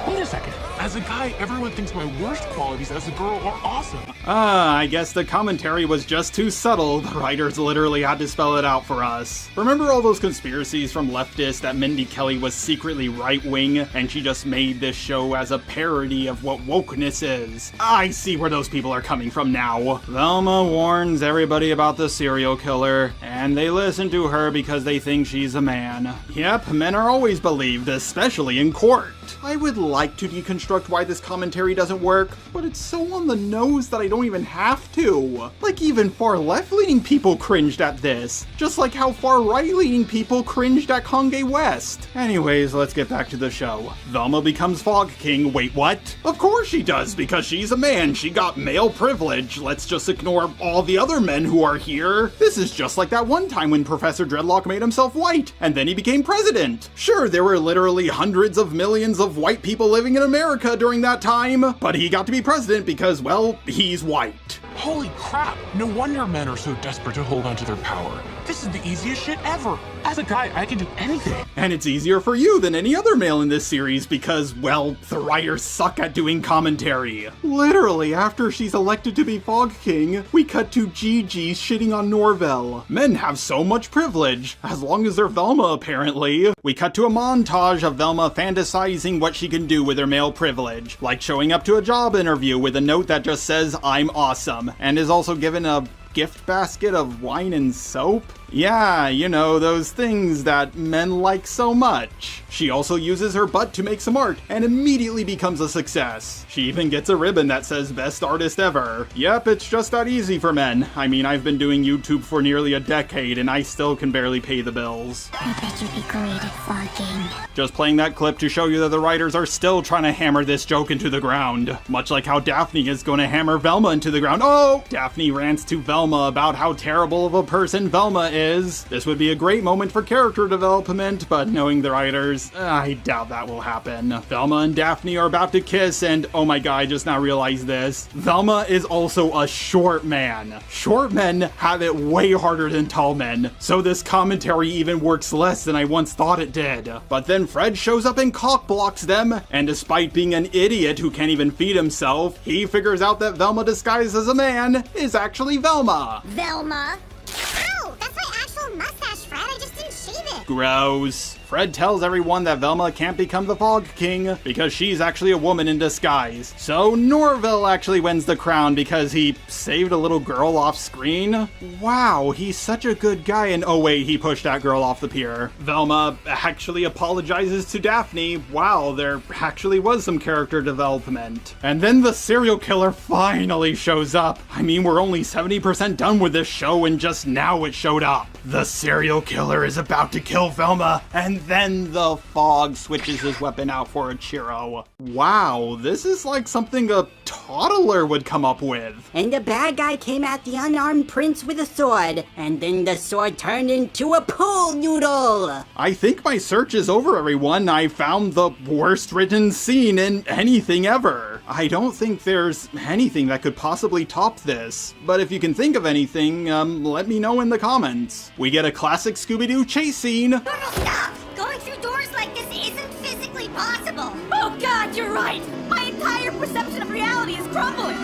Wait a second. As a guy, everyone thinks my worst qualities as a girl are awesome. I guess the commentary was just too subtle. The writers literally had to spell it out for us. Remember all those conspiracies from leftists that Mindy Kelly was secretly right-wing and she just made this show as a parody of what wokeness is? I see where those people are coming from now. Velma warns everybody about the serial killer, and they listen to her because they think she's a man. Yep, men are always believed, especially in court. I would like to deconstruct why this commentary doesn't work, but it's so on the nose that I don't even have to. Like, even far left-leaning people cringed at this, just like how far right-leaning people cringed at Kanye West. Anyways, let's get back to the show. Velma becomes Fog King. Wait, what? Of course she does, because she's a man. She got male privilege. Let's just ignore all the other men who are here. This is just like that one time when Professor Dreadlock made himself white, and then he became president. Sure, there were literally hundreds of millions of white people living in America during that time, but he got to be president because, well, he's white. Holy crap! No wonder men are so desperate to hold on to their power. This is the easiest shit ever. As a guy, I can do anything. And it's easier for you than any other male in this series because, well, the writers suck at doing commentary. Literally, after she's elected to be Fog King, we cut to Gigi shitting on Norvell. Men have so much privilege, as long as they're Velma apparently. We cut to a montage of Velma fantasizing what she can do with her male privilege, like showing up to a job interview with a note that just says, "I'm awesome," and is also given a gift basket of wine and soap? Yeah, you know, those things that men like so much. She also uses her butt to make some art and immediately becomes a success. She even gets a ribbon that says best artist ever. Yep, it's just that easy for men. I mean, I've been doing YouTube for nearly a decade and I still can barely pay the bills. I bet you'd be great at vlogging. Just playing that clip to show you that the writers are still trying to hammer this joke into the ground. Much like how Daphne is going to hammer Velma into the ground. Oh! Daphne rants to Velma about how terrible of a person Velma is. This would be a great moment for character development, but knowing the writers, I doubt that will happen. Velma and Daphne are about to kiss, and oh my god, I just now realized this. Velma is also a short man. Short men have it way harder than tall men, so this commentary even works less than I once thought it did. But then Fred shows up and cockblocks them, and despite being an idiot who can't even feed himself, he figures out that Velma disguised as a man is actually Velma. Velma? Ow! That's my actual mustache, Fred. I just didn't shave it. Gross. Fred tells everyone that Velma can't become the Fog King because she's actually a woman in disguise. So Norvell actually wins the crown because he saved a little girl off screen. Wow, he's such a good guy, and oh wait, he pushed that girl off the pier. Velma actually apologizes to Daphne. Wow, there actually was some character development. And then the serial killer finally shows up. I mean, we're only 70% done with this show and just now it showed up. The serial killer is about to kill Velma, and then the Fog switches his weapon out for a churro. Wow, this is like something a toddler would come up with. And the bad guy came at the unarmed prince with a sword, and then the sword turned into a pool noodle. I think my search is over, everyone. I found the worst written scene in anything ever. I don't think there's anything that could possibly top this. But if you can think of anything, let me know in the comments. We get a classic Scooby-Doo chase scene. Stop! Going through doors like this isn't physically possible. Oh god, you're right! My entire perception of reality is crumbling!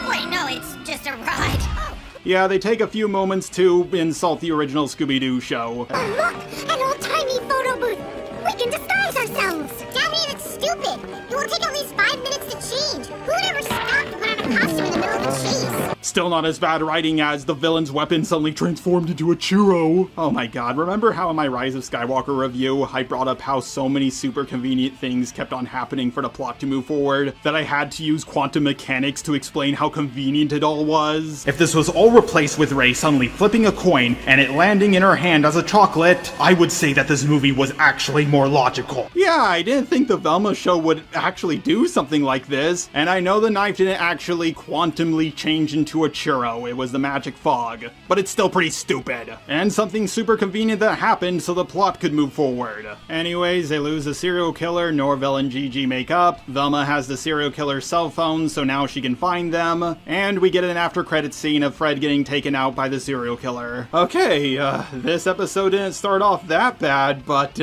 Wait, no, it's just a ride. Oh. Yeah, they take a few moments to insult the original Scooby-Doo show. Oh, look! An old-timey photo booth! We can disguise ourselves! Daphne, that's stupid! It will take at least 5 minutes to change! Who would ever stop to put on a costume in the middle of the chase? Still not as bad writing as the villain's weapon suddenly transformed into a churro. Oh my god, remember how in my Rise of Skywalker review, I brought up how so many super convenient things kept on happening for the plot to move forward, that I had to use quantum mechanics to explain how convenient it all was? If this was all replaced with Rey suddenly flipping a coin and it landing in her hand as a chocolate, I would say that this movie was actually more logical. Yeah, I didn't think the Velma show would actually do something like this, and I know the knife didn't actually quantumly change into a churro, it was the magic fog. But it's still pretty stupid. And something super convenient that happened so the plot could move forward. Anyways, they lose the serial killer, Norvell and Gigi make up, Velma has the serial killer's cell phone so now she can find them, and we get an after credits scene of Fred getting taken out by the serial killer. Okay, this episode didn't start off that bad, but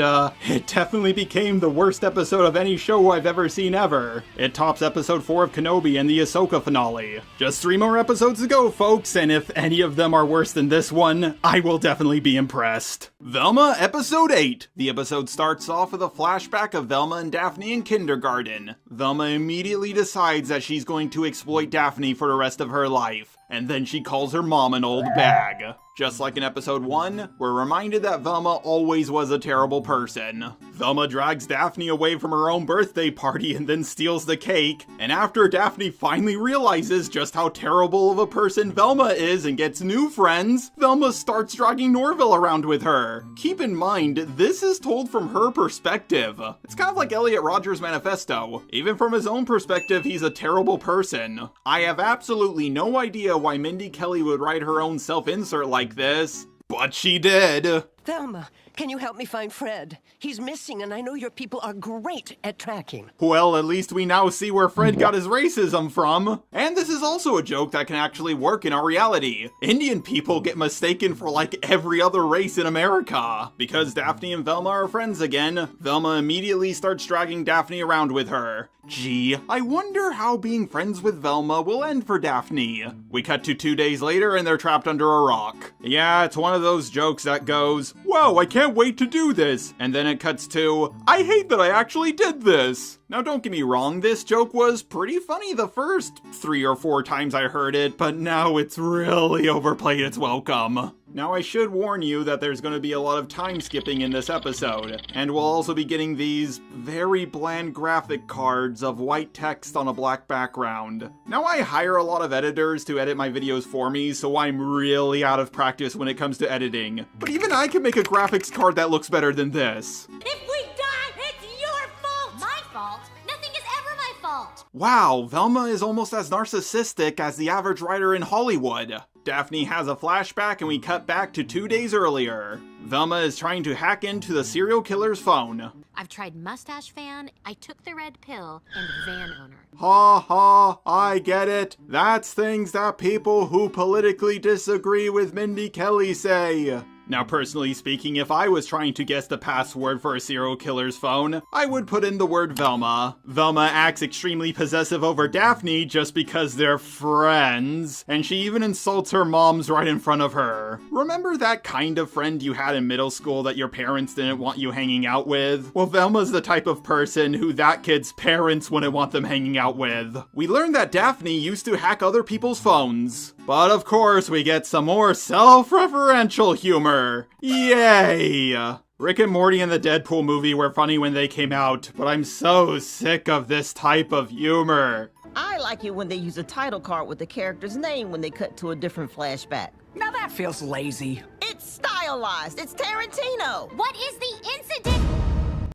it definitely became the worst episode of any show I've ever seen ever. It tops episode 4 of Kenobi and the Ahsoka finale. Just 3 more episodes to go, folks, and if any of them are worse than this one, I will definitely be impressed. Velma Episode 8. The episode starts off with a flashback of Velma and Daphne in kindergarten. Velma immediately decides that she's going to exploit Daphne for the rest of her life, and then she calls her mom an old bag. Just like in episode 1, we're reminded that Velma always was a terrible person. Velma drags Daphne away from her own birthday party and then steals the cake, and after Daphne finally realizes just how terrible of a person Velma is and gets new friends, Velma starts dragging Norvell around with her. Keep in mind, this is told from her perspective. It's kind of like Elliot Rodgers' manifesto. Even from his own perspective, he's a terrible person. I have absolutely no idea why Mindy Kelly would write her own self-insert like this, but she did. Velma, can you help me find Fred? He's missing, and I know your people are great at tracking. Well, at least we now see where Fred got his racism from. And this is also a joke that can actually work in our reality. Indian people get mistaken for like every other race in America. Because Daphne and Velma are friends again, Velma immediately starts dragging Daphne around with her. Gee, I wonder how being friends with Velma will end for Daphne. We cut to 2 days later and they're trapped under a rock. Yeah, it's one of those jokes that goes, "Wow, I can't wait to do this," and then it cuts to, "I hate that I actually did this." Now don't get me wrong, this joke was pretty funny the first 3 or 4 times I heard it, but now it's really overplayed its welcome. Now I should warn you that there's going to be a lot of time skipping in this episode, and we'll also be getting these very bland graphic cards of white text on a black background. Now I hire a lot of editors to edit my videos for me, so I'm really out of practice when it comes to editing. But even I can make a graphics card that looks better than this. If we die, it's your fault! My fault? Nothing is ever my fault! Wow, Velma is almost as narcissistic as the average writer in Hollywood. Daphne has a flashback and we cut back to 2 days earlier. Velma is trying to hack into the serial killer's phone. I've tried mustache fan, I took the red pill, and van owner. Ha ha, I get it. That's things that people who politically disagree with Mindy Kelly say. Now, personally speaking, if I was trying to guess the password for a serial killer's phone, I would put in the word Velma. Velma acts extremely possessive over Daphne just because they're friends, and she even insults her moms right in front of her. Remember that kind of friend you had in middle school that your parents didn't want you hanging out with? Well, Velma's the type of person who that kid's parents wouldn't want them hanging out with. We learned that Daphne used to hack other people's phones. But of course, we get some more self-referential humor. Yay! Rick and Morty and the Deadpool movie were funny when they came out, but I'm so sick of this type of humor. I like it when they use a title card with the character's name when they cut to a different flashback. Now that feels lazy. It's stylized. It's Tarantino. What is the incident?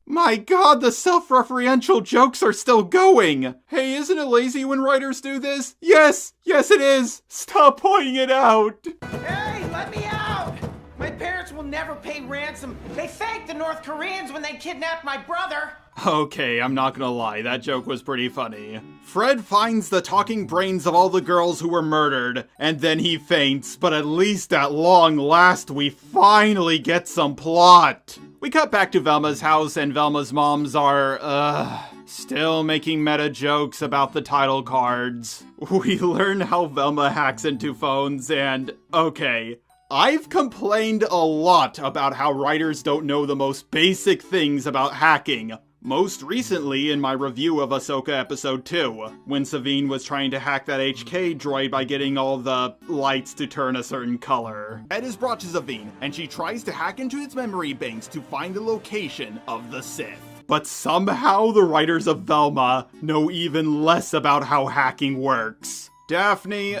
My god, the self-referential jokes are still going! Hey, isn't it lazy when writers do this? Yes! Yes it is! Stop pointing it out! Hey, let me out! My parents will never pay ransom. They thanked the North Koreans when they kidnapped my brother. Okay, I'm not gonna lie, that joke was pretty funny. Fred finds the talking brains of all the girls who were murdered, and then he faints, but at least at long last we finally get some plot! We cut back to Velma's house, and Velma's moms are, still making meta jokes about the title cards. We learn how Velma hacks into phones, and, okay, I've complained a lot about how writers don't know the most basic things about hacking. Most recently in my review of Ahsoka Episode 2, when Savine was trying to hack that HK droid by getting all the lights to turn a certain color. Ed is brought to Savine, and she tries to hack into its memory banks to find the location of the Sith. But somehow the writers of Velma know even less about how hacking works. Daphne,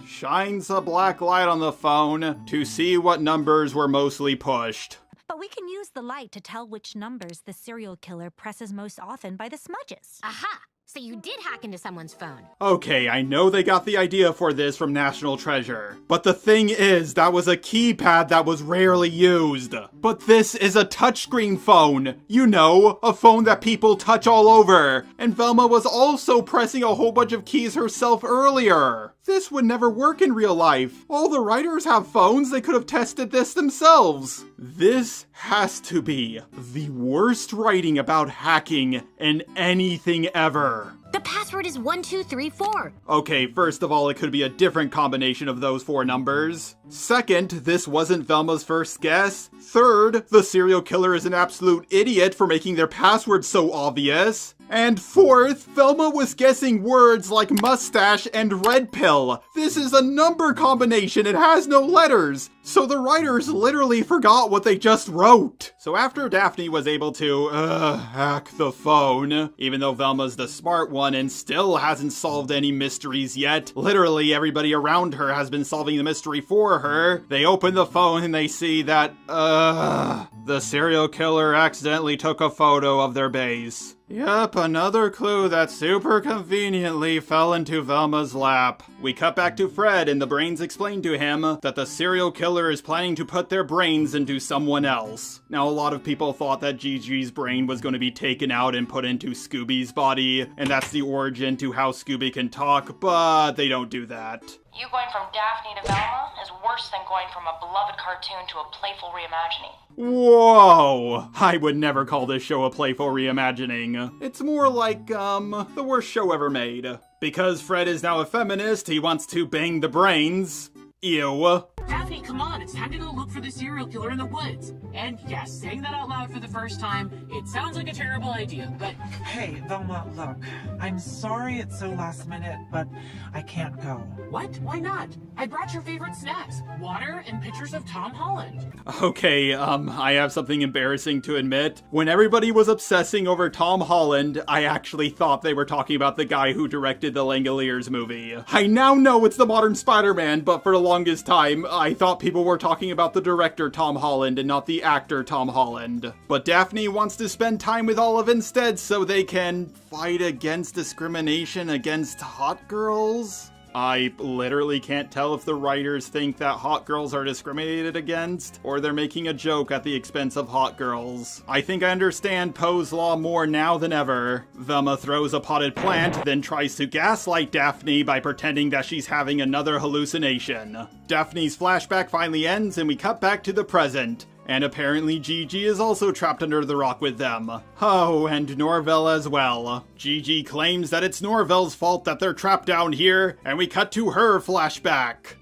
shines a black light on the phone to see what numbers were mostly pushed. But we can use the light to tell which numbers the serial killer presses most often by the smudges. Aha! So you did hack into someone's phone. Okay, I know they got the idea for this from National Treasure. But the thing is, that was a keypad that was rarely used. But this is a touchscreen phone. You know, a phone that people touch all over. And Velma was also pressing a whole bunch of keys herself earlier. This would never work in real life. All the writers have phones, they could have tested this themselves. This has to be the worst writing about hacking in anything ever. The password is 1234. Okay, first of all, it could be a different combination of those 4 numbers. Second, this wasn't Velma's first guess. Third, the serial killer is an absolute idiot for making their password so obvious. And fourth, Velma was guessing words like mustache and red pill. This is a number combination, it has no letters. So the writers literally forgot what they just wrote. So after Daphne was able to, hack the phone, even though Velma's the smart one and still hasn't solved any mysteries yet, literally everybody around her has been solving the mystery for her, they open the phone and they see that, the serial killer accidentally took a photo of their base. Yep, another clue that super conveniently fell into Velma's lap. We cut back to Fred, and the brains explain to him that the serial killer is planning to put their brains into someone else. Now, a lot of people thought that Gigi's brain was going to be taken out and put into Scooby's body, and that's the origin to how Scooby can talk, but they don't do that. You going from Daphne to Velma is worse than going from a beloved cartoon to a playful reimagining. Whoa! I would never call this show a playful reimagining. It's more like, the worst show ever made. Because Fred is now a feminist, he wants to bang the brains. Ew. Daphne, come on, it's time to go look for the serial killer in the woods. And yes, saying that out loud for the first time, it sounds like a terrible idea, but... Hey, Velma, look. I'm sorry it's so last minute, but I can't go. What? Why not? I brought your favorite snacks. Water and pictures of Tom Holland. Okay, I have something embarrassing to admit. When everybody was obsessing over Tom Holland, I actually thought they were talking about the guy who directed the Langoliers movie. I now know it's the modern Spider-Man, but for the longest time, I thought people were talking about the director Tom Holland and not the actor Tom Holland. But Daphne wants to spend time with Olive instead so they can fight against discrimination against hot girls? I literally can't tell if the writers think that hot girls are discriminated against, or they're making a joke at the expense of hot girls. I think I understand Poe's law more now than ever. Velma throws a potted plant, then tries to gaslight Daphne by pretending that she's having another hallucination. Daphne's flashback finally ends, and we cut back to the present. And apparently Gigi is also trapped under the rock with them. Oh, and Norvell as well. Gigi claims that it's Norvell's fault that they're trapped down here, and we cut to her flashback.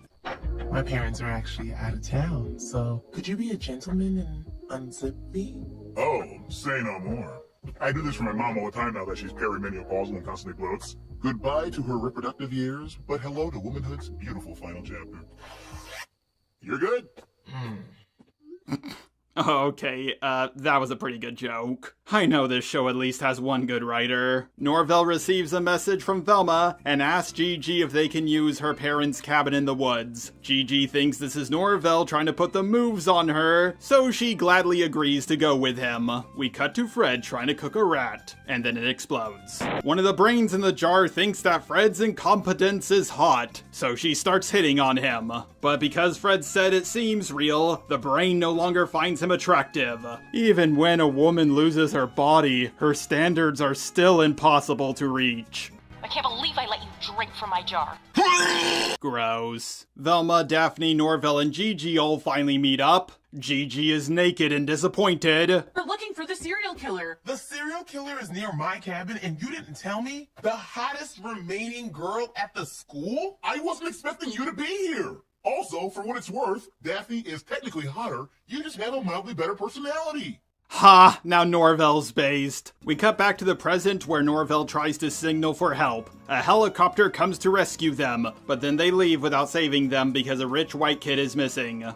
My parents are actually out of town, so could you be a gentleman and unzip me? Oh, say no more. I do this for my mom all the time now that she's perimenopausal and constantly bloats. Goodbye to her reproductive years, but hello to womanhood's beautiful final chapter. You're good? Okay, that was a pretty good joke. I know this show at least has one good writer. Norvell receives a message from Velma and asks Gigi if they can use her parents' cabin in the woods. Gigi thinks this is Norvell trying to put the moves on her, so she gladly agrees to go with him. We cut to Fred trying to cook a rat, and then it explodes. One of the brains in the jar thinks that Fred's incompetence is hot, so she starts hitting on him. But because Fred said it seems real, the brain no longer finds him attractive. Even when a woman loses her body, her standards are still impossible to reach. I can't believe I let you drink from my jar. Gross. Velma, Daphne, Norvell, and Gigi all finally meet up. Gigi is naked and disappointed. We're looking for the serial killer. The serial killer is near my cabin and you didn't tell me? The hottest remaining girl at the school? I wasn't expecting you to be here. Also, for what it's worth, Daphne is technically hotter. You just have a mildly better personality. Ha! Now Norvell's based. We cut back to the present where Norvell tries to signal for help. A helicopter comes to rescue them, but then they leave without saving them because a rich white kid is missing.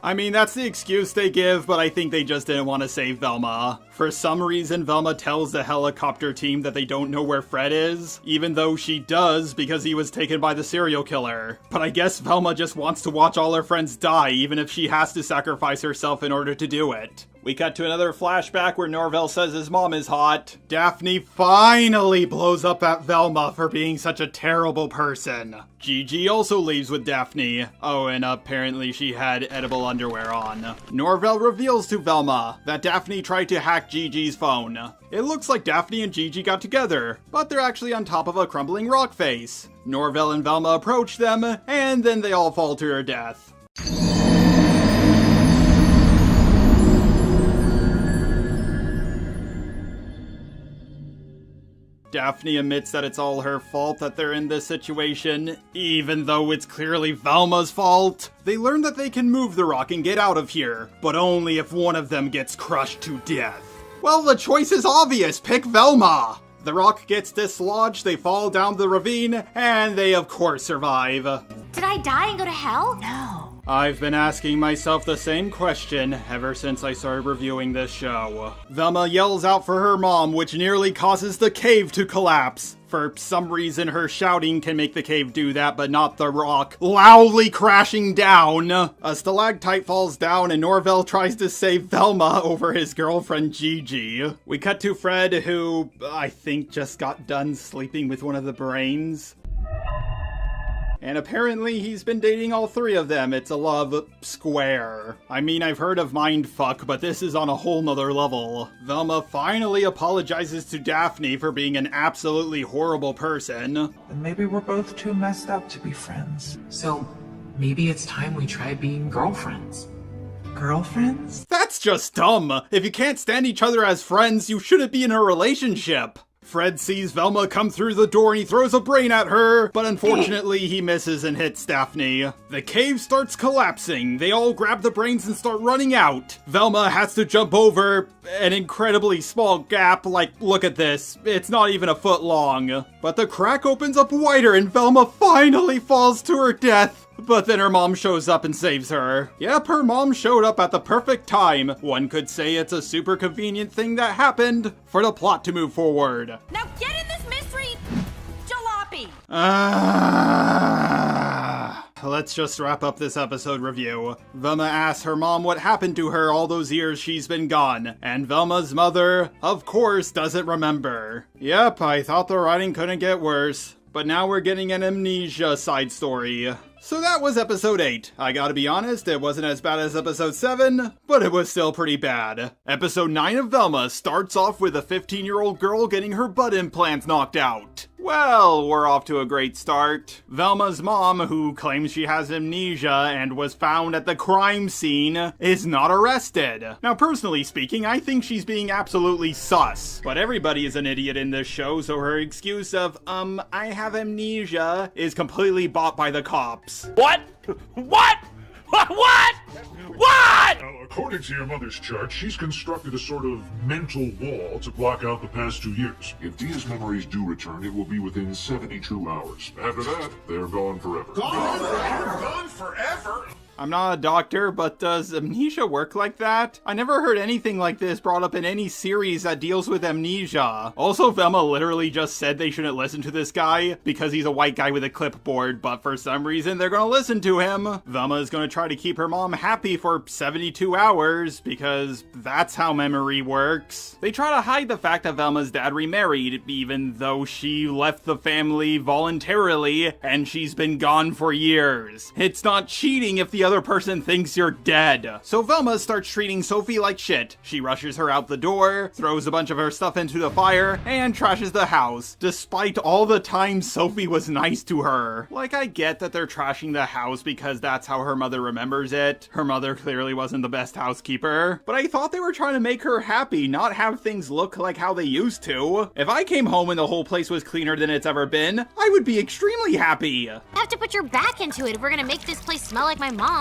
I mean, that's the excuse they give, but I think they just didn't want to save Velma. For some reason, Velma tells the helicopter team that they don't know where Fred is, even though she does because he was taken by the serial killer. But I guess Velma just wants to watch all her friends die, even if she has to sacrifice herself in order to do it. We cut to another flashback where Norvell says his mom is hot. Daphne finally blows up at Velma for being such a terrible person. Gigi also leaves with Daphne. Oh, and apparently she had edible underwear on. Norvell reveals to Velma that Daphne tried to hack Gigi's phone. It looks like Daphne and Gigi got together, but they're actually on top of a crumbling rock face. Norvell and Velma approach them, and then they all fall to their death. Daphne admits that it's all her fault that they're in this situation, even though it's clearly Velma's fault. They learn that they can move the rock and get out of here, but only if one of them gets crushed to death. Well, the choice is obvious, pick Velma! The rock gets dislodged, they fall down the ravine, and they of course survive. Did I die and go to hell? No. I've been asking myself the same question ever since I started reviewing this show. Velma yells out for her mom, which nearly causes the cave to collapse. For some reason, her shouting can make the cave do that, but not the rock loudly crashing down. A stalactite falls down and Norvell tries to save Velma over his girlfriend Gigi. We cut to Fred, who I think just got done sleeping with one of the brains. And apparently he's been dating all three of them. It's a love square. I mean, I've heard of mindfuck, but this is on a whole nother level. Velma finally apologizes to Daphne for being an absolutely horrible person. And maybe we're both too messed up to be friends. So maybe it's time we try being girlfriends. Girlfriends? That's just dumb. If you can't stand each other as friends, you shouldn't be in a relationship. Fred sees Velma come through the door and he throws a brain at her, but unfortunately he misses and hits Daphne. The cave starts collapsing. They all grab the brains and start running out. Velma has to jump over an incredibly small gap, like, look at this. It's not even a foot long. But the crack opens up wider and Velma finally falls to her death. But then her mom shows up and saves her. Yep, her mom showed up at the perfect time. One could say it's a super convenient thing that happened for the plot to move forward. Now get in this mystery jalopy! Let's just wrap up this episode review. Velma asks her mom what happened to her all those years she's been gone, and Velma's mother, of course, doesn't remember. Yep, I thought the writing couldn't get worse. But now we're getting an amnesia side story. So that was episode 8. I gotta be honest, it wasn't as bad as episode 7, but it was still pretty bad. Episode 9 of Velma starts off with a 15-year-old girl getting her butt implants knocked out. Well, we're off to a great start. Velma's mom, who claims she has amnesia and was found at the crime scene, is not arrested. Now, personally speaking, I think she's being absolutely sus. But everybody is an idiot in this show, so her excuse of, I have amnesia is completely bought by the cops. What? What? What? What? Now, according to your mother's chart, she's constructed a sort of mental wall to block out the past 2 years. If Dia's memories do return, it will be within 72 hours. After that, they're gone forever. Gone forever? Gone forever? I'm not a doctor, but does amnesia work like that? I never heard anything like this brought up in any series that deals with amnesia. Also, Velma literally just said they shouldn't listen to this guy because he's a white guy with a clipboard, but for some reason they're gonna listen to him. Velma is gonna try to keep her mom happy for 72 hours because that's how memory works. They try to hide the fact that Velma's dad remarried, even though she left the family voluntarily and she's been gone for years. It's not cheating if the other person thinks you're dead. So Velma starts treating Sophie like shit. She rushes her out the door, throws a bunch of her stuff into the fire, and trashes the house, despite all the times Sophie was nice to her. Like, I get that they're trashing the house because that's how her mother remembers it. Her mother clearly wasn't the best housekeeper, but I thought they were trying to make her happy, not have things look like how they used to. If I came home and the whole place was cleaner than it's ever been, I would be extremely happy. You have to put your back into it if we're gonna make this place smell like my mom.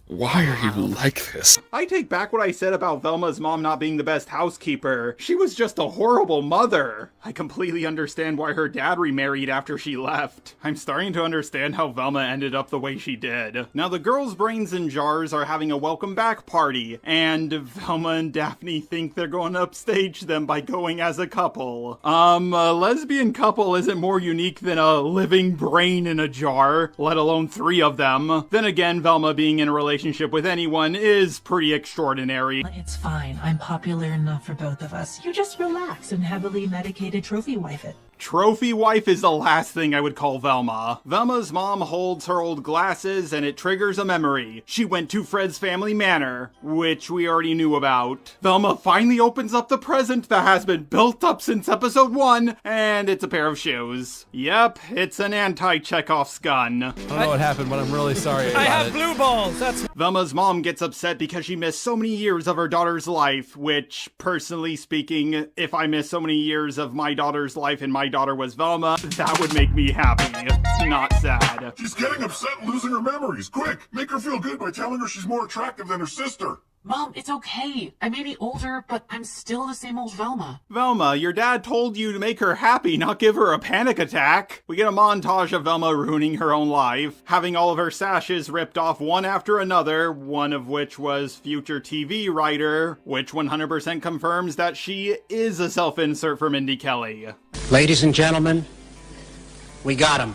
Why are you like this? I take back what I said about Velma's mom not being the best housekeeper. She was just a horrible mother. I completely understand why her dad remarried after she left. I'm starting to understand how Velma ended up the way she did. Now, the girls' brains in jars are having a welcome back party, and Velma and Daphne think they're going to upstage them by going as a couple. A lesbian couple isn't more unique than a living brain in a jar, let alone 3 of them. Then again, Velma being in a relationship with anyone is pretty extraordinary. It's fine. I'm popular enough for both of us. You just relax and heavily medicated trophy wife it. Trophy wife is the last thing I would call Velma. Velma's mom holds her old glasses and it triggers a memory. She went to Fred's family manor, which we already knew about. Velma finally opens up the present that has been built up since episode 1, and it's a pair of shoes. Yep, it's an anti-Chekhov's gun. I don't know what happened, but I'm really sorry about I have blue balls, that's... Velma's mom gets upset because she missed so many years of her daughter's life, which, personally speaking, if I missed so many years of my daughter's life and my daughter was Velma, that would make me happy, not sad. She's getting upset and losing her memories. Quick, make her feel good by telling her she's more attractive than her sister. Mom, it's okay. I may be older, but I'm still the same old Velma. Velma, your dad told you to make her happy, not give her a panic attack. We get a montage of Velma ruining her own life, having all of her sashes ripped off one after another, one of which was future TV writer, which 100% confirms that she is a self-insert for Mindy Kelly. Ladies and gentlemen, we got him.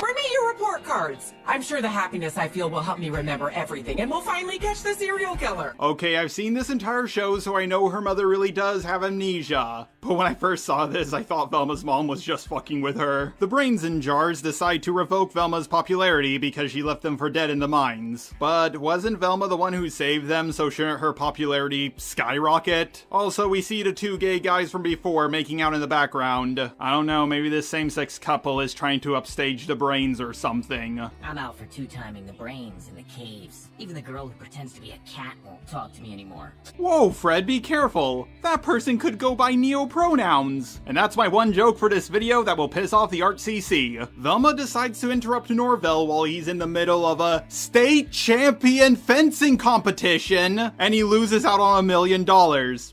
Bring me your report cards. I'm sure the happiness I feel will help me remember everything, and we'll finally catch the serial killer. Okay, I've seen this entire show, so I know her mother really does have amnesia. But when I first saw this, I thought Velma's mom was just fucking with her. The brains in jars decide to revoke Velma's popularity because she left them for dead in the mines. But wasn't Velma the one who saved them, so shouldn't her popularity skyrocket? Also, we see the two gay guys from before making out in the background. I don't know, maybe this same-sex couple is trying to upstage the brains or something. I'm out for two-timing the brains in the caves. Even the girl who pretends to be a cat won't talk to me anymore. Whoa, Fred, be careful. That person could go by neo-pronouns. And that's my one joke for this video that will piss off the Art CC. Velma decides to interrupt Norvell while he's in the middle of a state champion fencing competition, and he loses out on $1 million.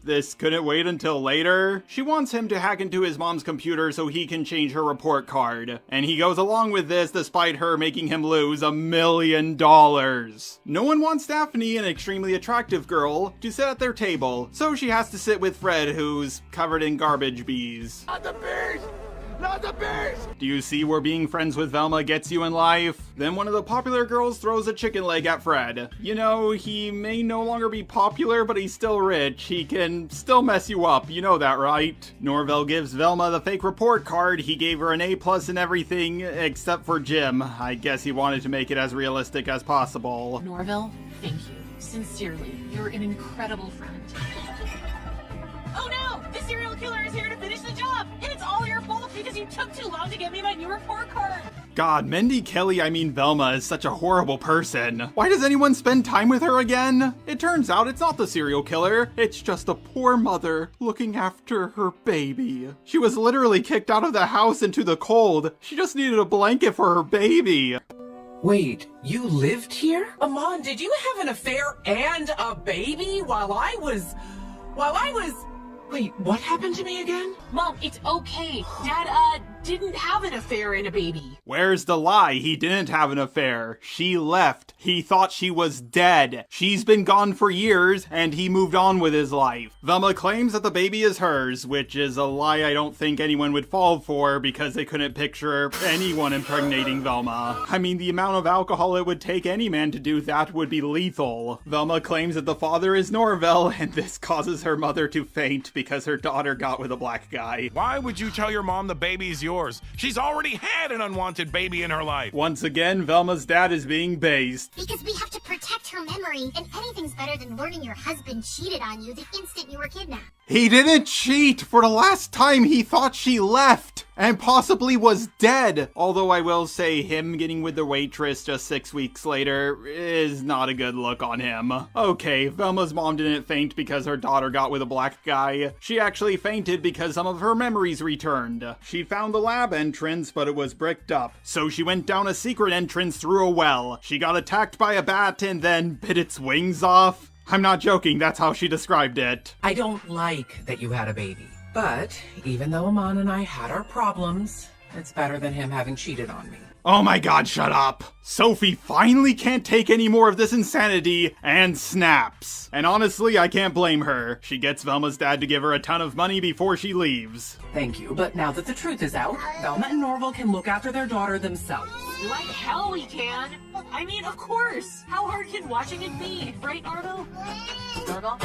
This couldn't wait until later. She wants him to hack into his mom's computer so he can change her report card. And he goes along with this despite her making him lose $1 million. No one wants Daphne, an extremely attractive girl, to sit at their table, so she has to sit with Fred, who's covered in garbage bees. Not the bees! Not the bees! Do you see where being friends with Velma gets you in life? Then one of the popular girls throws a chicken leg at Fred. You know, he may no longer be popular, but he's still rich. He can still mess you up, you know that, right? Norvell gives Velma the fake report card. He gave her an A+ in everything, except for gym. I guess he wanted to make it as realistic as possible. Norvell, thank you. Sincerely, you're an incredible friend. Oh no! The serial killer is here to finish the job! And it's all your fault because you took too long to get me my new report card! God, Mindy Kelly, Velma, is such a horrible person. Why does anyone spend time with her again? It turns out it's not the serial killer. It's just a poor mother looking after her baby. She was literally kicked out of the house into the cold. She just needed a blanket for her baby. Wait, you lived here? Amon, did you have an affair and a baby while I was... Wait, what happened to me again? Mom, it's okay. Dad, didn't have an affair and a baby. Where's the lie? He didn't have an affair. She left. He thought she was dead. She's been gone for years, and he moved on with his life. Velma claims that the baby is hers, which is a lie I don't think anyone would fall for because they couldn't picture anyone impregnating Velma. I mean, the amount of alcohol it would take any man to do that would be lethal. Velma claims that the father is Norvell, and this causes her mother to faint because her daughter got with a black guy. Why would you tell your mom the baby's yours? She's already had an unwanted baby in her life. Once again, Velma's dad is being based. Because we have to protect her memory, and anything's better than learning your husband cheated on you the instant you were kidnapped. He didn't cheat! For the last time, he thought she left! And possibly was dead! Although I will say him getting with the waitress just 6 weeks later is not a good look on him. Okay, Velma's mom didn't faint because her daughter got with a black guy. She actually fainted because some of her memories returned. She found the lab entrance, but it was bricked up. So she went down a secret entrance through a well. She got attacked by a bat and then bit its wings off. I'm not joking, that's how she described it. I don't like that you had a baby. But even though Amon and I had our problems, it's better than him having cheated on me. Oh my god, shut up! Sophie finally can't take any more of this insanity and snaps. And honestly, I can't blame her. She gets Velma's dad to give her a ton of money before she leaves. Thank you, but now that the truth is out, Velma and Norvell can look after their daughter themselves. Like hell we can! I mean, of course! How hard can watching it be? Right, Norvell? Norvell?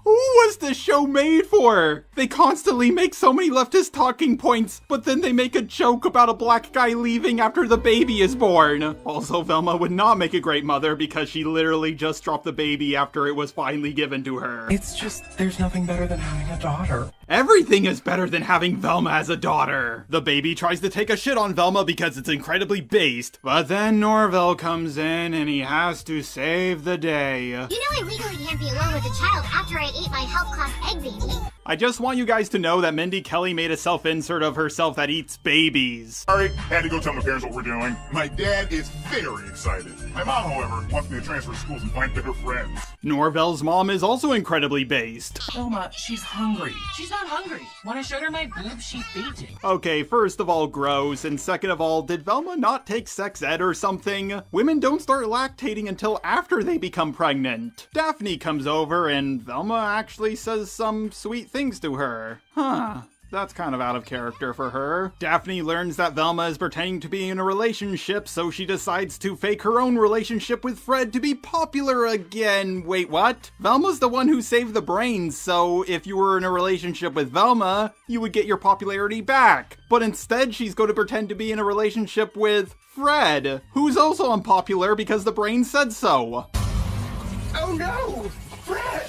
Who was this show made for? They constantly make so many leftist talking points, but then they make a joke about a black guy leaving after the baby is born. Also, Velma would not make a great mother because she literally just dropped the baby after it was finally given to her. It's just, there's nothing better than having a daughter. Everything is better than having Velma as a daughter. The baby tries to take a shit on Velma because it's incredibly based, but then Norvell comes in and he has to save the day. You know I legally can't be alone with a child after I ate my health class egg baby. I just want you guys to know that Mindy Kelly made a self-insert of herself that eats babies. Sorry, had to go tell my parents what we're doing. My dad is very excited. My mom, however, wants me to transfer schools and find better friends. Norvell's mom is also incredibly based. Velma, she's hungry. She's not hungry. When I showed her my boobs, she fainted. Okay, first of all, gross, and second of all, did Velma not take sex ed or something? Women don't start lactating until after they become pregnant. Daphne comes over and Velma actually says some sweet things to her. Huh. That's kind of out of character for her. Daphne learns that Velma is pretending to be in a relationship, so she decides to fake her own relationship with Fred to be popular again. Wait, what? Velma's the one who saved the brains, so if you were in a relationship with Velma, you would get your popularity back. But instead, she's going to pretend to be in a relationship with Fred, who's also unpopular because the brain said so. Oh no! Fred!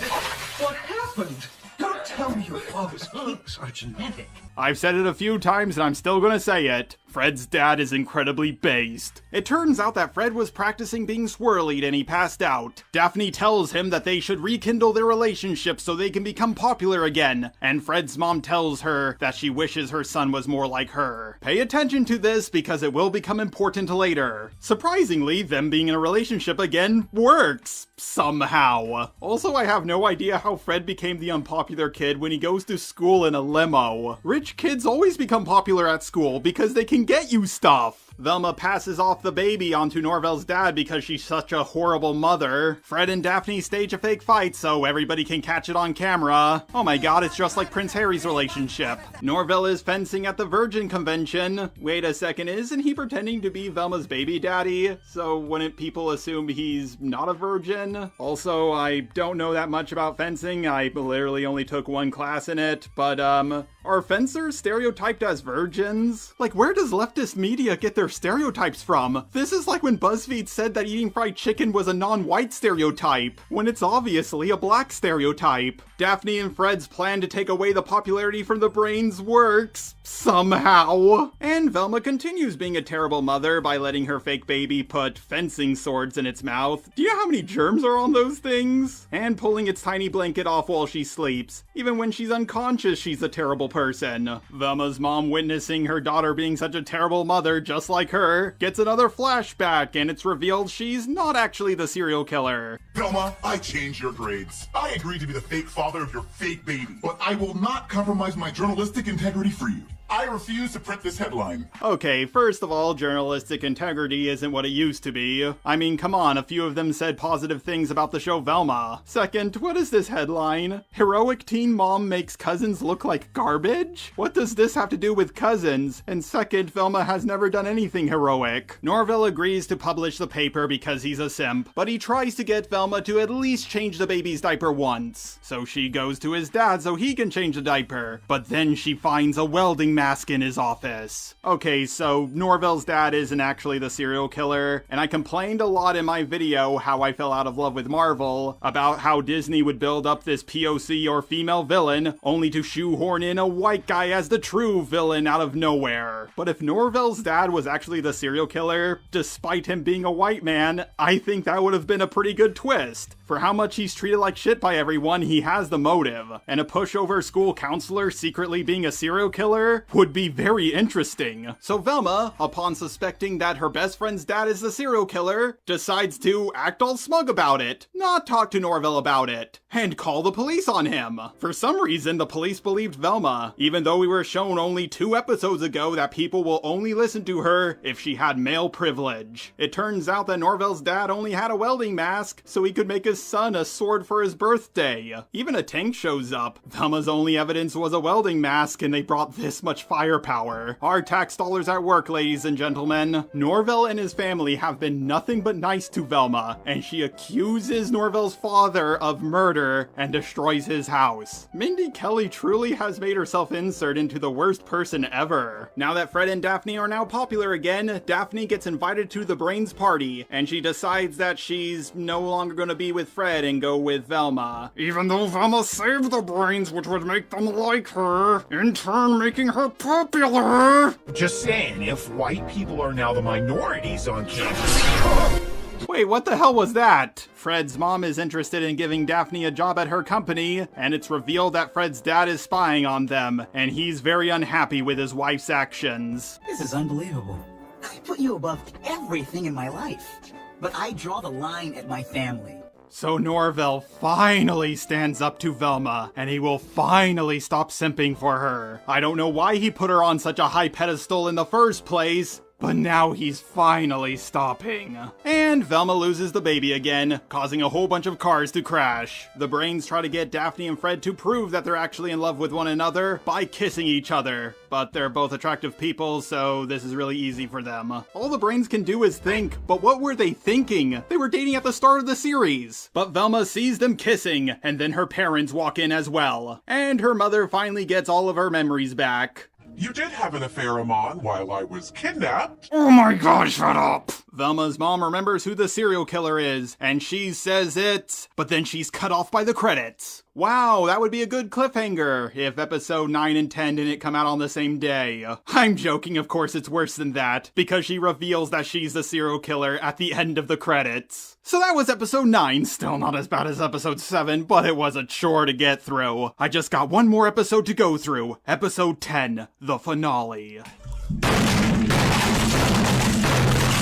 What happened? Don't tell me your father's kinks are genetic. I've said it a few times and I'm still gonna say it. Fred's dad is incredibly based. It turns out that Fred was practicing being swirlied and he passed out. Daphne tells him that they should rekindle their relationship so they can become popular again, and Fred's mom tells her that she wishes her son was more like her. Pay attention to this because it will become important later. Surprisingly, them being in a relationship again works. Somehow. Also, I have no idea how Fred became the unpopular kid when he goes to school in a limo. Rich kids always become popular at school because they can get you stuff. Velma passes off the baby onto Norvell's dad because she's such a horrible mother. Fred and Daphne stage a fake fight so everybody can catch it on camera. Oh my god, it's just like Prince Harry's relationship. Norvell is fencing at the Virgin Convention. Wait a second, isn't he pretending to be Velma's baby daddy? So wouldn't people assume he's not a virgin? Also, I don't know that much about fencing. I literally only took one class in it, but are fencers stereotyped as virgins? Like, where does leftist media get their stereotypes from? This is like when BuzzFeed said that eating fried chicken was a non-white stereotype, when it's obviously a black stereotype. Daphne and Fred's plan to take away the popularity from the brains works. Somehow. And Velma continues being a terrible mother by letting her fake baby put fencing swords in its mouth. Do you know how many germs are on those things? And pulling its tiny blanket off while she sleeps. Even when she's unconscious, she's a terrible person. Velma's mom, witnessing her daughter being such a terrible mother just like her, gets another flashback and it's revealed she's not actually the serial killer. Velma, I changed your grades. I agreed to be the fake father of your fake baby, but I will not compromise my journalistic integrity for you. I refuse to print this headline. Okay, first of all, journalistic integrity isn't what it used to be. I mean, come on, a few of them said positive things about the show Velma. Second, what is this headline? Heroic teen mom makes cousins look like garbage? What does this have to do with cousins? And second, Velma has never done anything heroic. Norvell agrees to publish the paper because he's a simp, but he tries to get Velma to at least change the baby's diaper once. So she goes to his dad so he can change the diaper, but then she finds a welding mask in his office. Okay, so Norvell's dad isn't actually the serial killer, and I complained a lot in my video how I fell out of love with Marvel, about how Disney would build up this POC or female villain, only to shoehorn in a white guy as the true villain out of nowhere. But if Norvell's dad was actually the serial killer, despite him being a white man, I think that would have been a pretty good twist. For how much he's treated like shit by everyone, he has the motive, and a pushover school counselor secretly being a serial killer would be very interesting. So Velma, upon suspecting that her best friend's dad is the serial killer, decides to act all smug about it, not talk to Norvell about it, and call the police on him. For some reason, the police believed Velma, even though we were shown only 2 episodes ago that people will only listen to her if she had male privilege. It turns out that Norvell's dad only had a welding mask, so he could make his son a sword for his birthday. Even a tank shows up. Velma's only evidence was a welding mask, and they brought this much firepower. Our tax dollars at work, ladies and gentlemen. Norvell and his family have been nothing but nice to Velma, and she accuses Norvell's father of murder and destroys his house. Mindy Kelly truly has made herself insert into the worst person ever. Now that Fred and Daphne are now popular again, Daphne gets invited to the Brains party, and she decides that she's no longer going to be with Fred and go with Velma. Even though Velma saved the Brains, which would make them like her, in turn making her popular. Just saying, if white people are now the minorities on campus... Wait, what the hell was that? Fred's mom is interested in giving Daphne a job at her company, and it's revealed that Fred's dad is spying on them, and he's very unhappy with his wife's actions. This is unbelievable. I put you above everything in my life, but I draw the line at my family. So Norvell finally stands up to Velma, and he will finally stop simping for her. I don't know why he put her on such a high pedestal in the first place, but now he's finally stopping. And Velma loses the baby again, causing a whole bunch of cars to crash. The brains try to get Daphne and Fred to prove that they're actually in love with one another by kissing each other. But they're both attractive people, so this is really easy for them. All the brains can do is think, but what were they thinking? They were dating at the start of the series. But Velma sees them kissing, and then her parents walk in as well. And her mother finally gets all of her memories back. You did have an affair, Amon, while I was kidnapped. Oh my god, shut up! Velma's mom remembers who the serial killer is, and she says it, but then she's cut off by the credits. Wow, that would be a good cliffhanger if episode 9 and 10 didn't come out on the same day. I'm joking, of course it's worse than that, because she reveals that she's the serial killer at the end of the credits. So that was episode 9, still not as bad as episode 7, but it was a chore to get through. I just got one more episode to go through, episode 10, the finale.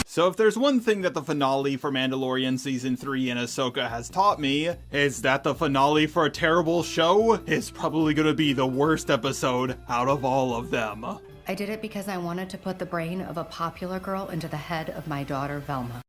So if there's one thing that the finale for Mandalorian Season 3 in Ahsoka has taught me, is that the finale for a terrible show is probably gonna be the worst episode out of all of them. I did it because I wanted to put the brain of a popular girl into the head of my daughter, Velma.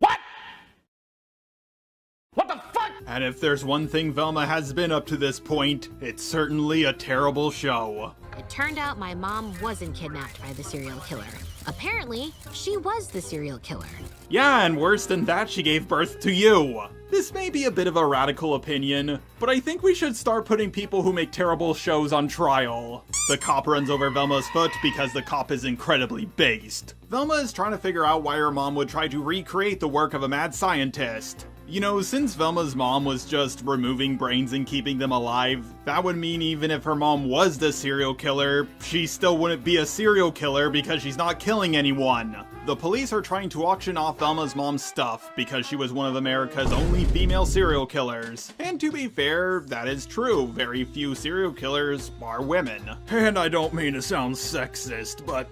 And if there's one thing Velma has been up to this point, it's certainly a terrible show. It turned out my mom wasn't kidnapped by the serial killer. Apparently, she was the serial killer. Yeah, and worse than that, she gave birth to you. This may be a bit of a radical opinion, but I think we should start putting people who make terrible shows on trial. The cop runs over Velma's foot because the cop is incredibly based. Velma is trying to figure out why her mom would try to recreate the work of a mad scientist. You know, since Velma's mom was just removing brains and keeping them alive, that would mean even if her mom was the serial killer, she still wouldn't be a serial killer because she's not killing anyone. The police are trying to auction off Velma's mom's stuff because she was one of America's only female serial killers. And to be fair, that is true. Very few serial killers are women. And I don't mean to sound sexist, but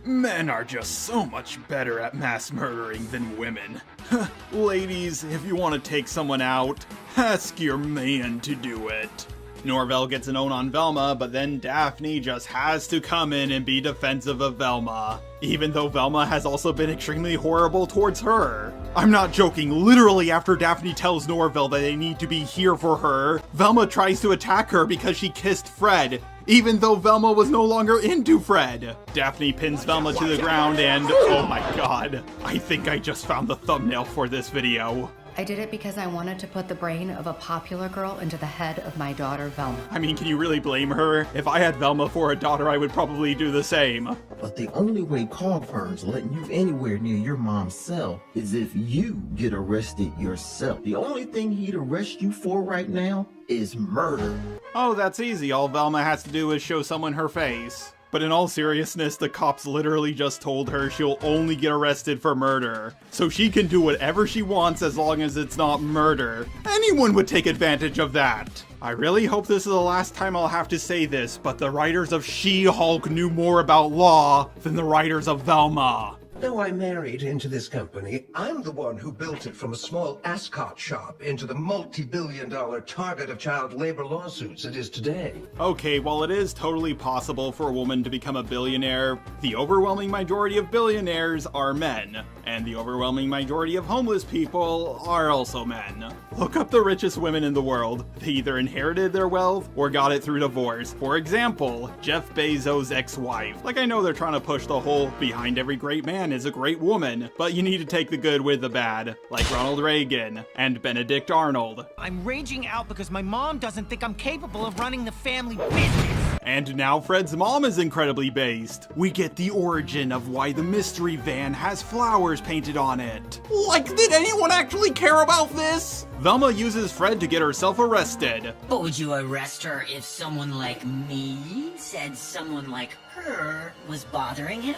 men are just so much better at mass murdering than women. Ladies, if you want to take someone out, ask your man to do it. Norvell gets an own on Velma, but then Daphne just has to come in and be defensive of Velma, even though Velma has also been extremely horrible towards her. I'm not joking, literally after Daphne tells Norvell that they need to be here for her, Velma tries to attack her because she kissed Fred, even though Velma was no longer into Fred. Daphne pins Velma to the ground and, oh my god, I think I just found the thumbnail for this video. I did it because I wanted to put the brain of a popular girl into the head of my daughter, Velma. I mean, can you really blame her? If I had Velma for a daughter, I would probably do the same. But the only way Carl Burns letting you anywhere near your mom's cell is if you get arrested yourself. The only thing he'd arrest you for right now is murder. Oh, that's easy. All Velma has to do is show someone her face. But in all seriousness, the cops literally just told her she'll only get arrested for murder. So she can do whatever she wants as long as it's not murder. Anyone would take advantage of that. I really hope this is the last time I'll have to say this, but the writers of She-Hulk knew more about law than the writers of Velma. Though I married into this company, I'm the one who built it from a small ascot shop into the multi-billion-dollar target of child labor lawsuits it is today. Okay, while it is totally possible for a woman to become a billionaire, the overwhelming majority of billionaires are men, and the overwhelming majority of homeless people are also men. Look up the richest women in the world. They either inherited their wealth or got it through divorce. For example, Jeff Bezos' ex-wife. Like, I know they're trying to push the whole behind every great man is a great woman, but you need to take the good with the bad, like Ronald Reagan and Benedict Arnold. I'm raging out because my mom doesn't think I'm capable of running the family business. And now Fred's mom is incredibly based. We get the origin of why the mystery van has flowers painted on it. Like, did anyone actually care about this? Velma uses Fred to get herself arrested. But would you arrest her if someone like me said someone like her was bothering him?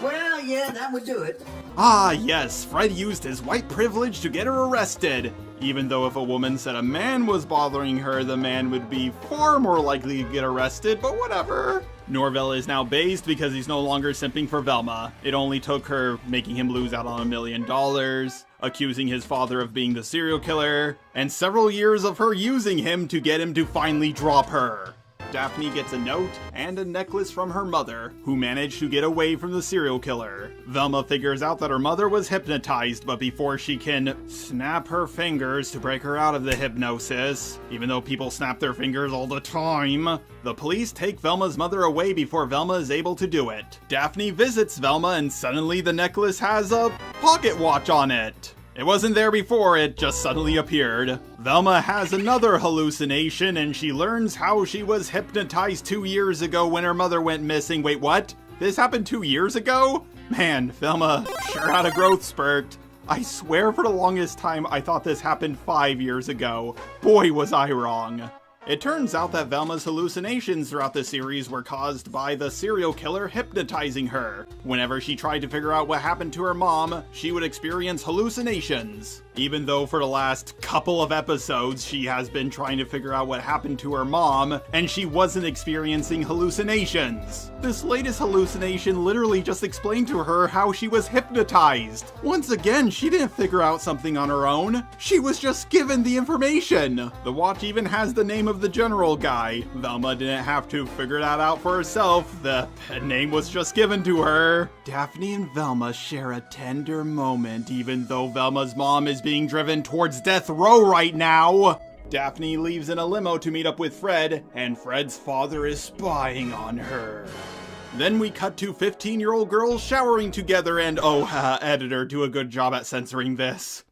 Well, yeah, that would do it. Ah, yes, Fred used his white privilege to get her arrested. Even though if a woman said a man was bothering her, the man would be far more likely to get arrested, but whatever. Norvell is now based because he's no longer simping for Velma. It only took her making him lose out on $1 million, accusing his father of being the serial killer, and several years of her using him to get him to finally drop her. Daphne gets a note and a necklace from her mother, who managed to get away from the serial killer. Velma figures out that her mother was hypnotized, but before she can snap her fingers to break her out of the hypnosis, even though people snap their fingers all the time, the police take Velma's mother away before Velma is able to do it. Daphne visits Velma and suddenly the necklace has a pocket watch on it. It wasn't there before, it just suddenly appeared. Velma has another hallucination and she learns how she was hypnotized 2 years ago when her mother went missing. Wait, what? This happened 2 years ago? Man, Velma sure had a growth spurt. I swear for the longest time I thought this happened 5 years ago. Boy, was I wrong. It turns out that Velma's hallucinations throughout the series were caused by the serial killer hypnotizing her. Whenever she tried to figure out what happened to her mom, she would experience hallucinations. Even though for the last couple of episodes she has been trying to figure out what happened to her mom, and she wasn't experiencing hallucinations. This latest hallucination literally just explained to her how she was hypnotized. Once again, she didn't figure out something on her own. She was just given the information. The watch even has the name of the general guy. Velma didn't have to figure that out for herself. The name was just given to her. Daphne and Velma share a tender moment, even though Velma's mom is being driven towards death row right now. Daphne leaves in a limo to meet up with Fred, and Fred's father is spying on her. Then we cut to 15-year-old girls showering together and editor, do a good job at censoring this.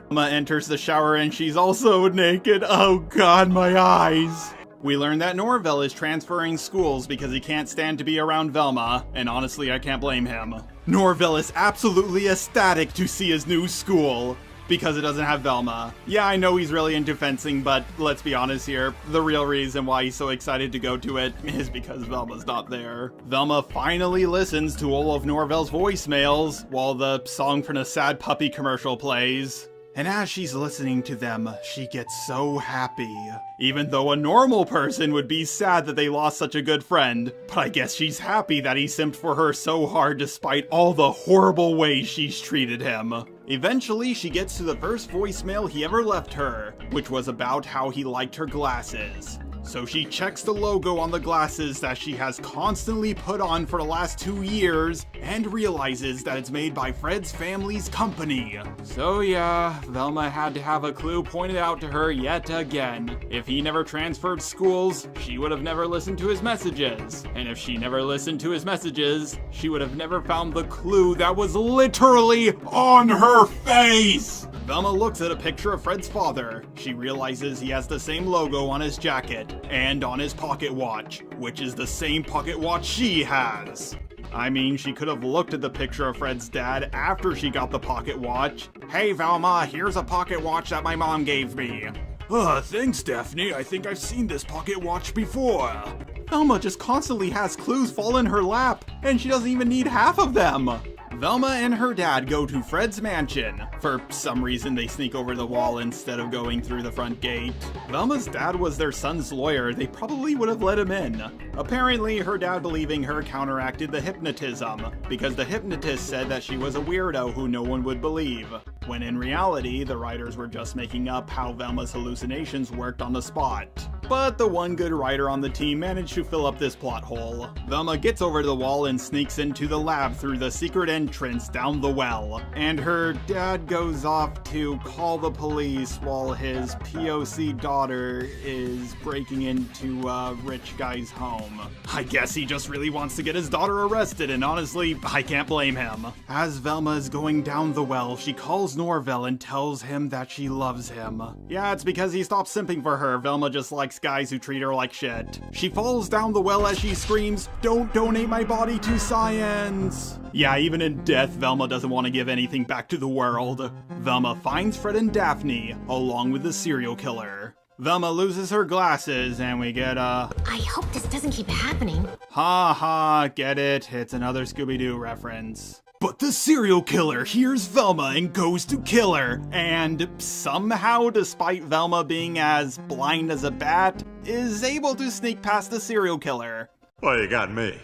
Velma enters the shower and she's also naked. Oh god, my eyes. We learn that Norvell is transferring schools because he can't stand to be around Velma, and honestly, I can't blame him. Norvell is absolutely ecstatic to see his new school, because it doesn't have Velma. Yeah, I know he's really into fencing, but let's be honest here, the real reason why he's so excited to go to it is because Velma's not there. Velma finally listens to all of Norvell's voicemails while the song from the Sad Puppy commercial plays. And as she's listening to them, she gets so happy. Even though a normal person would be sad that they lost such a good friend. But I guess she's happy that he simped for her so hard despite all the horrible ways she's treated him. Eventually, she gets to the first voicemail he ever left her, which was about how he liked her glasses. So she checks the logo on the glasses that she has constantly put on for the last 2 years and realizes that it's made by Fred's family's company. So yeah, Velma had to have a clue pointed out to her yet again. If he never transferred schools, she would have never listened to his messages. And if she never listened to his messages, she would have never found the clue that was literally on her face! Velma looks at a picture of Fred's father. She realizes he has the same logo on his jacket and on his pocket watch, which is the same pocket watch she has. I mean, she could have looked at the picture of Fred's dad after she got the pocket watch. Hey Velma, here's a pocket watch that my mom gave me. Thanks Daphne, I think I've seen this pocket watch before. Velma just constantly has clues fall in her lap, and she doesn't even need half of them. Velma and her dad go to Fred's mansion. For some reason, they sneak over the wall instead of going through the front gate. Velma's dad was their son's lawyer. They probably would have let him in. Apparently, her dad believing her counteracted the hypnotism, because the hypnotist said that she was a weirdo who no one would believe, when in reality, the writers were just making up how Velma's hallucinations worked on the spot. But the one good writer on the team managed to fill up this plot hole. Velma gets over to the wall and sneaks into the lab through the secret entrance down the well. And her dad goes off to call the police while his POC daughter is breaking into a rich guy's home. I guess he just really wants to get his daughter arrested, and honestly, I can't blame him. As Velma is going down the well, she calls Norvell and tells him that she loves him. Yeah, it's because he stopped simping for her. Velma just likes guys who treat her like shit. She falls down the well as she screams, "Don't donate my body to science!" Yeah, even in death, Velma doesn't want to give anything back to the world. Velma finds Fred and Daphne, along with the serial killer. Velma loses her glasses, and we get a... I hope this doesn't keep happening. Ha ha, get it, it's another Scooby-Doo reference. But the serial killer hears Velma and goes to kill her, and somehow, despite Velma being as blind as a bat, is able to sneak past the serial killer. Well, you got me.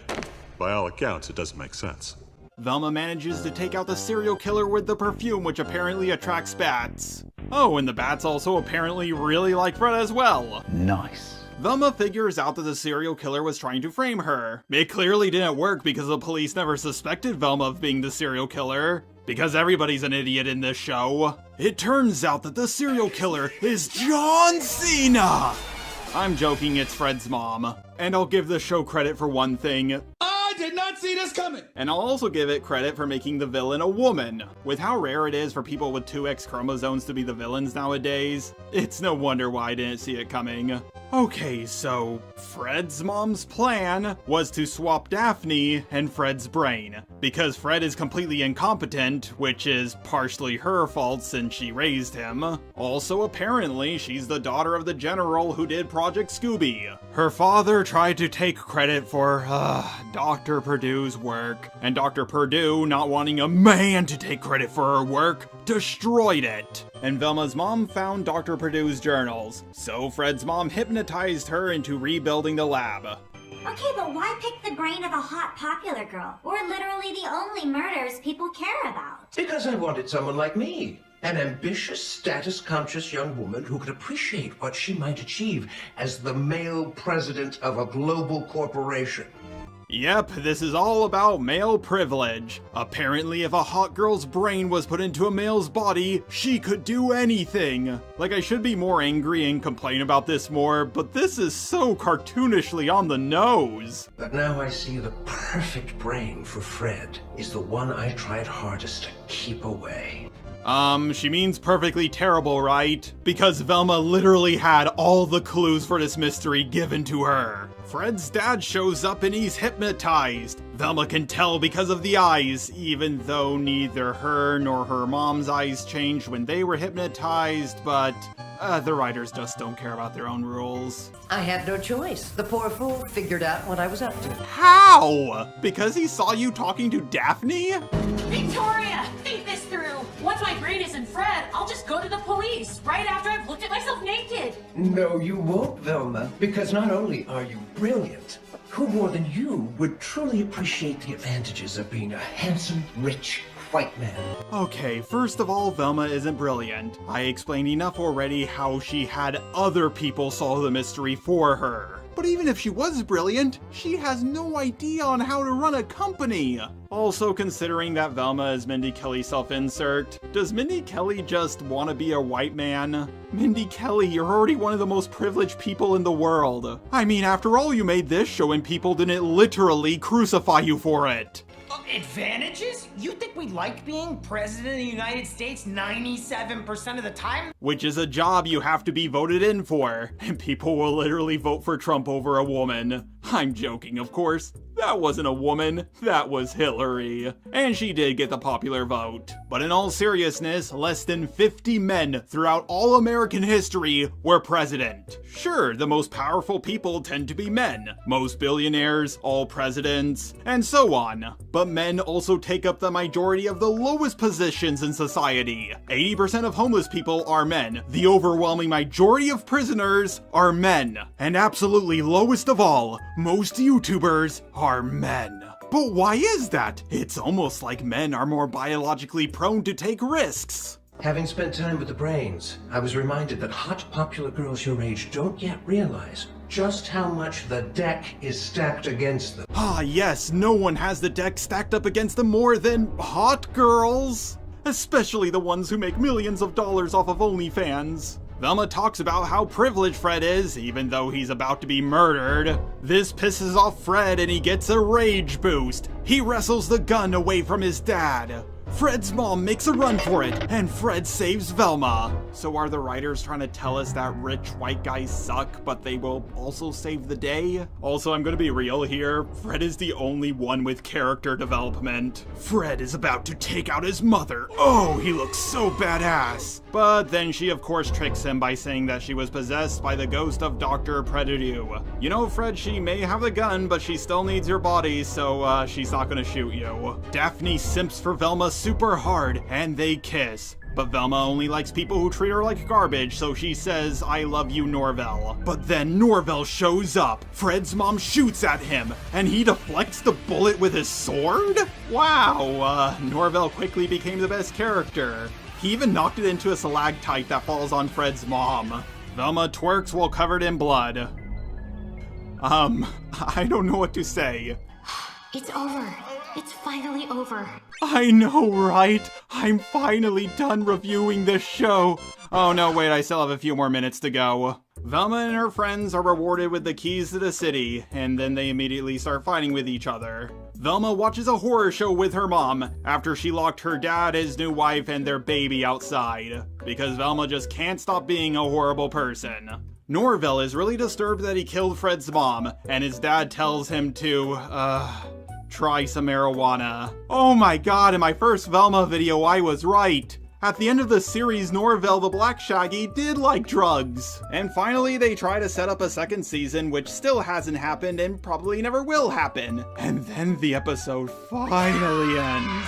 By all accounts, it doesn't make sense. Velma manages to take out the serial killer with the perfume, which apparently attracts bats. Oh, and the bats also apparently really like Fred as well. Nice. Velma figures out that the serial killer was trying to frame her. It clearly didn't work because the police never suspected Velma of being the serial killer. Because everybody's an idiot in this show. It turns out that the serial killer is John Cena! I'm joking, it's Fred's mom. And I'll give the show credit for one thing. I did not see this coming! And I'll also give it credit for making the villain a woman. With how rare it is for people with 2 X chromosomes to be the villains nowadays, it's no wonder why I didn't see it coming. Okay, so Fred's mom's plan was to swap Daphne and Fred's brain. Because Fred is completely incompetent, which is partially her fault since she raised him. Also, apparently, she's the daughter of the general who did Project Scooby. Her father tried to take credit for, Dr. Purdue's work, and Dr. Purdue, not wanting a man to take credit for her work, destroyed it. And Velma's mom found Dr. Purdue's journals, so Fred's mom hypnotized her into rebuilding the lab. Okay, but why pick the brain of a hot popular girl? We're literally the only murders people care about. Because I wanted someone like me. An ambitious, status-conscious young woman who could appreciate what she might achieve as the male president of a global corporation. Yep, this is all about male privilege. Apparently, if a hot girl's brain was put into a male's body, she could do anything. Like, I should be more angry and complain about this more, but this is so cartoonishly on the nose. But now I see the perfect brain for Fred is the one I tried hardest to keep away. She means perfectly terrible, right? Because Velma literally had all the clues for this mystery given to her. Fred's dad shows up and he's hypnotized. Velma can tell because of the eyes, even though neither her nor her mom's eyes changed when they were hypnotized, but the writers just don't care about their own rules. I had no choice. The poor fool figured out what I was up to. How? Because he saw you talking to Daphne? Victoria, think this through. Once my brain isn't Fred, I'll just go to the police right after I've looked at myself naked. No, you won't, Velma, because not only are you brilliant, who more than you would truly appreciate the advantages of being a handsome, rich, white man? Okay, first of all, Velma isn't brilliant. I explained enough already how she had other people solve the mystery for her. But even if she was brilliant, she has no idea on how to run a company. Also, considering that Velma is Mindy Kelly's self-insert, does Mindy Kelly just want to be a white man? Mindy Kelly, you're already one of the most privileged people in the world. I mean, after all, you made this show and people didn't literally crucify you for it. Advantages? You think we like being president of the United States 97% of the time? Which is a job you have to be voted in for, and people will literally vote for Trump over a woman. I'm joking, of course. That wasn't a woman, that was Hillary. And she did get the popular vote. But in all seriousness, less than 50 men throughout all American history were president. Sure, the most powerful people tend to be men. Most billionaires, all presidents, and so on. But men also take up the majority of the lowest positions in society. 80% of homeless people are men. The overwhelming majority of prisoners are men. And absolutely lowest of all, most YouTubers are men. But why is that? It's almost like men are more biologically prone to take risks. Having spent time with the brains, I was reminded that hot popular girls your age don't yet realize just how much the deck is stacked against them. Ah yes, no one has the deck stacked up against them more than hot girls. Especially the ones who make millions of dollars off of OnlyFans. Velma talks about how privileged Fred is, even though he's about to be murdered. This pisses off Fred and he gets a rage boost. He wrestles the gun away from his dad. Fred's mom makes a run for it, and Fred saves Velma. So are the writers trying to tell us that rich white guys suck, but they will also save the day? Also, I'm gonna be real here. Fred is the only one with character development. Fred is about to take out his mother. Oh, he looks so badass. But then she of course tricks him by saying that she was possessed by the ghost of Dr. Predator. You know, Fred, she may have the gun, but she still needs your body, so she's not gonna shoot you. Daphne simps for Velma super hard, and they kiss. But Velma only likes people who treat her like garbage, so she says, "I love you, Norvell." But then Norvell shows up. Fred's mom shoots at him, and he deflects the bullet with his sword? Wow, Norvell quickly became the best character. He even knocked it into a stalactite that falls on Fred's mom. Velma twerks while covered in blood. I don't know what to say. It's over. It's finally over. I know, right? I'm finally done reviewing this show. Oh no, wait, I still have a few more minutes to go. Velma and her friends are rewarded with the keys to the city, and then they immediately start fighting with each other. Velma watches a horror show with her mom after she locked her dad, his new wife, and their baby outside, because Velma just can't stop being a horrible person. Norvell is really disturbed that he killed Fred's mom, and his dad tells him to, try some marijuana. Oh my god, in my first Velma video I was right! At the end of the series, Norvell the Black Shaggy did like drugs. And finally, they try to set up a second season, which still hasn't happened and probably never will happen. And then the episode finally ends.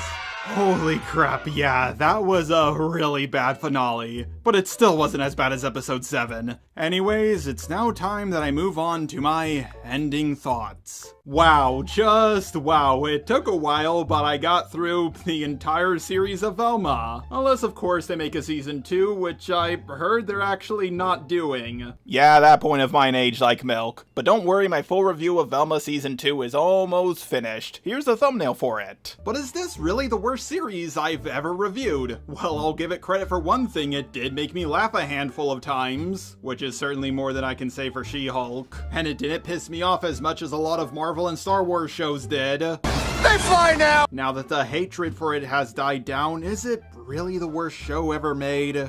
Holy crap, yeah, that was a really bad finale. But it still wasn't as bad as episode 7. Anyways, it's now time that I move on to my ending thoughts. Wow, just wow, it took a while, but I got through the entire series of Velma. Unless, of course, they make a season 2, which I heard they're actually not doing. Yeah, that point of mine aged like milk. But don't worry, my full review of Velma season 2 is almost finished. Here's the thumbnail for it. But is this really the worst series I've ever reviewed? Well, I'll give it credit for one thing, it did make me laugh a handful of times, which is certainly more than I can say for She-Hulk. And it didn't piss me off as much as a lot of Marvel and Star Wars shows did. They fly now! Now that the hatred for it has died down, is it really the worst show ever made?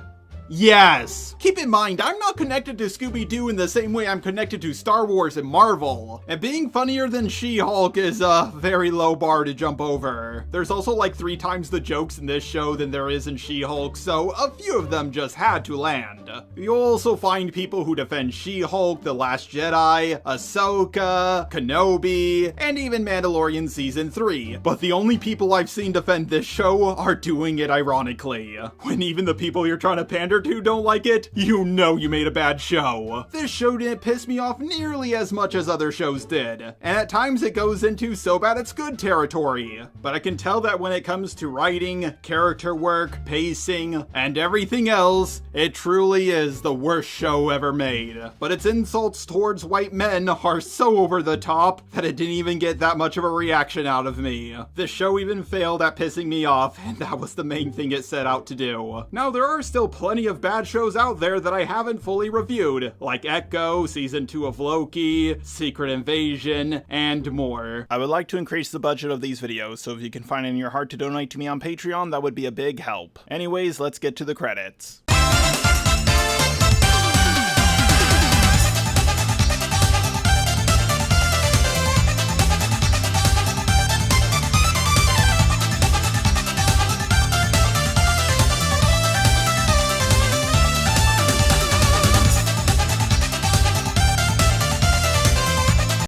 Yes! Keep in mind, I'm not connected to Scooby-Doo in the same way I'm connected to Star Wars and Marvel. And being funnier than She-Hulk is a very low bar to jump over. There's also like 3 times the jokes in this show than there is in She-Hulk, so a few of them just had to land. You'll also find people who defend She-Hulk, The Last Jedi, Ahsoka, Kenobi, and even Mandalorian Season 3. But the only people I've seen defend this show are doing it ironically. When even the people you're trying to pander to don't like it, you know you made a bad show. This show didn't piss me off nearly as much as other shows did, and at times it goes into so bad it's good territory. But I can tell that when it comes to writing, character work, pacing, and everything else, it truly is the worst show ever made. But its insults towards white men are so over the top that it didn't even get that much of a reaction out of me. The show even failed at pissing me off, and that was the main thing it set out to do. Now, there are still plenty of bad shows out there that I haven't fully reviewed, like Echo, Season 2 of Loki, Secret Invasion, and more. I would like to increase the budget of these videos, so if you can find it in your heart to donate to me on Patreon, that would be a big help. Anyways, let's get to the credits.